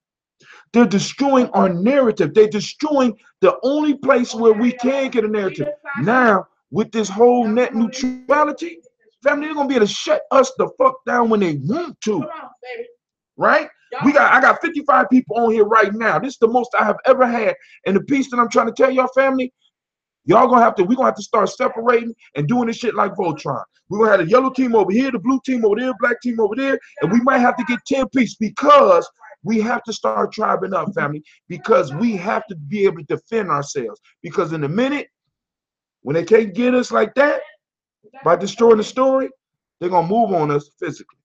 They're destroying our narrative. They're destroying the only place where we can get a narrative. Now, with this whole net neutrality, family, they're gonna be able to shut us the fuck down when they want to. Right? I got 55 people on here right now. This is the most I have ever had. And the piece that I'm trying to tell y'all, family, we're gonna have to start separating and doing this shit like Voltron. We're gonna have the yellow team over here, the blue team over there, black team over there, and we might have to get 10 pieces because we have to start tribing up, family, because we have to be able to defend ourselves. Because in a minute, when they can't get us like that, by destroying the story, they're gonna move on us physically.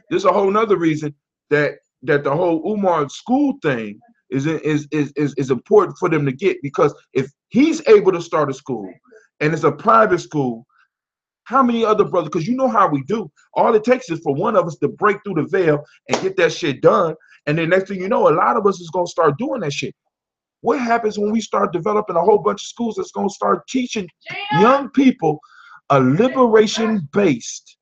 This is a whole nother reason that the whole Umar school thing is important for them to get, because if he's able to start a school and it's a private school, how many other brothers, because you know how we do, all it takes is for one of us to break through the veil and get that shit done, and then next thing you know, a lot of us is going to start doing that shit. What happens when we start developing a whole bunch of schools that's going to start teaching young people a liberation-based,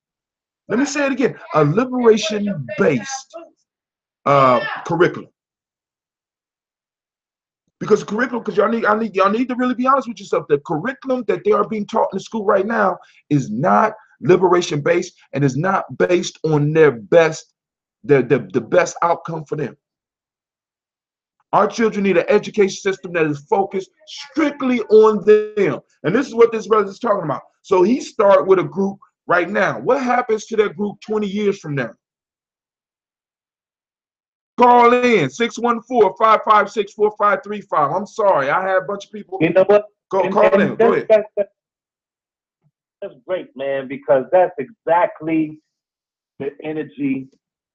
let me say it again, a liberation-based curriculum? Because curriculum, because y'all need to really be honest with yourself. The curriculum that they are being taught in the school right now is not liberation based and is not based on their best, the best outcome for them. Our children need an education system that is focused strictly on them. And this is what this brother is talking about. So he start with a group right now. What happens to that group 20 years from now? Call in 614-556-4535. I'm sorry, I had a bunch of people. You know what? Call in. Go ahead. That's great, man, because that's exactly the energy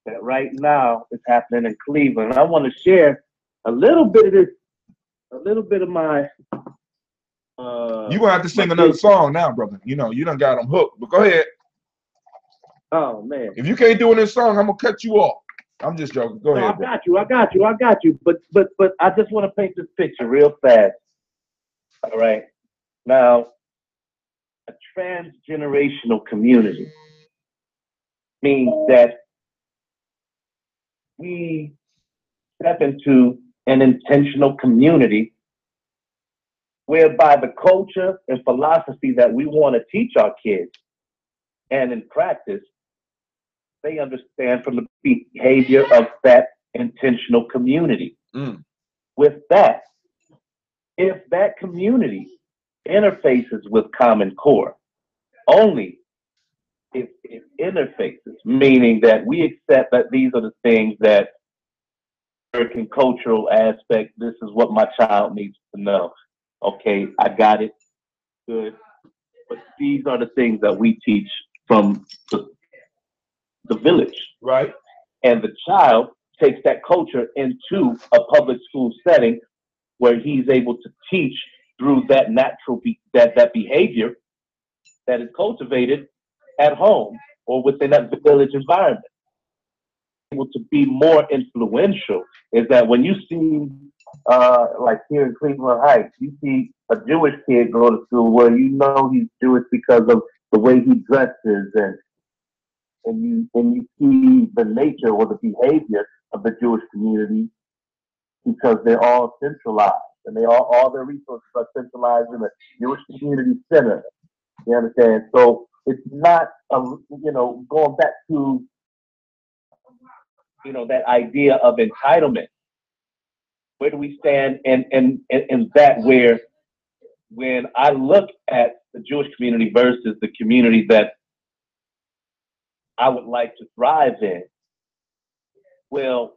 that right now is happening in Cleveland. I want to share a little bit of this, a little bit of my. You're gonna have to sing another song now, brother. You done got them hooked. But go ahead. Oh man! If you can't do this song, I'm gonna cut you off. I'm just joking. Go ahead. I got you. But I just want to paint this picture real fast. All right. Now, a transgenerational community means that we step into an intentional community whereby the culture and philosophy that we want to teach our kids, and in practice, they understand from the behavior of that intentional community. With that, if that community interfaces with Common Core, only if it interfaces, meaning that we accept that these are the things that American cultural aspect, this is what my child needs to know. Okay, I got it, good. But these are the things that we teach from the village. Right. And the child takes that culture into a public school setting where he's able to teach through that natural that behavior that is cultivated at home or within that village environment. Able to be more influential is that when you see, like here in Cleveland Heights, you see a Jewish kid go to school where you know he's Jewish because of the way he dresses, and you see the nature or the behavior of the Jewish community because they're all centralized and all their resources are centralized in the Jewish community center. You understand? So it's not going back to that idea of entitlement. Where do we stand in that, where when I look at the Jewish community versus the community that I would like to thrive in? Well,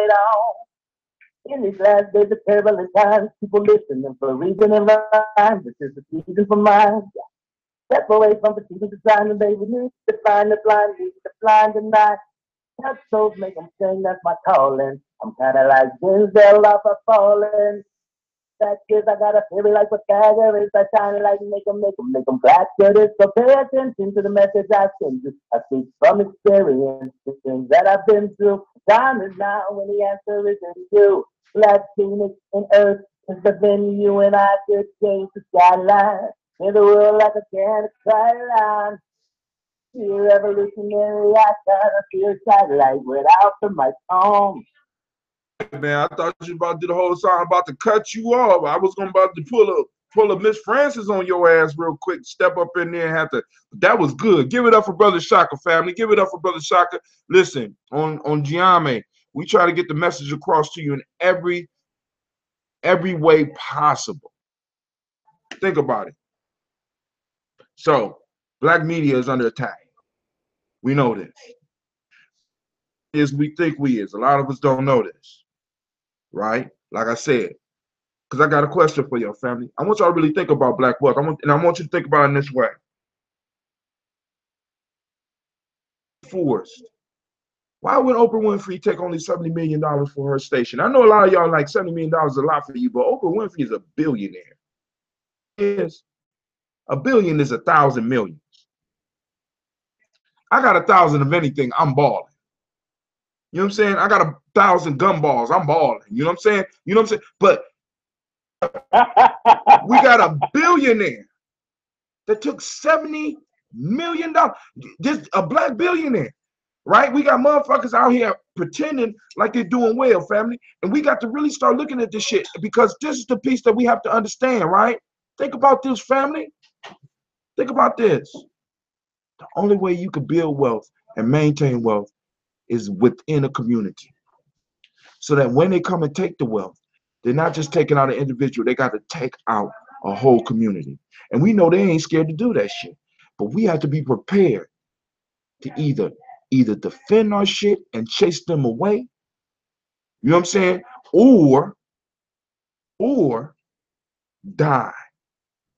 later on. In these last days of turbulent times, people listening for a reason and rhyme. This is the season for mine. Step away from the season to sign, and baby, need to find the blind, need to blind tonight. Help souls make them sing, that's my calling. I'm kinda like Denzel off of falling. That is, I got a theory like Pythagoras. I shine it like make them black shirted. So pay attention to the message I send you. I speak from experience, the things that I've been through. Time is now when the answer is in you. Black Phoenix and Earth is the venue, and I could change the skyline. In the world like a can of skyline. You're revolutionary, I gotta feel satellite without the mic on. Man, I thought you about to do the whole song. I'm about to cut you off. I was about to pull a Miss Francis on your ass real quick. Step up in there and have to. That was good. Give it up for Brother Shaka, family. Give it up for Brother Shaka. Listen, on Gye-Nyame, we try to get the message across to you in every way possible. Think about it. So, black media is under attack. We know this. Is we think we is. A lot of us don't know this. Right? Like I said, because I got a question for your family. I want y'all to really think about black wealth. I want you to think about it in this way. Forced. Why would Oprah Winfrey take only $70 million for her station? I know a lot of y'all like $70 million is a lot for you, but Oprah Winfrey is a billionaire. Yes, a billion is 1,000 millions. I got 1,000 of anything, I'm balling. You know what I'm saying? I got 1,000 gumballs, I'm balling. You know what I'm saying? You know what I'm saying? But we got a billionaire that took $70 million. Just a black billionaire, right? We got motherfuckers out here pretending like they're doing well, family. And we got to really start looking at this shit, because this is the piece that we have to understand, right? Think about this, family. Think about this. The only way you can build wealth and maintain wealth is within a community. So that when they come and take the wealth, they're not just taking out an individual, they got to take out a whole community. And we know they ain't scared to do that shit. But we have to be prepared to either defend our shit and chase them away, you know what I'm saying? Or die.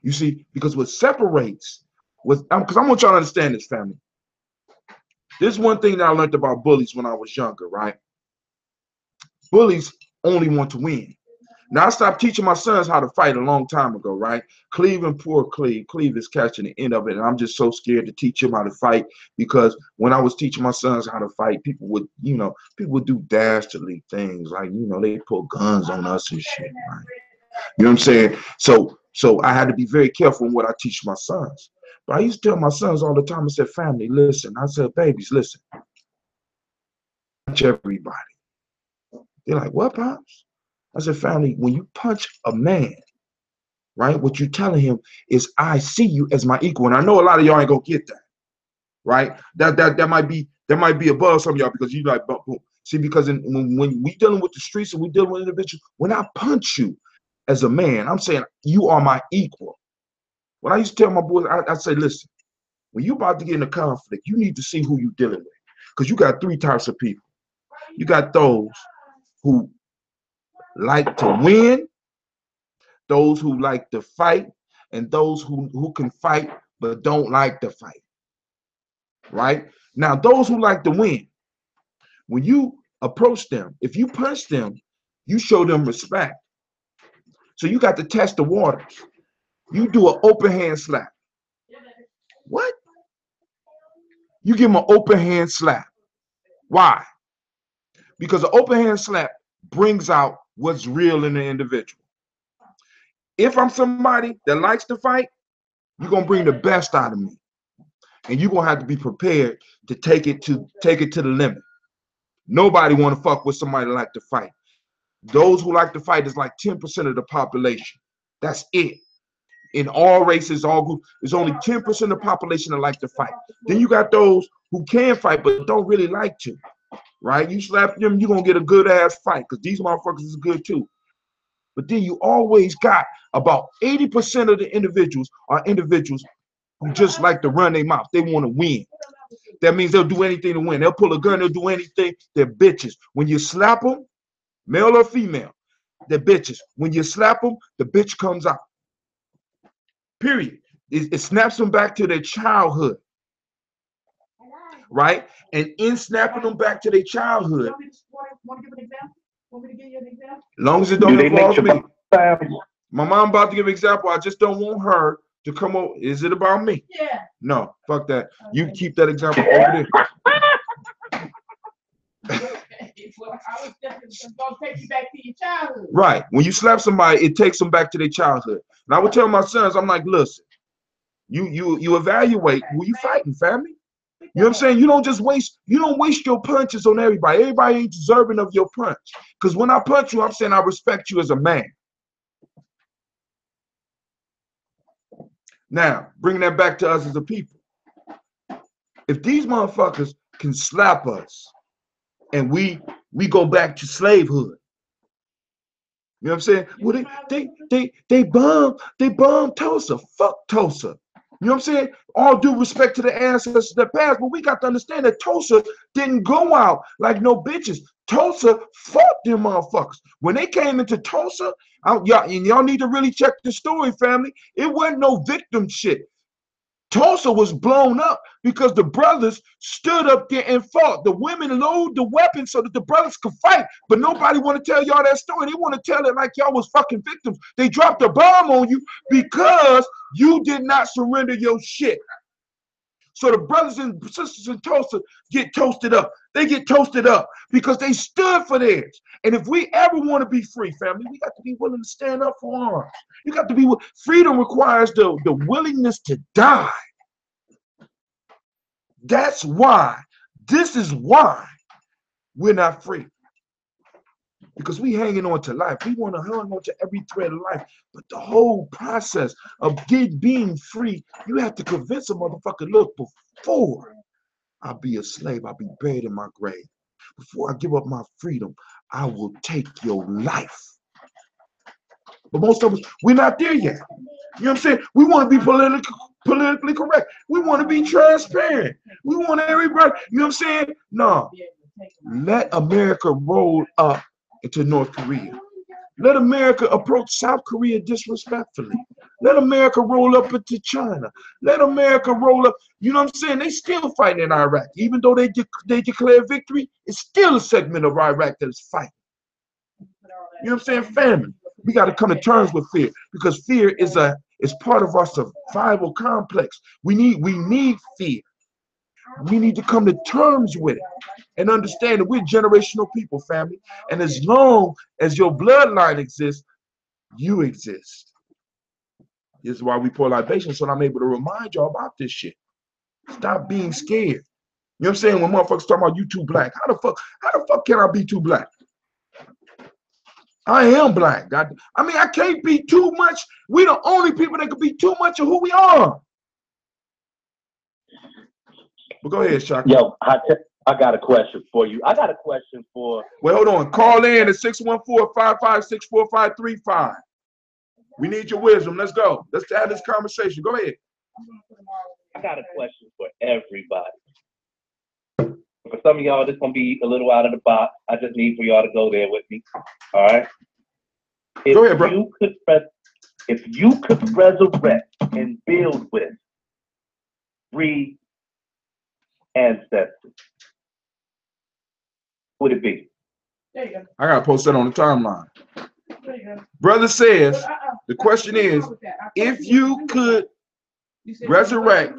You see, because what separates, because I want y'all to understand this, family. This is one thing that I learned about bullies when I was younger, right? Bullies only want to win. Now, I stopped teaching my sons how to fight a long time ago, right? Cleve and poor Cleve. Cleve is catching the end of it, and I'm just so scared to teach him how to fight, because when I was teaching my sons how to fight, people would do dastardly things, like, they pull guns on us and shit, right? You know what I'm saying? So I had to be very careful in what I teach my sons. But I used to tell my sons all the time, I said, family, listen. I said, babies, listen. Punch everybody. They're like, what, Pops? I said, family, when you punch a man, right, what you're telling him is, I see you as my equal. And I know a lot of y'all ain't gonna get that, right? That might be above some of y'all, because you like, boom. See, because when we dealing with the streets and we dealing with individuals, when I punch you as a man, I'm saying you are my equal. When I used to tell my boys, I say, listen, when you about to get in a conflict, you need to see who you're dealing with, because you got three types of people. You got those who like to win, those who like to fight, and those who can fight but don't like to fight. right? Now, those who like to win, when you approach them, if you punch them, you show them respect. So you got to test the waters. You do an open hand slap. What? You give them an open hand slap. Why? Because an open hand slap brings out what's real in the individual. If I'm somebody that likes to fight, you're gonna bring the best out of me. And you're gonna have to be prepared to take it to the limit. Nobody want to fuck with somebody that like to fight. Those who like to fight is like 10% of the population. That's it. In all races, all groups, there's only 10% of the population that like to fight. Then you got those who can fight but don't really like to, right? You slap them, you're gonna get a good ass fight because these motherfuckers is good too. But then you always got about 80% of the individuals are individuals who just like to run their mouth. They want to win. That means they'll do anything to win. They'll pull a gun, they'll do anything. They're bitches. When you slap them, male or female, they're bitches. When you slap them, the bitch comes out. Period. It snaps them back to their childhood. Right? And in snapping them back to their childhood. Want to give an example? Want me to give you an example? As long as it don't involve me. My mom about to give an example. I just don't want her to come over. Is it about me? Yeah. No, fuck that. You keep that example over there. Well, I was just gonna take you back to your childhood. Right. When you slap somebody, it takes them back to their childhood. And I would tell my sons, I'm like, listen, you evaluate who you fighting, family. You know what I'm saying? You don't waste your punches on everybody. Everybody ain't deserving of your punch. Because when I punch you, I'm saying I respect you as a man. Now, bring that back to us as a people. If these motherfuckers can slap us and we go back to slavehood, you know what I'm saying? Well, they bomb Tulsa. Fuck Tulsa. You know what I'm saying? All due respect to the ancestors that passed, but we got to understand that Tulsa didn't go out like no bitches. Tulsa fought them motherfuckers. When they came into Tulsa, y'all need to really check the story, family. It wasn't no victim shit. Tulsa was blown up because the brothers stood up there and fought. The women loaded the weapons so that the brothers could fight. But nobody want to tell y'all that story. They want to tell it like y'all was fucking victims. They dropped a bomb on you because you did not surrender your shit. So the brothers and sisters in Tulsa get toasted up. They get toasted up because they stood for theirs. And if we ever want to be free, family, we got to be willing to stand up for arms. You got to be, freedom requires the willingness to die. That's why, this is why we're not free. Because we hanging on to life. We want to hang on to every thread of life. But the whole process of being free, you have to convince a motherfucker, look, before I'll be a slave, I'll be buried in my grave. Before I give up my freedom, I will take your life. But most of us, we're not there yet. You know what I'm saying? We want to be politically correct. We want to be transparent. We want everybody, you know what I'm saying? No. Let America roll up into North Korea. Let America approach South Korea disrespectfully. Let America roll up into China. Let America roll up. You know what I'm saying? They still fighting in Iraq. Even though they declare victory, it's still a segment of Iraq that is fighting. You know what I'm saying? Family. We got to come to terms with fear because fear is part of our survival complex. We need fear. We need to come to terms with it and understand that we're generational people, family. And as long as your bloodline exists, you exist. This is why we pour libations, so I'm able to remind y'all about this shit. Stop being scared. You know what I'm saying? When motherfuckers talking about you too black, how the fuck can I be too black? I am black. I mean, I can't be too much. We the only people that can be too much of who we are. But go ahead, Shaka. Yo, I got a question for you. I got a question for... Well, hold on. Call in at 614-556-4535. We need your wisdom. Let's go. Let's have this conversation. Go ahead. I got a question for everybody. For some of y'all, this is going to be a little out of the box. I just need for y'all to go there with me. All right? Go ahead, bro. If you could resurrect and build with 3 ancestors would it be? There you go. I gotta post that on the timeline. There you go. Brother says, But, the question is, if you could resurrect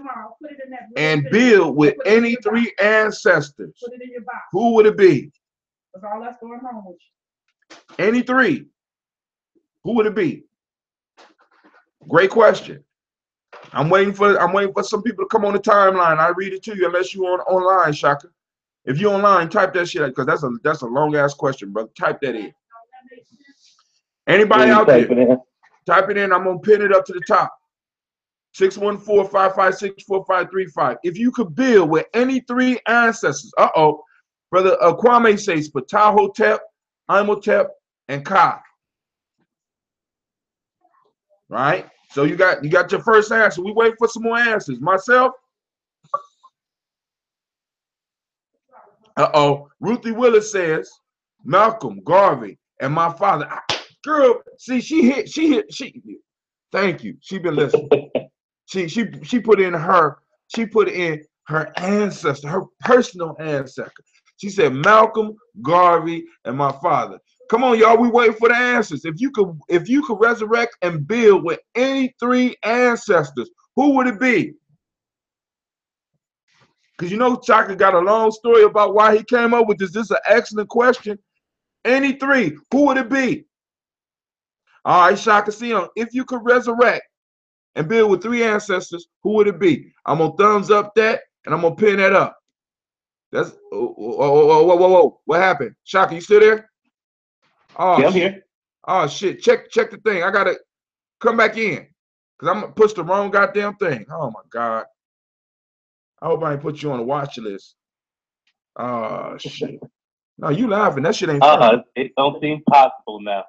and build with any three ancestors, Put it in your box. who would it be? That's all that's going on with you. Any three. Who would it be? Great question. I'm waiting for some people to come on the timeline. I read it to you unless you're online, Shaka. If you're online, type that shit because that's a long ass question, brother. Type that in. Anybody out there? Type it in. I'm gonna pin it up to the top. 614-556-4535. If you could build with any three ancestors, brother Kwame says Ptahotep, Imhotep, and Ka. Right? So you got your first answer. We wait for some more answers. Myself. Ruthie Willis says Malcolm, Garvey, and my father. Girl, see, she hit. Thank you. She been listening. She put in her ancestor, her personal ancestor. She said Malcolm, Garvey, and my father. Come on, y'all. We waiting for the answers. If you could resurrect and build with any three ancestors, who would it be? Because you know Chaka got a long story about why he came up with this. This is an excellent question. Any three, who would it be? All right, Shaka, see if you could resurrect and build with three ancestors, who would it be? I'm gonna thumbs up that and I'm gonna pin that up. That's whoa. What happened? Shaka, you still there? Oh, yeah, I'm here. Oh shit. Check the thing. I gotta come back in. Because I'm gonna push the wrong goddamn thing. Oh my God. I hope I ain't put you on the watch list. Oh shit. No, you laughing. That shit ain't funny. It don't seem possible now.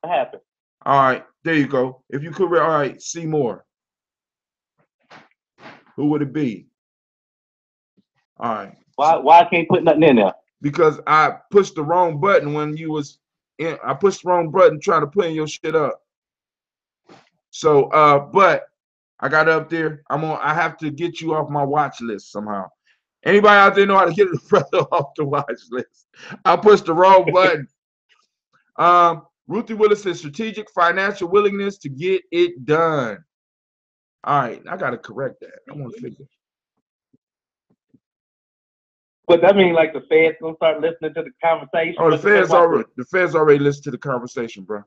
What happened? All right, there you go. If you could, all right, see more. Who would it be? All right. Why I can't put nothing in there? Because I pushed the wrong button when you was in. I pushed the wrong button trying to put in your shit up. So, but I got up there. I have to get you off my watch list somehow. Anybody out there know how to get a brother off the watch list? I pushed the wrong button. Ruthie Willis says strategic financial willingness to get it done. All right, I gotta correct that. I want to figure. But that means like the feds gonna start listening to the conversation. Oh, the feds already listen to the conversation, bro.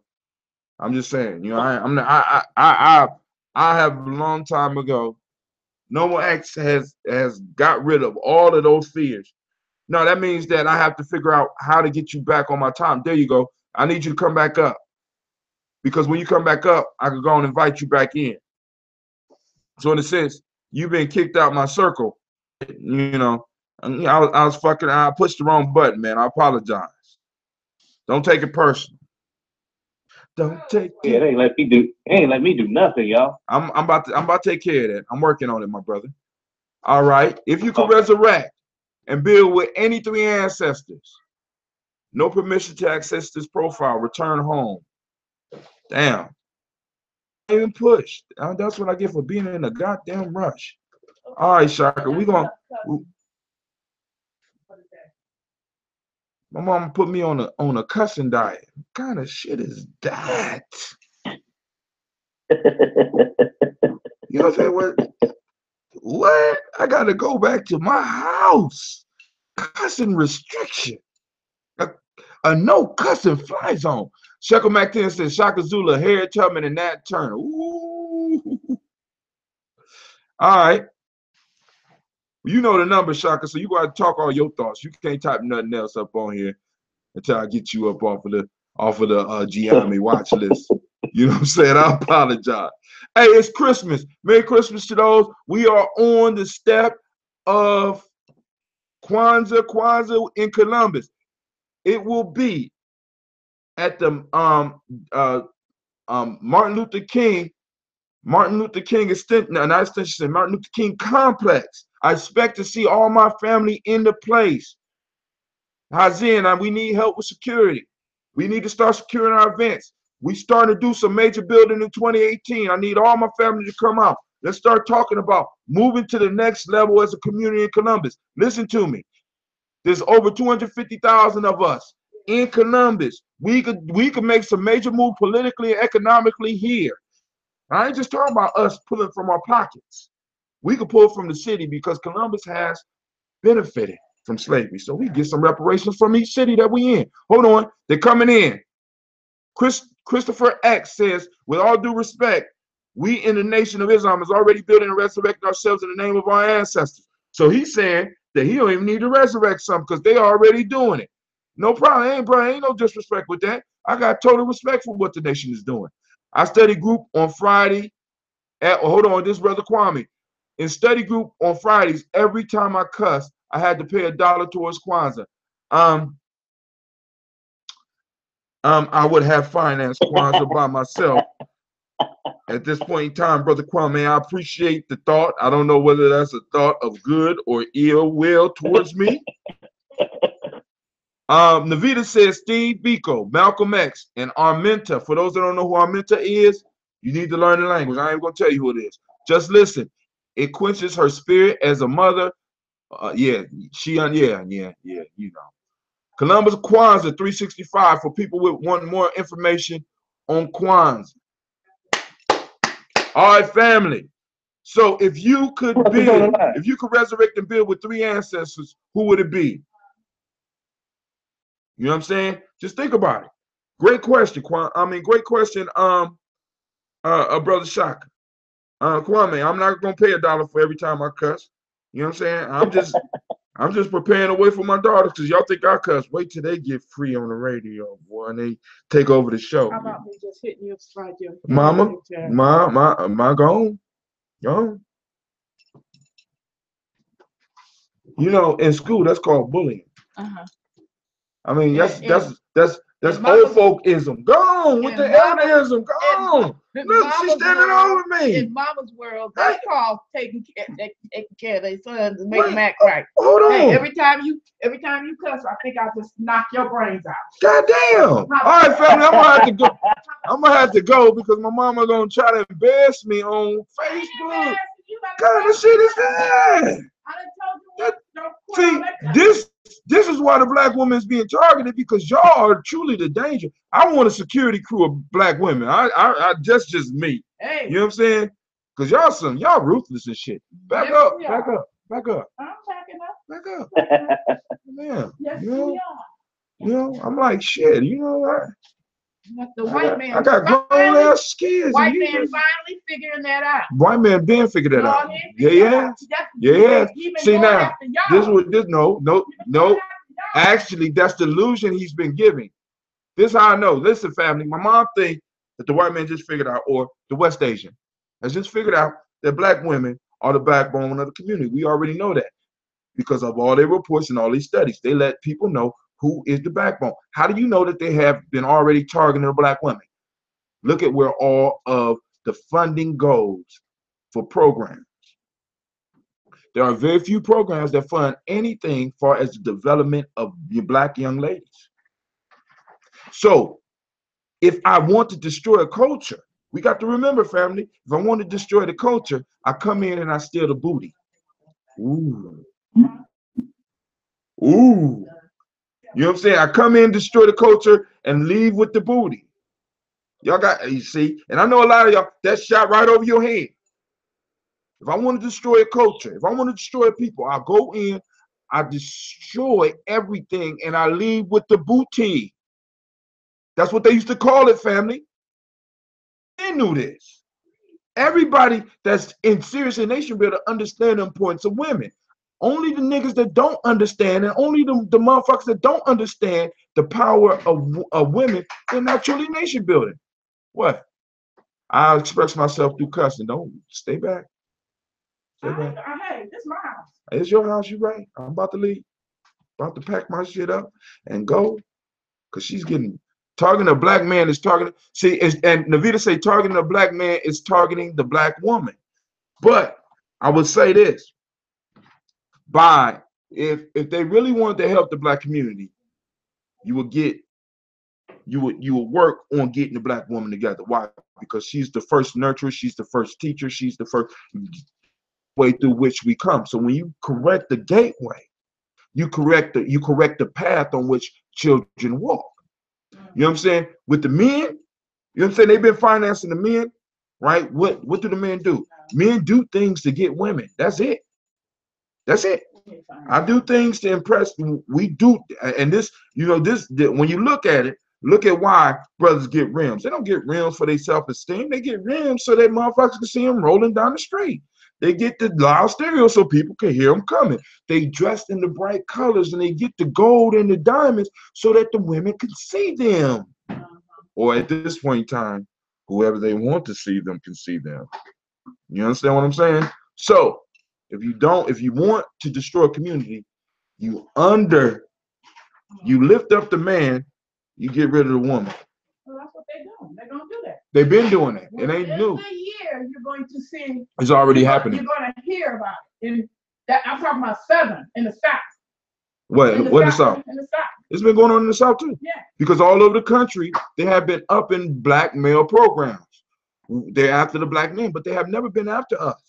I'm just saying, you know, I have a long time ago. Noble X has got rid of all of those fears. No, that means that I have to figure out how to get you back on my time. There you go. I need you to come back up. Because when you come back up, I can go and invite you back in. So in a sense, you've been kicked out my circle. You know, I pushed the wrong button, man. I apologize. Don't take it personal. Don't take it. Yeah, it ain't let me do nothing, y'all. I'm about to take care of that. I'm working on it, my brother. All right. If you could resurrect and build with any three ancestors, no permission to access this profile, return home. Damn. Even pushed. That's what I get for being in a goddamn rush. All right, Shaka, my mom put me on a cussing diet. What kind of shit is that? You know what I'm saying? What? I gotta go back to my house. Cussing restriction. A no cussing fly zone. Shekel McTen says Shaka Zulu, Harriet Tubman, and Nat Turner. Ooh. All right. You know the number, Shaka, so you gotta talk all your thoughts. You can't type nothing else up on here until I get you up off of the Gye-Nyame watch list. You know what I'm saying? I apologize. Hey, it's Christmas. Merry Christmas to those. We are on the step of Kwanzaa in Columbus. It will be at the Martin Luther King extension, not extension, Martin Luther King complex. I expect to see all my family in the place. Hazin, we need help with security. We need to start securing our events. We starting to do some major building in 2018. I need all my family to come out. Let's start talking about moving to the next level as a community in Columbus. Listen to me. There's over 250,000 of us in Columbus. We could make some major move politically and economically here. I ain't just talking about us pulling from our pockets. We could pull from the city because Columbus has benefited from slavery. So we get some reparations from each city that we in. Hold on, they're coming in. Christopher X says, with all due respect, we in the Nation of Islam is already building and resurrecting ourselves in the name of our ancestors. So he's saying that he don't even need to resurrect something because they already doing it. No problem. Ain't no disrespect with that. I got total respect for what the nation is doing. I study group on Friday. Hold on, this brother Kwame. In study group on Fridays, every time I cuss, I had to pay $1 towards Kwanzaa. I would have financed Kwanzaa by myself. At this point in time, Brother Kwame, I appreciate the thought. I don't know whether that's a thought of good or ill will towards me. Navita says, Steve Biko, Malcolm X, and Arminta. For those that don't know who Arminta is, you need to learn the language. I ain't going to tell you who it is. Just listen. It quenches her spirit as a mother. You know. Columbus Kwanzaa 365 for people with wanting more information on Kwanzaa. All right, family. So if you could resurrect and build with 3 ancestors, who would it be? You know what I'm saying? Just think about it. Great question, great question, Brother Shaka. Kwame, I'm not gonna pay $1 for every time I cuss. You know what I'm saying? I'm just preparing a way for my daughters because y'all think I cuss. Wait till they get free on the radio, boy, and they take over the show. How about me just hitting you upside your head? Mama, my gone. You know, in school that's called bullying. I mean, that's old folkism. Go on with the elderism. Go on. Look, she's standing over me. In Mama's world, that's called taking care of their sons and making them act right. Hold on. Hey, every time you cuss, I think I'll just knock your brains out. Goddamn. All right, family, I'm gonna have to go because my mama gonna try to embarrass me on Facebook. God, this shit is bad. See, this is why the black woman is being targeted, because y'all are truly the danger. I want a security crew of black women. I just me. Hey. You know what I'm saying? Because y'all ruthless and shit. Back up. I'm backing up. Back up. Man, Yes, you know, I'm like shit. You know what? The white man. I got grown ass kids. White man finally figuring that out. White man been figured that out. Yeah. See now, no. Actually, that's the illusion he's been giving. This is how I know. Listen, family, my mom think that the white man just figured out, or the West Asian has just figured out that black women are the backbone of the community. We already know that because of all their reports and all these studies. They let people know who is the backbone. How do you know that they have been already targeting the black women? Look at where all of the funding goes for programs. There are very few programs that fund anything far as the development of your black young ladies. So if I want to destroy a culture, we got to remember, family, if I want to destroy the culture, I come in and I steal the booty. Ooh. You know what I'm saying? I come in, destroy the culture, and leave with the booty. Y'all got, you see? And I know a lot of y'all, that shot right over your head. If I want to destroy a culture, if I want to destroy people, I go in, I destroy everything, and I leave with the booty. That's what they used to call it, family. They knew this. Everybody that's in serious in nation builder understand the importance of women. Only the niggas that don't understand, and only the motherfuckers that don't understand the power of women, they're not truly nation building. What? I'll express myself through cussing. Don't stay back. Stay back. Hey, this is my house. It's your house, you right. I'm about to leave. About to pack my shit up and go. Because she's getting targeting a black man is targeting. See, and Navita say targeting a black man is targeting the black woman. But I would say this. If they really wanted to help the black community, you would work on getting the black woman together. Why? Because she's the first nurturer, she's the first teacher, she's the first way through which we come. So when you correct the gateway, you correct the path on which children walk. You know what I'm saying? With the men, you know what I'm saying? They've been financing the men, right? What do the men do? Men do things to get women. That's it. That's it. I do things to impress. We do, and this, you know, when you look at it, look at why brothers get rims. They don't get rims for their self-esteem. They get rims so that motherfuckers can see them rolling down the street. They get the loud stereo so people can hear them coming. They dressed in the bright colors and they get the gold and the diamonds so that the women can see them. Or at this point in time, whoever they want to see them can see them. You understand what I'm saying? So if you want to destroy a community, you lift up the man, you get rid of the woman. Well, that's what they're doing. They're going to do that. They've been doing it. It ain't new. Every year you're going to see. It's already happening. You're going to hear about it. I'm talking about Southern, in the South. What in the South? In the South. It's been going on in the South too. Yeah. Because all over the country, they have been up in black male programs. They're after the black men, but they have never been after us.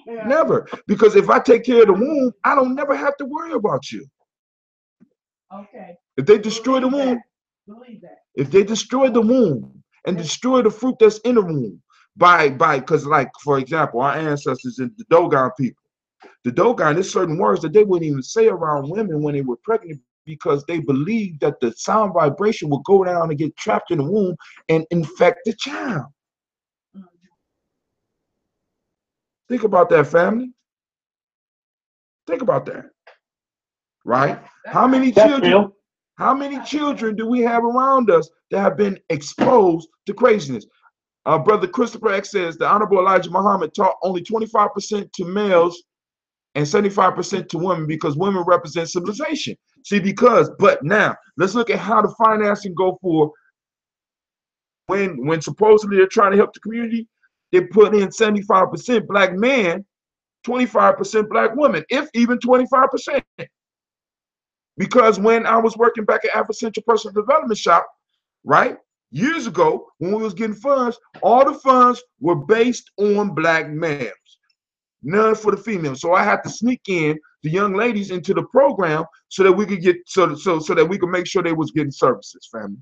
Yeah. Never. Because if I take care of the womb, I don't never have to worry about you. Okay. If they destroy the womb, if they destroy the womb and destroy the fruit that's in the womb because, like, for example, our ancestors and the Dogon people, the Dogon, there's certain words that they wouldn't even say around women when they were pregnant because they believed that the sound vibration would go down and get trapped in the womb and infect the child. Think about that, family. Think about that. Right? How many children do we have around us that have been exposed to craziness? Brother Christopher X says the Honorable Elijah Muhammad taught only 25% to males and 75% to women because women represent civilization. See, but now let's look at how the financing go for when supposedly they're trying to help the community. They put in 75% black men, 25% black women, if even 25%. Because when I was working back at Afro Central Personal Development Shop, right, years ago, when we was getting funds, all the funds were based on black males, none for the females. So I had to sneak in the young ladies into the program so that we could get so that we could make sure they was getting services, family.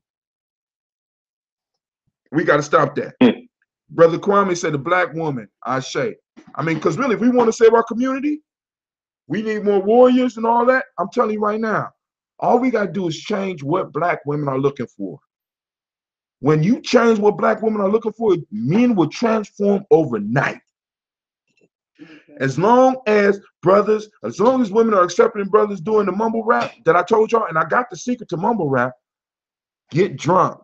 We got to stop that. Brother Kwame said the black woman, I say. I mean, because really, if we want to save our community, we need more warriors and all that. I'm telling you right now, all we got to do is change what black women are looking for. When you change what black women are looking for, men will transform overnight. As long as women are accepting brothers doing the mumble rap that I told y'all, and I got the secret to mumble rap, get drunk.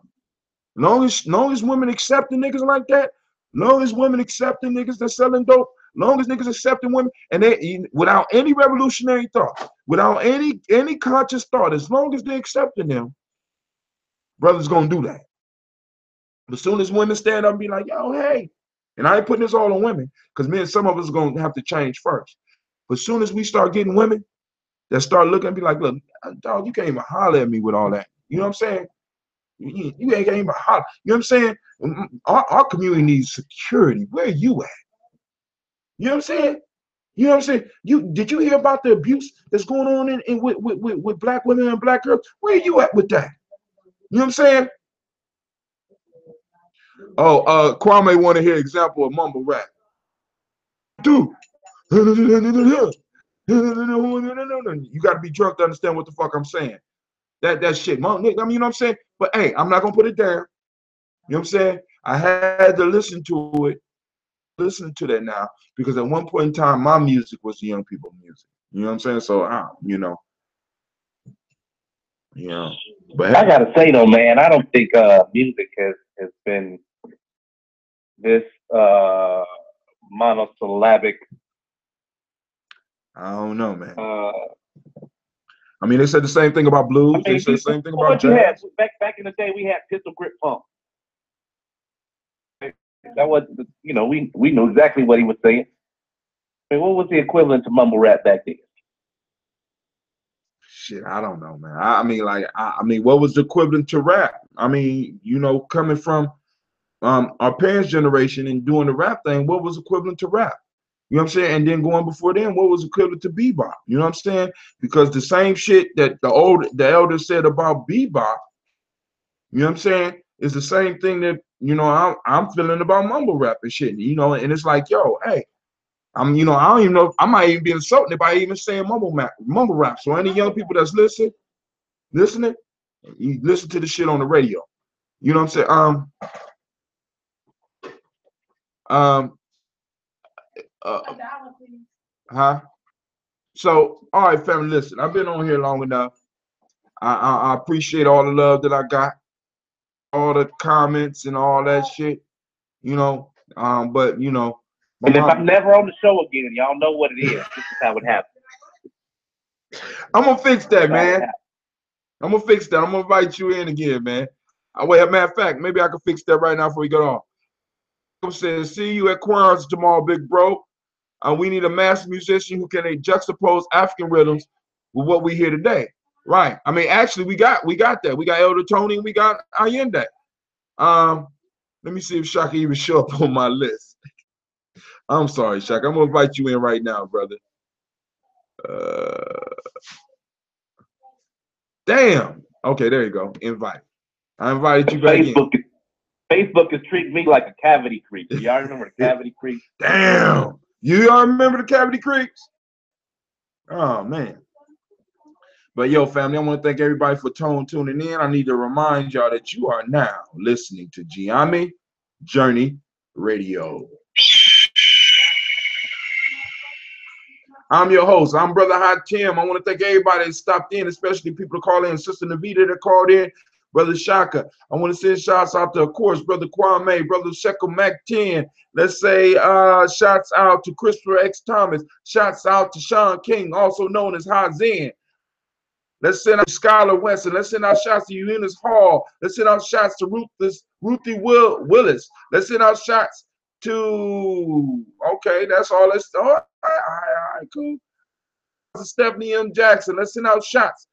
Long as women accepting niggas like that, long as women accepting niggas that's selling dope, long as niggas accepting women, and they without any revolutionary thought, without any conscious thought, as long as they accepting them, brothers gonna do that. As soon as women stand up and be like, yo, hey, and I ain't putting this all on women, because some of us are gonna have to change first. But as soon as we start getting women that start looking and be like, look, dog, you can't even holler at me with all that. You know what I'm saying? You ain't even holler. You know what I'm saying? Our community needs security. Where are you at? You know what I'm saying? You know what I'm saying? Did you hear about the abuse that's going on with black women and black girls? Where are you at with that? You know what I'm saying? Oh, Kwame want to hear example of mumble rap. Dude. You got to be drunk to understand what the fuck I'm saying. That shit. I mean, you know what I'm saying? But hey, I'm not gonna put it down. You know what I'm saying? I had to listen to it. Listen to that now, because at one point in time, my music was the young people music. You know what I'm saying? So, but I gotta say though, man, I don't think music has been this monosyllabic. I don't know, man. I mean, they said the same thing about blues. They said the same thing about jazz. Back in the day, we had pistol grip funk. That was, we knew exactly what he was saying. I mean, what was the equivalent to mumble rap back then? Shit, I don't know, man. I mean, what was the equivalent to rap? I mean, coming from our parents' generation and doing the rap thing, what was equivalent to rap? You know what I'm saying? And then going before them, what was equivalent to bebop? You know what I'm saying? Because the same shit that the elders said about bebop, you know what I'm saying, is the same thing that, you know, I'm feeling about mumble rap and shit. You know, and it's like, yo, hey, you know, I don't even know, I might even be insulted by even saying mumble rap. So any young people that's listening, you listen to the shit on the radio. You know what I'm saying? Huh? So, all right, family, listen, I've been on here long enough. I appreciate all the love that I got, all the comments and all that shit, you know. But you know, and if I'm never on the show again, y'all know what it is. This is how it happens. I'm gonna fix that, man. I'm gonna fix that. I'm gonna invite you in again, man. Wait, as a matter of fact, maybe I can fix that right now before we get off. I'm saying, see you at Quan's tomorrow, big bro. We need a master musician who can juxtapose African rhythms with what we hear today. Right. I mean, actually, we got that. We got Elder Tony and we got Allende. Let me see if Shaka even show up on my list. I'm sorry, Shaka. I'm gonna invite you in right now, brother. Damn. Okay, there you go. Invite. I invited you back in. Facebook is treating me like a cavity creep. Y'all remember the cavity creep? Damn. Y'all remember the cavity creeps? Oh man. But yo, family, I want to thank everybody for tuning in. I need to remind y'all that you are now listening to Gye-Nyame Journey Radio. I'm your host. I'm Brother Hot Tim. I want to thank everybody that stopped in, especially people that call in. Sister Navita that called in. Brother Shaka. I want to send shouts out to, of course, Brother Kwame, Brother Shekel Mac 10. Let's say shouts out to Christopher X. Thomas. Shouts out to Sean King, also known as Hazen. Let's send out Skylar Weston. Let's send out shouts to Eunice Hall. Let's send out shouts to Ruthie Willis. Let's send out shouts to, okay, that's all. Let's start. All right, cool. Stephanie M. Jackson. Let's send out shots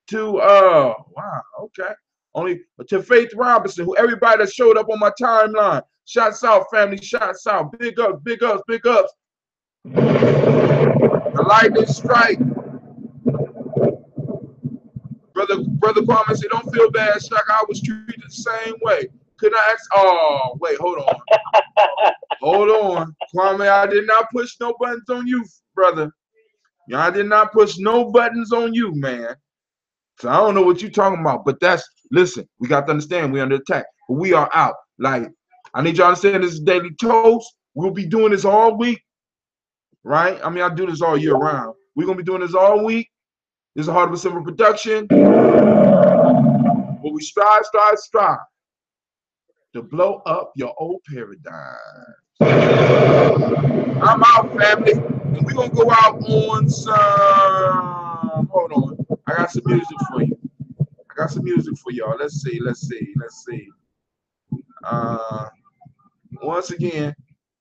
to wow, okay. Only to Faith Robinson, who everybody that showed up on my timeline. Shots out, family. Shots out. Big ups, big ups, big ups. The lightning strike. Brother Kwame said, don't feel bad, Shaka. I was treated the same way. Could I ask? Oh, wait, hold on. Hold on. Kwame, I did not push no buttons on you, brother. I did not push no buttons on you, man. So I don't know what you're talking about, but listen, we got to understand we're under attack, but we are out. Like, I need y'all to understand this is Daily Toast. We'll be doing this all week, right? I mean, I do this all year round. We're going to be doing this all week. This is a Heart of a Simple production. But we strive to blow up your old paradigm. I'm out, family. And we're going to go out on some, hold on. I got some music for you. I got some music for y'all. Let's see. Once again,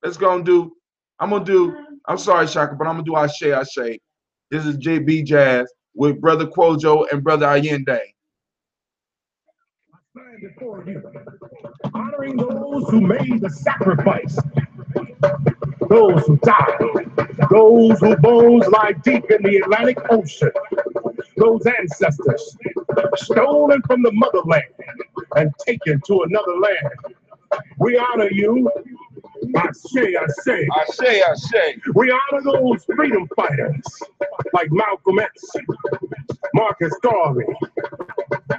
let's go and do, I'm sorry, Shaka, but I'm going to do Ashe. This is JB Jazz with Brother Kwojo and Brother Allende. Before you, honoring those who made the sacrifice, those who died, those whose bones lie deep in the Atlantic Ocean, those ancestors stolen from the motherland and taken to another land. We honor you. Ashe. We honor those freedom fighters like Malcolm X, Marcus Garvey,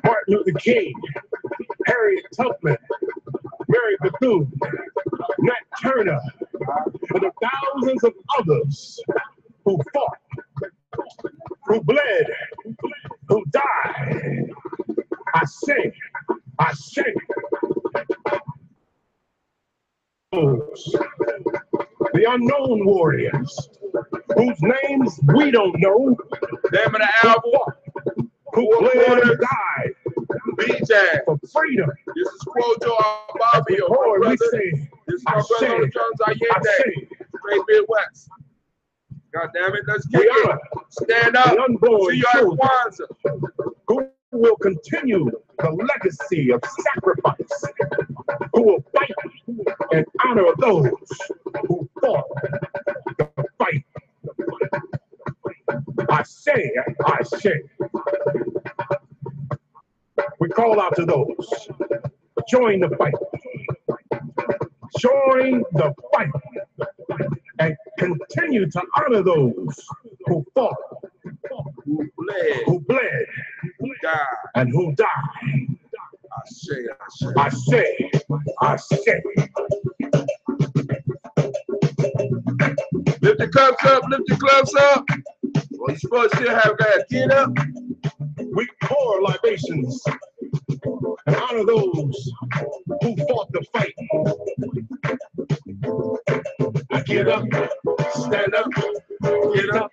Martin Luther King, Harriet Tubman, Mary Bethune, Nat Turner, and the thousands of others who fought, who bled, who died. Ashe. The unknown warriors, whose names we don't know, Name of the album, who bled and died B-Jazz. for freedom. This is Kwojo Ababio, my brother. This is my brother on the drums, Allende. Straight Midwest. God damn it, let's get it. Stand up. See you at Kwanzaa. Who will continue the legacy of sacrifice, who will fight in honor of those who fought the fight. I say, we call out to those, join the fight. Join the fight and continue to honor those who fought, who bled, who died, and who died. I say. Lift your cups up, lift your clubs up. Well, you're supposed to still have got get up. We pour libations and honor those who fought the fight. I get up, stand up, get up,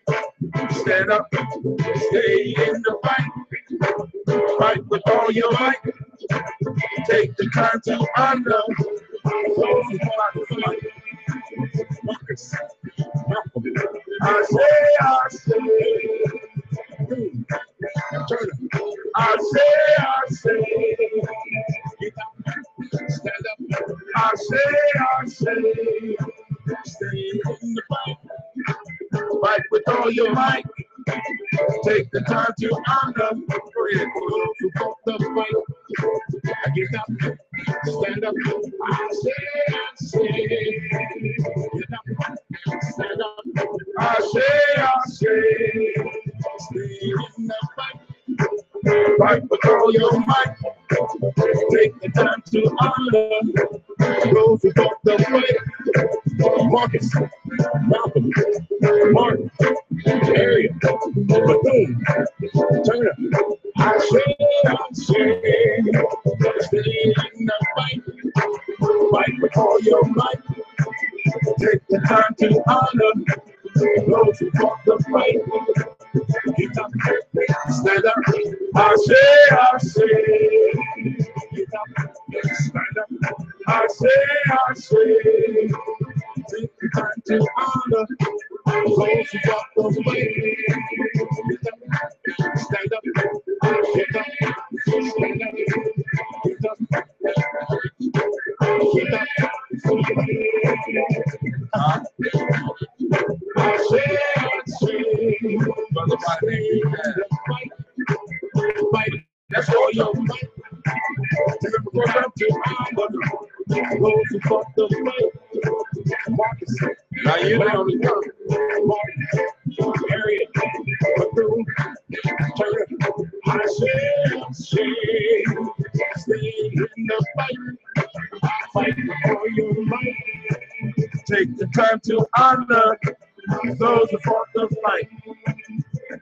stand up, stay in the fight. Fight with all your might. Take the time to honor those who fought the fight. I say. I say. Get up, stand up. I say. Stay in the fight. Fight with all your might. Take the time to honor those who fought the fight. I get up, stand up. I say. Get up, stand up. I say. Stay in the fight. Fight with all your might. Take the time to honor those who fought the fight. Marcus, Malcolm, Martin, Harriet, Bethune, Turner. I say, stay in the fight. Fight with all your might. Take the time to honor those who fought the fight. Get up, stand up. I say. Get up, stand up. I say. Take the time to honor those who fought the fight. Get up, stand up. Get up, stand up. Get up, get up. I say. Brother, fight. That's all your might. Take the time to honor those who fought the fight. Marcus, now you're down the gun. Martin, Harriet, Bethune, Turner. I say, stay in the fight. Fight for your might. Take the time to honor those who fought the fight.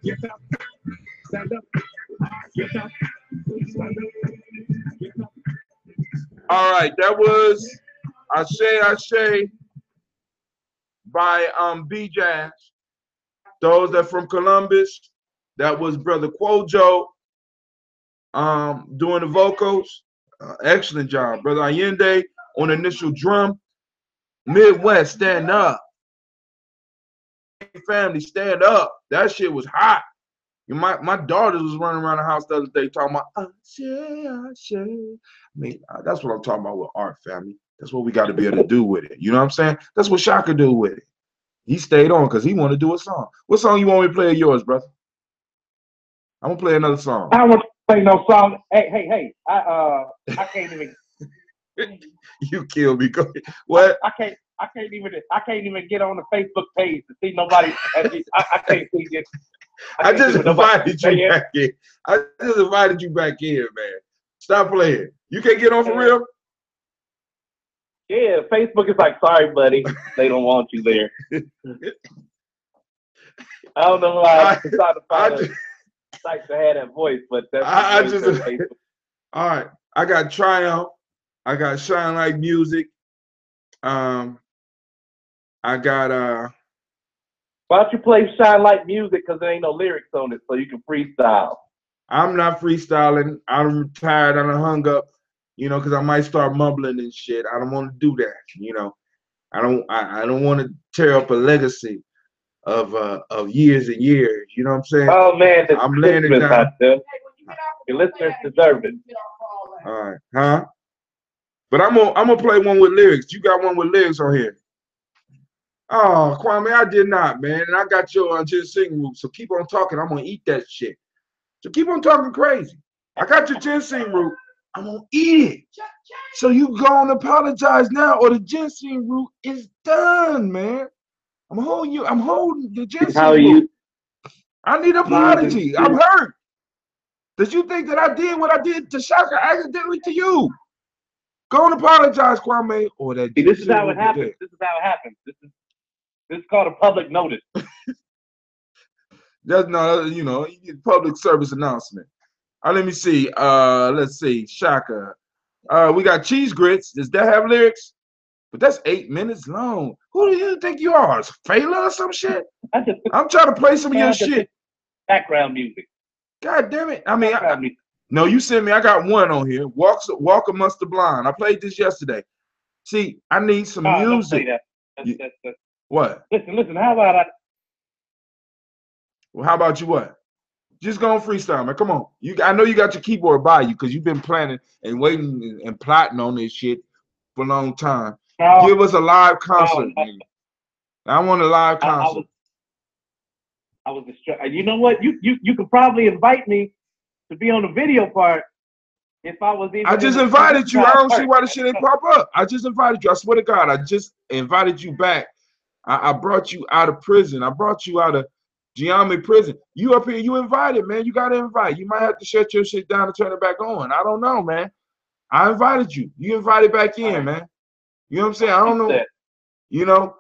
Get up, stand up. Get up, stand up. Get up. All right, that was Ashe by B-Jazz. Those that from Columbus, that was Brother Quojo doing the vocals. Excellent job. Brother Allende on initial drum. Midwest, stand up. Family, stand up. That shit was hot. My daughters was running around the house the other day talking about Ashe. I mean, that's what I'm talking about with art, family. That's what we got to be able to do with it. You know what I'm saying? That's what Shaka do with it. He stayed on because he wanted to do a song. What song you want me to play of yours, brother? I'm gonna play another song. I don't want to play no song. Hey. I can't even. You kill me. Go ahead. What? I can't even get on the Facebook page to see nobody. I can't see it. I just invited you back in. I just invited you back in, man. Stop playing. You can't get on for real? Yeah, Facebook is like, sorry, buddy. They don't want you there. I don't know why I decided to find a site to have that voice, but that's Facebook. All right. I got Triumph. I got Shine Like Music. I got Why don't you play Shine Like Music? Because there ain't no lyrics on it, so you can freestyle. I'm not freestyling. I'm tired. I'm hung up, because I might start mumbling and shit. I don't want to do that, I don't want to tear up a legacy of years and years. You know what I'm saying? Oh man, I'm laying it down. Your listeners deserve it. All right, huh? But I'm gonna play one with lyrics. You got one with lyrics on here. Oh, Kwame, I did not, man. And I got your ginseng root. So keep on talking. I'm gonna eat that shit. So keep on talking crazy. I got your ginseng root. I'm gonna eat it. So you go and apologize now, or the ginseng root is done, man. I'm holding you. I'm holding the ginseng root. I need an apology. I'm hurt. Did you think that I did what I did to Shaka accidentally to you? Go and apologize, Kwame, or that. See, this is how it happens. This is how it happens. This is called a public notice. That's not, you know, public service announcement. Let me see. Let's see. Shaka. We got cheese grits. Does that have lyrics? But that's 8 minutes long. Who do you think you are? Fela or some shit? I'm trying to play some of your shit. Background music. God damn it. I mean, no, you sent me. I got one on here. Walk Amongst the Blind. I played this yesterday. See, I need some music. Don't say that. What? Listen. How about I? Well, how about you? What? Just go on freestyle, man. Come on. I know you got your keyboard by you because you've been planning and waiting and plotting on this shit for a long time. No, give us a live concert. No. I want a live concert. I was distracted. You know what? You could probably invite me to be on the video part if I was even. I just invited you. I don't see why the shit ain't pop up. I just invited you. I swear to God, I just invited you back. I brought you out of prison. I brought you out of Gye-Nyame prison. You up here, you invited, man. You got to invite. You might have to shut your shit down and turn it back on. I don't know, man. I invited you. You invited back in, man. You know what I'm saying? I don't know. You know,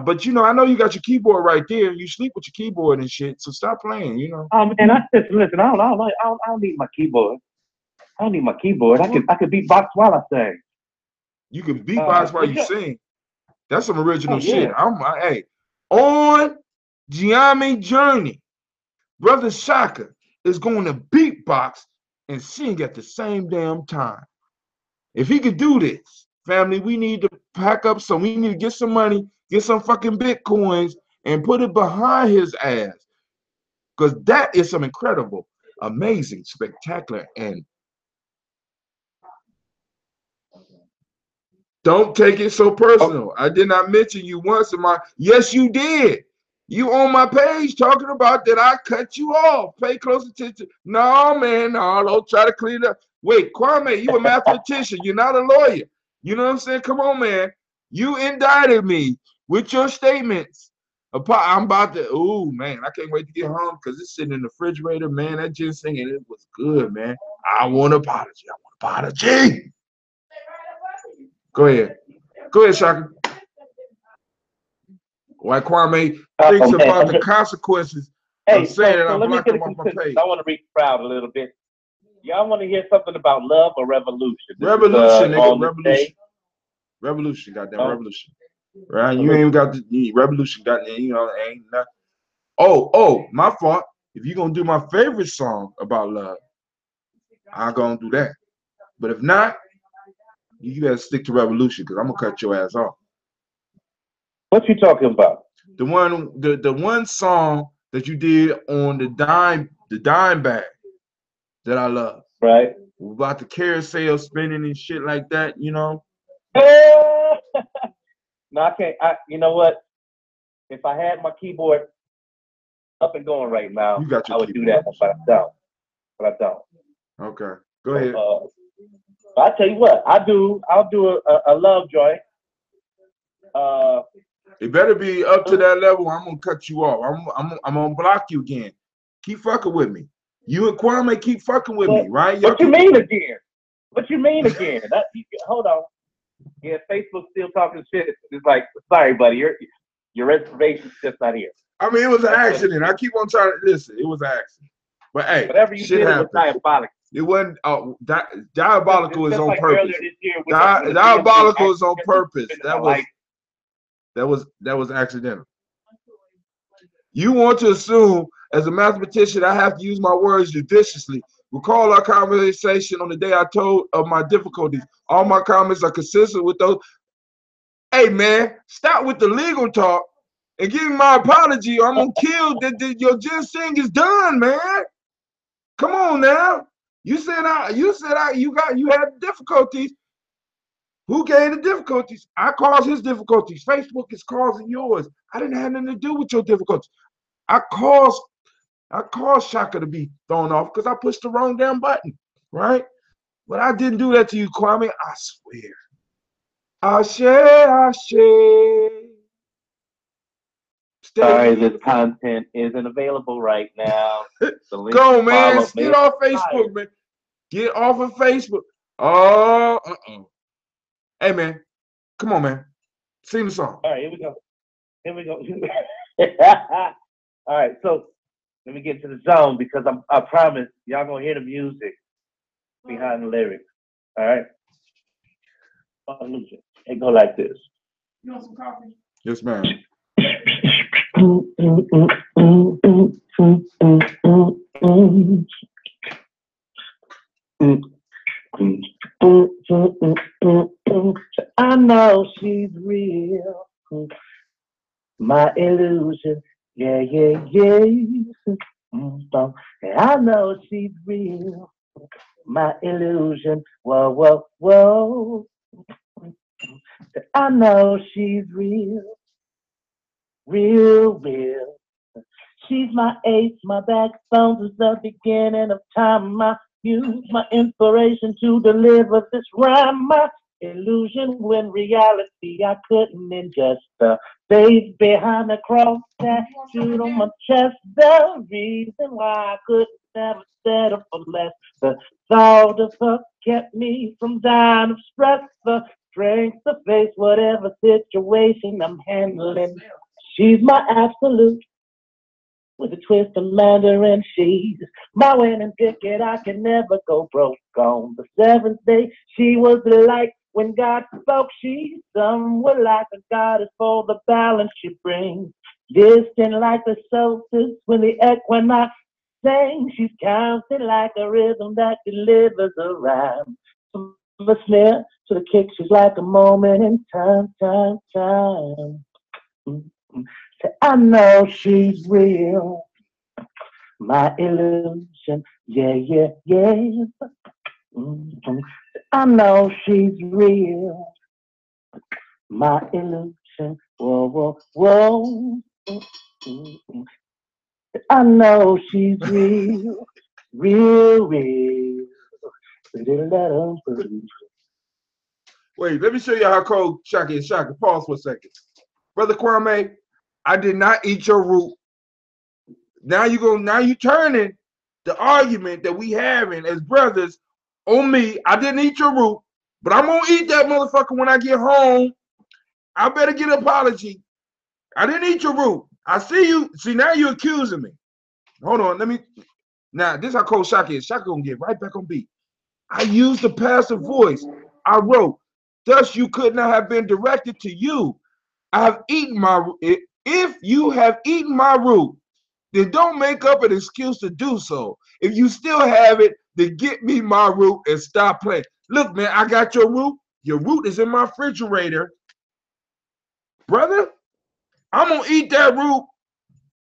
but you know, I know you got your keyboard right there. You sleep with your keyboard and shit. So stop playing. You know. And listen. I don't need my keyboard. I don't need my keyboard. I can beatbox while I sing. You can beatbox while you sing. That's some original shit. Hey, on Gye-Nyame Journey, Brother Shaka is going to beatbox and sing at the same damn time. If he could do this, family, we need to pack up some. We need to get some money, get some fucking Bitcoins, and put it behind his ass. Because that is some incredible, amazing, spectacular, and don't take it so personal. I did not mention you once in my. Yes, you did. You on my page talking about that I cut you off. Pay close attention. No, man, no, don't try to clean it up. Wait, Kwame, you a mathematician. You're not a lawyer. You know what I'm saying? Come on, man. You indicted me with your statements. I'm about to, oh, man, I can't wait to get home because it's sitting in the refrigerator, man. That ginseng, and it was good, man. I want an apology. I want an apology. Go ahead. Go ahead, Shaka. Why Kwame thinks about the consequences of saying that I'm blocking him off my page. I want to read the crowd a little bit. Y'all want to hear something about love or revolution? Revolution, nigga. Revolution. Revolution, goddamn revolution. Right? You ain't got the revolution, goddamn, you know, ain't nothing. Oh, my fault. If you're going to do my favorite song about love, I'm going to do that. But if not, you better stick to revolution because I'm going to cut your ass off. What you talking about? The one song that you did on the dime bag that I love. Right. About the carousel spinning and shit like that, you know. No, I can't. You know what? If I had my keyboard up and going right now, I would do that, but I don't. Okay, go ahead. I'll tell you what. I'll do a love joint. It better be up to that level. I'm gonna cut you off. I'm gonna block you again. Keep fucking with me. You and Kwame keep fucking with me, right? What you mean again? What you mean again? Hold on. Yeah, Facebook's still talking shit. It's like, sorry, buddy, your reservation's just not here. I mean, it was an accident. I keep on trying to listen. It was an accident. But hey, whatever you did was diabolical. It wasn't. Diabolical is on purpose. Diabolical is on purpose. That was accidental. You want to assume, as a mathematician, I have to use my words judiciously. Recall our conversation on the day I told of my difficulties. All my comments are consistent with those. Hey, man, stop with the legal talk and give me my apology, or I'm gonna kill your ginseng is done, man. Come on now. You had difficulties. Who gave the difficulties? I caused his difficulties. Facebook is causing yours. I didn't have nothing to do with your difficulties. I caused Shaka to be thrown off because I pushed the wrong damn button, right? But I didn't do that to you, Kwame. I swear. Ashe. Sorry, this content isn't available right now. The link Go, to man. follow Get off Facebook, man. Get off of Facebook. Oh, Hey, man. Come on, man. Sing the song. All right, here we go. All right, so let me get to the zone because I promise y'all gonna hear the music behind the lyrics. All right. It go like this. You want some coffee? Yes, ma'am. I know she's real, my illusion. Yeah. I know she's real, my illusion. Whoa. I know she's real. She's my ace, my backbone since the beginning of time. I use my inspiration to deliver this rhyme. My illusion when reality I couldn't ingest. The face behind the cross tattooed on my chest. The reason why I could never settle for less. The thought of her kept me from dying of stress. The strength to face whatever situation I'm handling. She's my absolute, with a twist of Mandarin. She's my winning ticket. I can never go broke on the seventh day. She was the light when God spoke. She's somewhat like a goddess for the balance she brings. Distant like the solstice when the equinox sings. She's counted like a rhythm that delivers a rhyme. From the snare to the kick, she's like a moment in time. I know she's real, my illusion, yeah. I know she's real, my illusion, whoa. I know she's real. Wait, let me show you how cold Shaka is. Shaka, pause for a second. Brother Kwame, I did not eat your root. Now you turning the argument that we having as brothers on me. I didn't eat your root, but I'm gonna eat that motherfucker when I get home. I better get an apology. I didn't eat your root. I see you. See, now you're accusing me. Hold on, now this is how cold Shaka is. Shaka gonna get right back on beat. I used the passive voice. I wrote, thus you could not have been directed to you. I have eaten my, if you have eaten my root, then don't make up an excuse to do so. If you still have it, then get me my root and stop playing. Look, man, I got your root. Your root is in my refrigerator. Brother, I'm going to eat that root.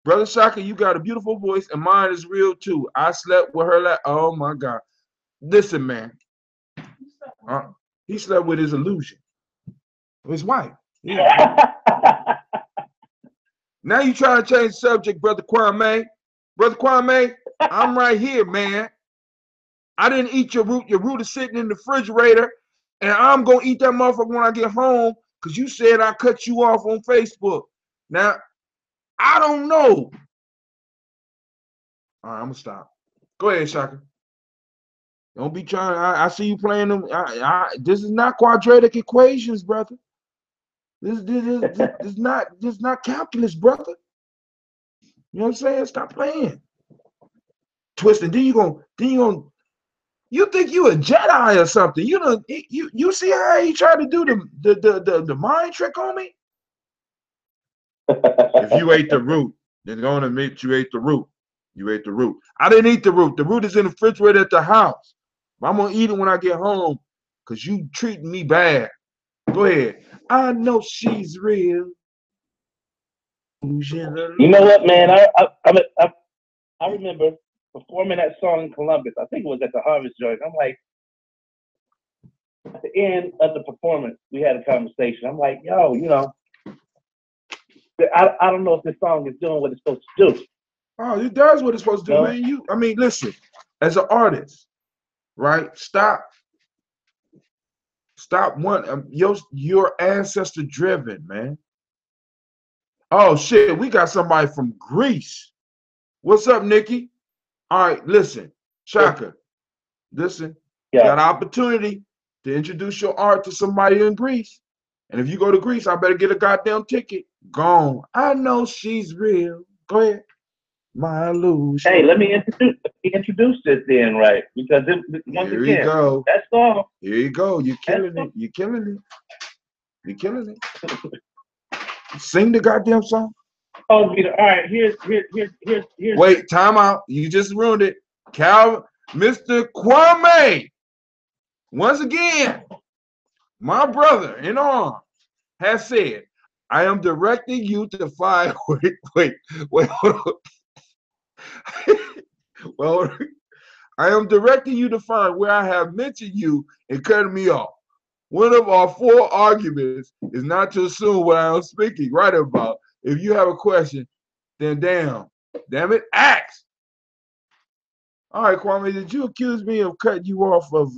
Brother Shaka, you got a beautiful voice, and mine is real too. I slept with her. Oh, my God. Listen, man. He slept with his illusion. His wife. Yeah. Now you trying to change the subject, Brother Kwame. Brother Kwame, I'm right here, man. I didn't eat your root. Your root is sitting in the refrigerator, and I'm going to eat that motherfucker when I get home because you said I cut you off on Facebook. Now, I don't know. All right, I'm going to stop. Go ahead, Shaka. Don't be trying. I see you playing them. This is not quadratic equations, brother. This is not calculus, brother. You know what I'm saying? Stop playing. Twisting. Then you think you a Jedi or something. You see how he tried to do the mind trick on me? If you ate the root, then go and admit you ate the root. You ate the root. I didn't eat the root. The root is in the refrigerator at the house. I'm gonna eat it when I get home because you treating me bad. Go ahead. I know she's real. You know what, man? I remember performing that song in Columbus. I think it was at the Harvest Joint. I'm like, at the end of the performance, we had a conversation. I'm like, yo, you know, I don't know if this song is doing what it's supposed to do. Oh, it does what it's supposed to do, No. man. I mean, listen, as an artist, right? Stop your ancestor driven, man. Oh shit, we got somebody from Greece. What's up, Nikki? All right, listen, Shaka, listen, you got an opportunity to introduce your art to somebody in Greece. And if you go to Greece, I better get a goddamn ticket. Gone. I know she's real. Go ahead. My illusion. Hey, let me introduce this then, right? Because once Here again, you go. that song. Here you go. You're killing it. You're killing it. You're killing it. Sing the goddamn song. Oh, Peter. All right, here's. Wait, time out. You just ruined it. Mr. Kwame. Once again, my brother in arms has said, I am directing you to find. Wait, hold on. Well, I am directing you to find where I have mentioned you and cutting me off. One of our 4 arguments is not to assume what I am speaking right about. If you have a question, then damn it, ask. All right, Kwame, did you accuse me of cutting you off of,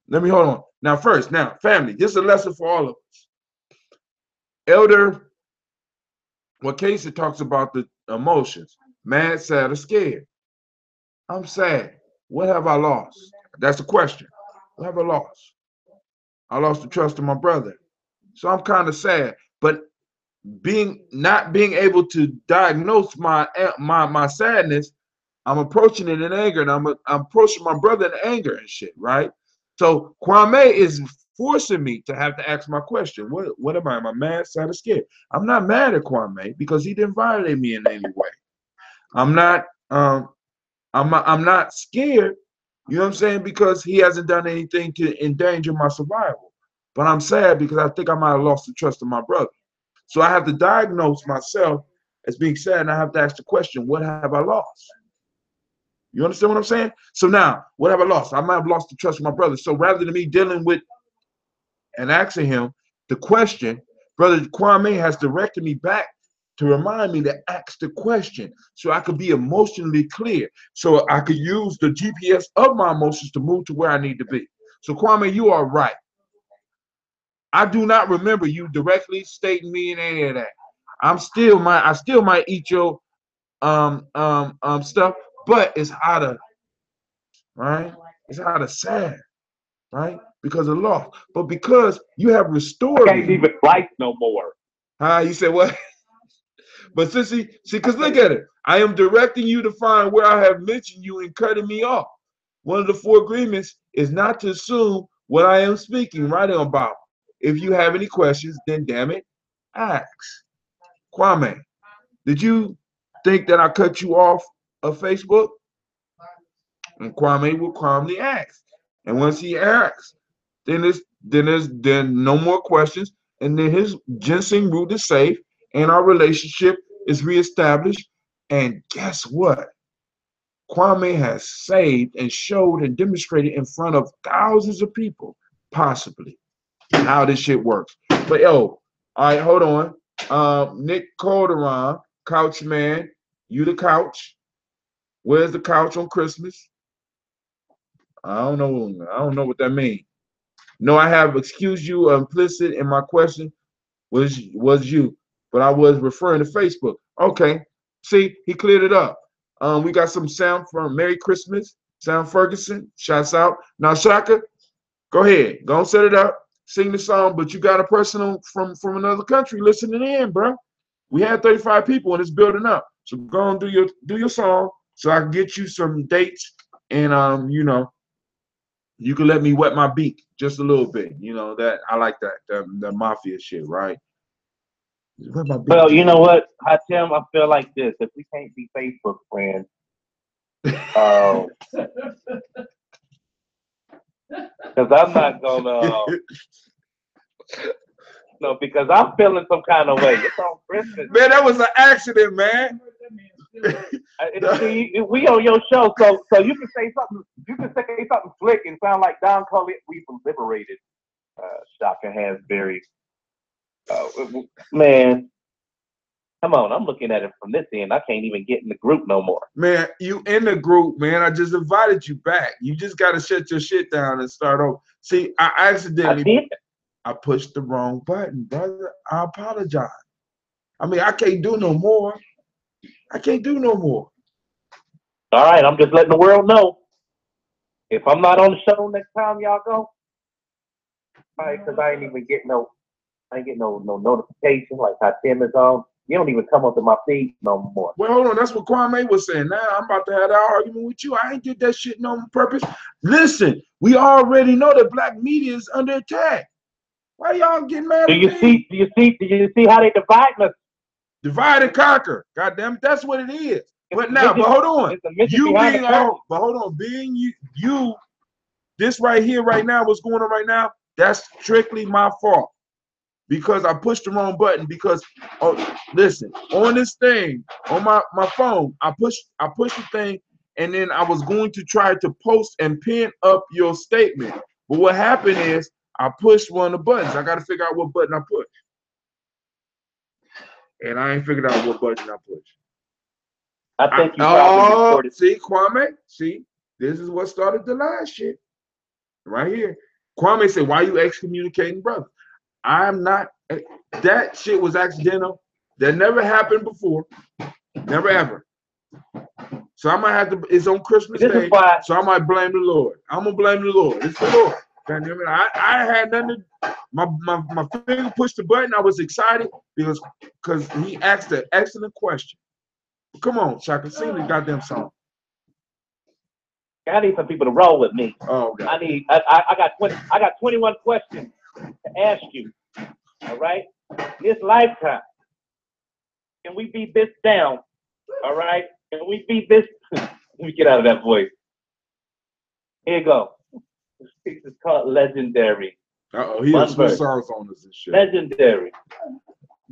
let me hold on. Now, family, this is a lesson for all of us. Elder, Casey talks about the emotions, mad, sad, or scared. I'm sad. What have I lost? That's the question. What have I lost? I lost the trust of my brother. So I'm kind of sad. But not being able to diagnose my sadness, I'm approaching it in anger, and I'm approaching my brother in anger and shit, right? So Kwame is forcing me to have to ask my question. What am I? Am I mad, sad, or scared? I'm not mad at Kwame because he didn't violate me in any way. I'm not scared, you know what I'm saying, because he hasn't done anything to endanger my survival. But I'm sad because I think I might have lost the trust of my brother. So I have to diagnose myself as being sad, and I have to ask the question, what have I lost? You understand what I'm saying? So now, what have I lost? I might have lost the trust of my brother. So rather than me dealing with and asking him the question, Brother Kwame has directed me back to remind me to ask the question so I could be emotionally clear, so I could use the GPS of my emotions to move to where I need to be. So Kwame, you are right. I do not remember you directly stating me in any of that. I still might eat your stuff, but it's out of, right? It's out of sad, right? Because of loss. But because you have restored I can't even write no more. You said what? But see, because look at it. I am directing you to find where I have mentioned you and cutting me off. One of the 4 agreements is not to assume what I am speaking right about. If you have any questions, then damn it, ask. Kwame, did you think that I cut you off of Facebook? And Kwame will calmly ask. And once he asks, then there's no more questions, and then his ginseng root is safe, and our relationship is reestablished. And guess what? Kwame has saved and showed and demonstrated in front of thousands of people, possibly, how this shit works. But yo, all right, hold on. Nick Calderon, Couch Man, you the couch. Where's the couch on Christmas? I don't know what that means. No, I have excused you implicit in my question was you, but I was referring to Facebook. Okay, see, he cleared it up. We got some sound from Merry Christmas, Sound Ferguson. Shouts out. Now, Shaka, go ahead, go and set it up, sing the song. But you got a person from another country listening in, bro. We had 35 people and it's building up. So go and do your song so I can get you some dates, and you know, you can let me wet my beak just a little bit. You know that I like that the mafia shit, right? Well, you know what, Hatem, I feel like this. If we can't be Facebook friends, because I'm not gonna, no, because I'm feeling some kind of way. It's on Christmas. Man, that was an accident, man. See, we on your show, so you can say something You can say something slick and sound like Don Cully. We've liberated Shaka Hansberry. Man, come on. I'm looking at it from this end. I can't even get in the group no more. Man, you in the group, man. I just invited you back. You just got to shut your shit down and start over. See, I accidentally I pushed the wrong button, brother. I apologize. I mean, I can't do no more. I can't do no more. All right, I'm just letting the world know. If I'm not on the show next time y'all go, all right, because I ain't even get no notification like how Tim is on. You don't even come up to my feed no more. Well, hold on. That's what Kwame was saying. Now I'm about to have that argument with you. I ain't did that shit no purpose. Listen, we already know that black media is under attack. Why y'all getting mad at me? Do you see how they divide us? Divide and conquer. God damn it, that's what it is. But now, but hold on. You being all, but hold on, being you, this right here, right now, what's going on right now, that's strictly my fault. Because I pushed the wrong button. Because, oh, listen, on this thing, on my phone, I pushed the thing, and then I was going to try to post and pin up your statement. But what happened is I pushed one of the buttons. I got to figure out what button I pushed. And I ain't figured out what button I pushed. I think you probably recorded. See, Kwame, see, this is what started the last shit. Right here. Kwame said, why you excommunicating brother? I'm not, that shit was accidental. That never happened before. Never ever. So I might have to, it's on Christmas Day, so I might blame the Lord. I'm going to blame the Lord. It's the Lord. I had nothing to, my finger pushed the button. I was excited because he asked an excellent question. Come on, Shaka, sing the goddamn song. I need some people to roll with me. Oh, God. I got 21 questions to ask you. All right? This lifetime, can we beat this down? All right? Can we beat this? Let me get out of that voice. Here you go. This piece is called Legendary. Uh-oh, he has switch songs on us and shit. Legendary.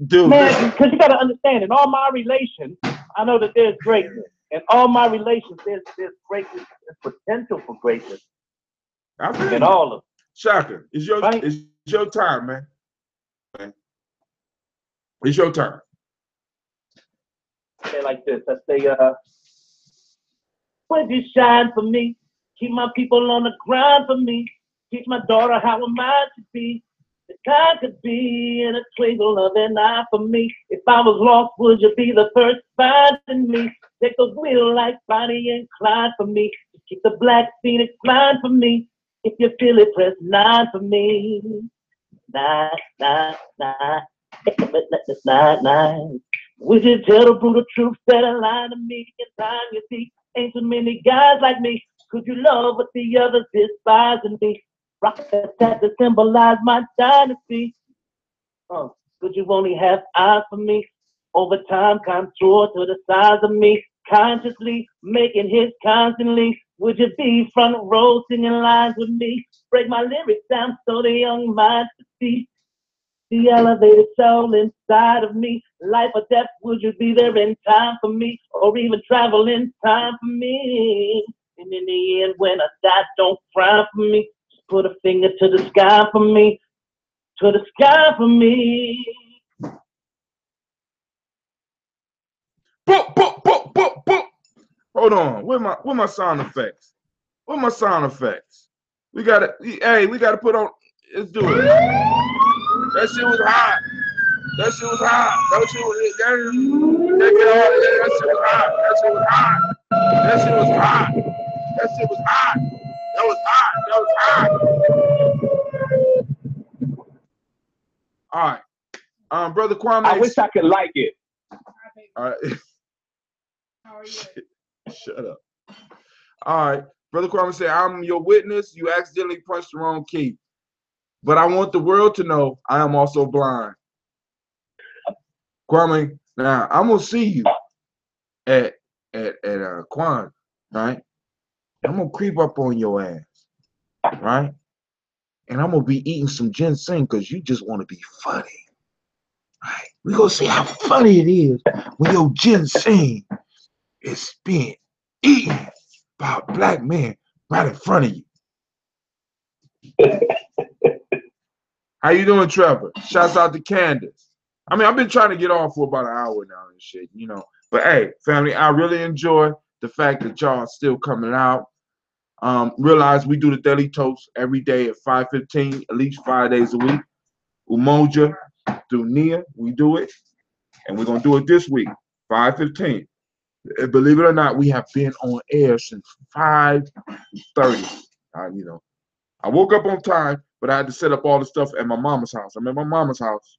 Dude, man, because you got to understand, in all my relations, I know that there's greatness. In all my relations, there's greatness, there's potential for greatness. In all of them. Shaka, it's your time, man. It's your turn. I say like this. I say, would you shine for me? Keep my people on the grind for me. Teach my daughter how a mind should be. The time could be in a twinkle of an eye for me. If I was lost, would you be the first finding me? Take the wheel like Bonnie and Clyde for me. Keep the black Phoenix flying for me. If you feel it, press 9 for me. 9, 9, 9. 9, 9. Would you tell the brutal truth that align to me in time? You see, ain't too many guys like me. Could you love what the others despise in me? Rock that to symbolize my dynasty. Could you only have eyes for me? Over time, contour to the size of me. Consciously making hits constantly. Would you be front row singing lines with me? Break my lyrics down so the young minds could see the elevated soul inside of me. Life or death, would you be there in time for me? Or even travel in time for me? And in the end, when I die, don't cry for me. Just put a finger to the sky for me. To the sky for me. Boop, boop, boop, boop, boop. Hold on. Where my sound effects? Where my sound effects? We gotta put on. Let's do it. That shit was hot. That shit was hot. That shit was hot. That shit was hot. That shit was hot. That shit was hot. That was hot. That was hot. All right. Brother Kwame. I wish I could like it. All right. Shut up. All right. Brother Kwame said, I'm your witness. You accidentally punched the wrong key. But I want the world to know I am also blind. Kwame, now I'm gonna see you at Kwan, right? I'm gonna creep up on your ass, right? And I'm gonna be eating some ginseng because you just want to be funny. Right? We're gonna see how funny it is when your ginseng is being eaten by a black man right in front of you. How you doing, Trevor? Shouts out to Candace. I mean, I've been trying to get off for about an hour now and shit, you know. But hey, family, I really enjoy the fact that y'all are still coming out. Realize we do the Daily Toast every day at 5:15, at least 5 days a week. Umoja, through Nia, we do it. And we're going to do it this week, 5:15. And believe it or not, we have been on air since 5:30. You know, I woke up on time, but I had to set up all the stuff at my mama's house. I'm at my mama's house.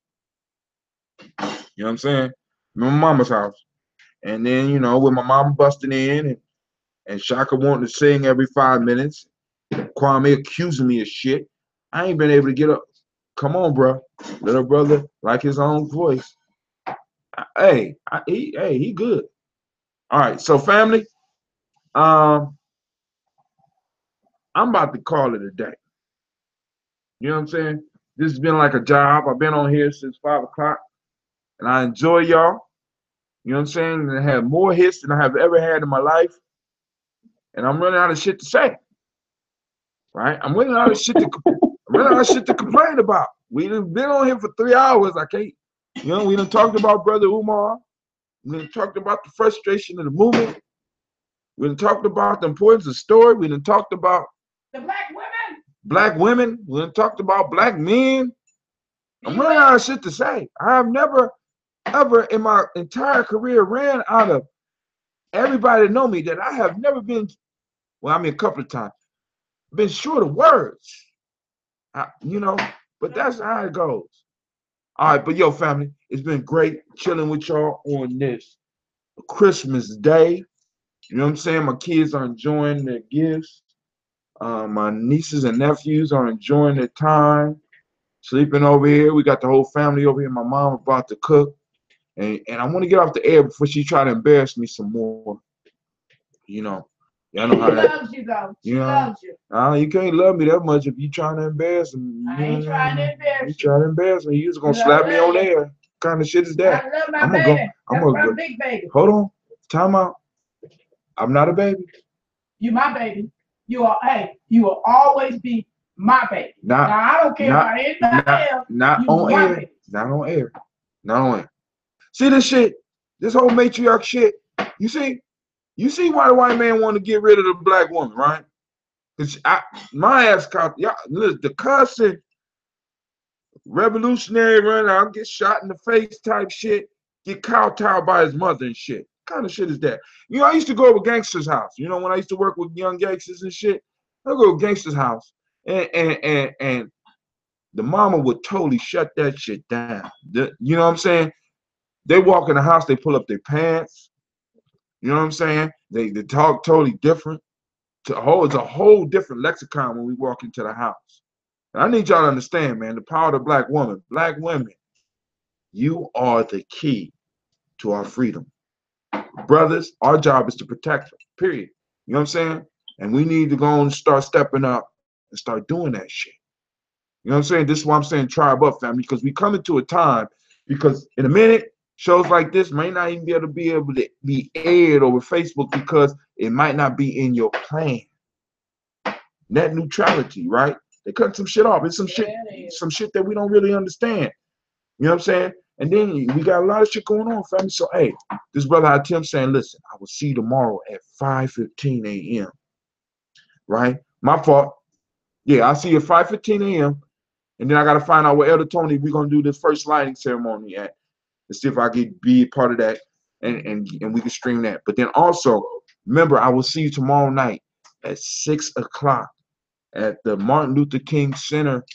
You know what I'm saying? I'm at my mama's house. And then, you know, with my mama busting in and Shaka wanting to sing every 5 minutes, Kwame accusing me of shit, I ain't been able to get up. Come on, bro. Let a brother like his own voice. He good. All right, so family, I'm about to call it a day. You know what I'm saying? This has been like a job. I've been on here since 5 o'clock, and I enjoy y'all. You know what I'm saying? And I have more hits than I have ever had in my life, and I'm running out of shit to say. Right? I'm running out of shit to complain about. We done been on here for 3 hours. I can't. You know, we done talked about Brother Umar. We done talked about the frustration of the movement. We done talked about the importance of story. We done talked about the black women. Black women. We done talked about black men. I'm running out of shit to say. I have never, ever in my entire career ran out of everybody know me that I have never been, well, I mean, a couple of times, been short of words. You know, but that's how it goes. All right, but yo, family, it's been great chilling with y'all on this Christmas Day. You know what I'm saying? My kids are enjoying their gifts. My nieces and nephews are enjoying their time, sleeping over here. We got the whole family over here. My mom about to cook. And I want to get off the air before she try to embarrass me some more. You know. Y'all know how that. She loves you, though. She loves you. You can't love me that much if you trying to embarrass me. I ain't trying to embarrass you. You trying to embarrass me. You just going to slap me on there. What kind of shit is that? I love my baby. I'm a big baby. Hold on. Time out. I'm not a baby. You my baby. You will always be my baby. Now I don't care about anybody else. Not on air. Not on air. Not on air. See this shit? This whole matriarch shit. You see why the white man want to get rid of the black woman, right? Because my ass caught the cussing, revolutionary run out, get shot in the face type shit, get kowtowed by his mother and shit. What kind of shit is that? You know, I used to go to gangsters' house. You know, when I used to work with young gangsters and shit, I go to gangsters' house, and the mama would totally shut that shit down. You know what I'm saying? They walk in the house, they pull up their pants. You know what I'm saying? They talk totally different. It's a whole different lexicon when we walk into the house. And I need y'all to understand, man, the power of the black woman. Black women, you are the key to our freedom. Brothers, our job is to protect them, period. You know what I'm saying? And we need to go and start stepping up and start doing that shit. You know what I'm saying? This is why I'm saying tribe up, family, because we come into a time, because in a minute, shows like this may not even be able to be aired over Facebook because it might not be in your plan. Net neutrality, right? They cut some shit off. It's some shit that we don't really understand. You know what I'm saying? And then we got a lot of shit going on, family. So, hey, this brother Hatim saying, listen, I will see you tomorrow at 5:15 a.m. Right? My fault. Yeah, I'll see you at 5:15 a.m. And then I got to find out where Elder Tony, we're going to do this first lighting ceremony at. And see if I can be a part of that and we can stream that. But then also, remember, I will see you tomorrow night at 6 o'clock at the Martin Luther King Center.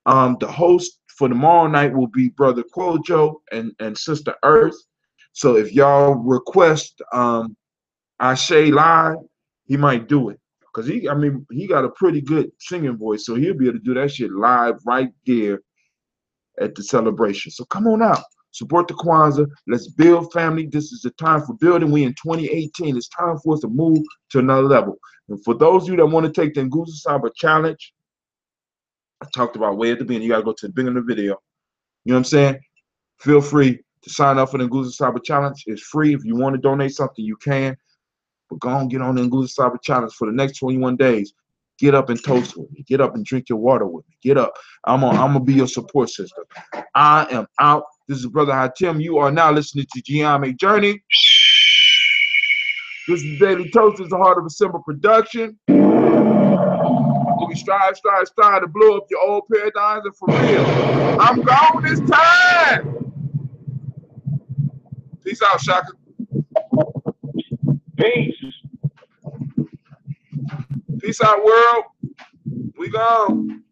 The host for tomorrow night will be Brother Quojo and Sister Earth. So if y'all request Ashe live, he might do it. Because he got a pretty good singing voice, so he'll be able to do that shit live right there at the celebration. So come on out. Support the Kwanzaa. Let's build, family. This is the time for building. We in 2018. It's time for us to move to another level. And for those of you that want to take the Nguzo Saba challenge, I talked about way at the beginning. You got to go to the beginning of the video. You know what I'm saying? Feel free to sign up for the Nguzo Saba challenge. It's free. If you want to donate something, you can. But go on, get on the Nguzo Saba challenge for the next 21 days. Get up and toast with me. Get up and drink your water with me. Get up. I'm gonna be your support system. I am out. This is Brother Hatim. You are now listening to Gye-Nyame Journey. This is Daily Toast. It's the Heart of a Simple production. We strive to blow up your old paradigms, and for real, I'm gone this time. Peace out, Shaka. Peace. Peace out, world. We gone.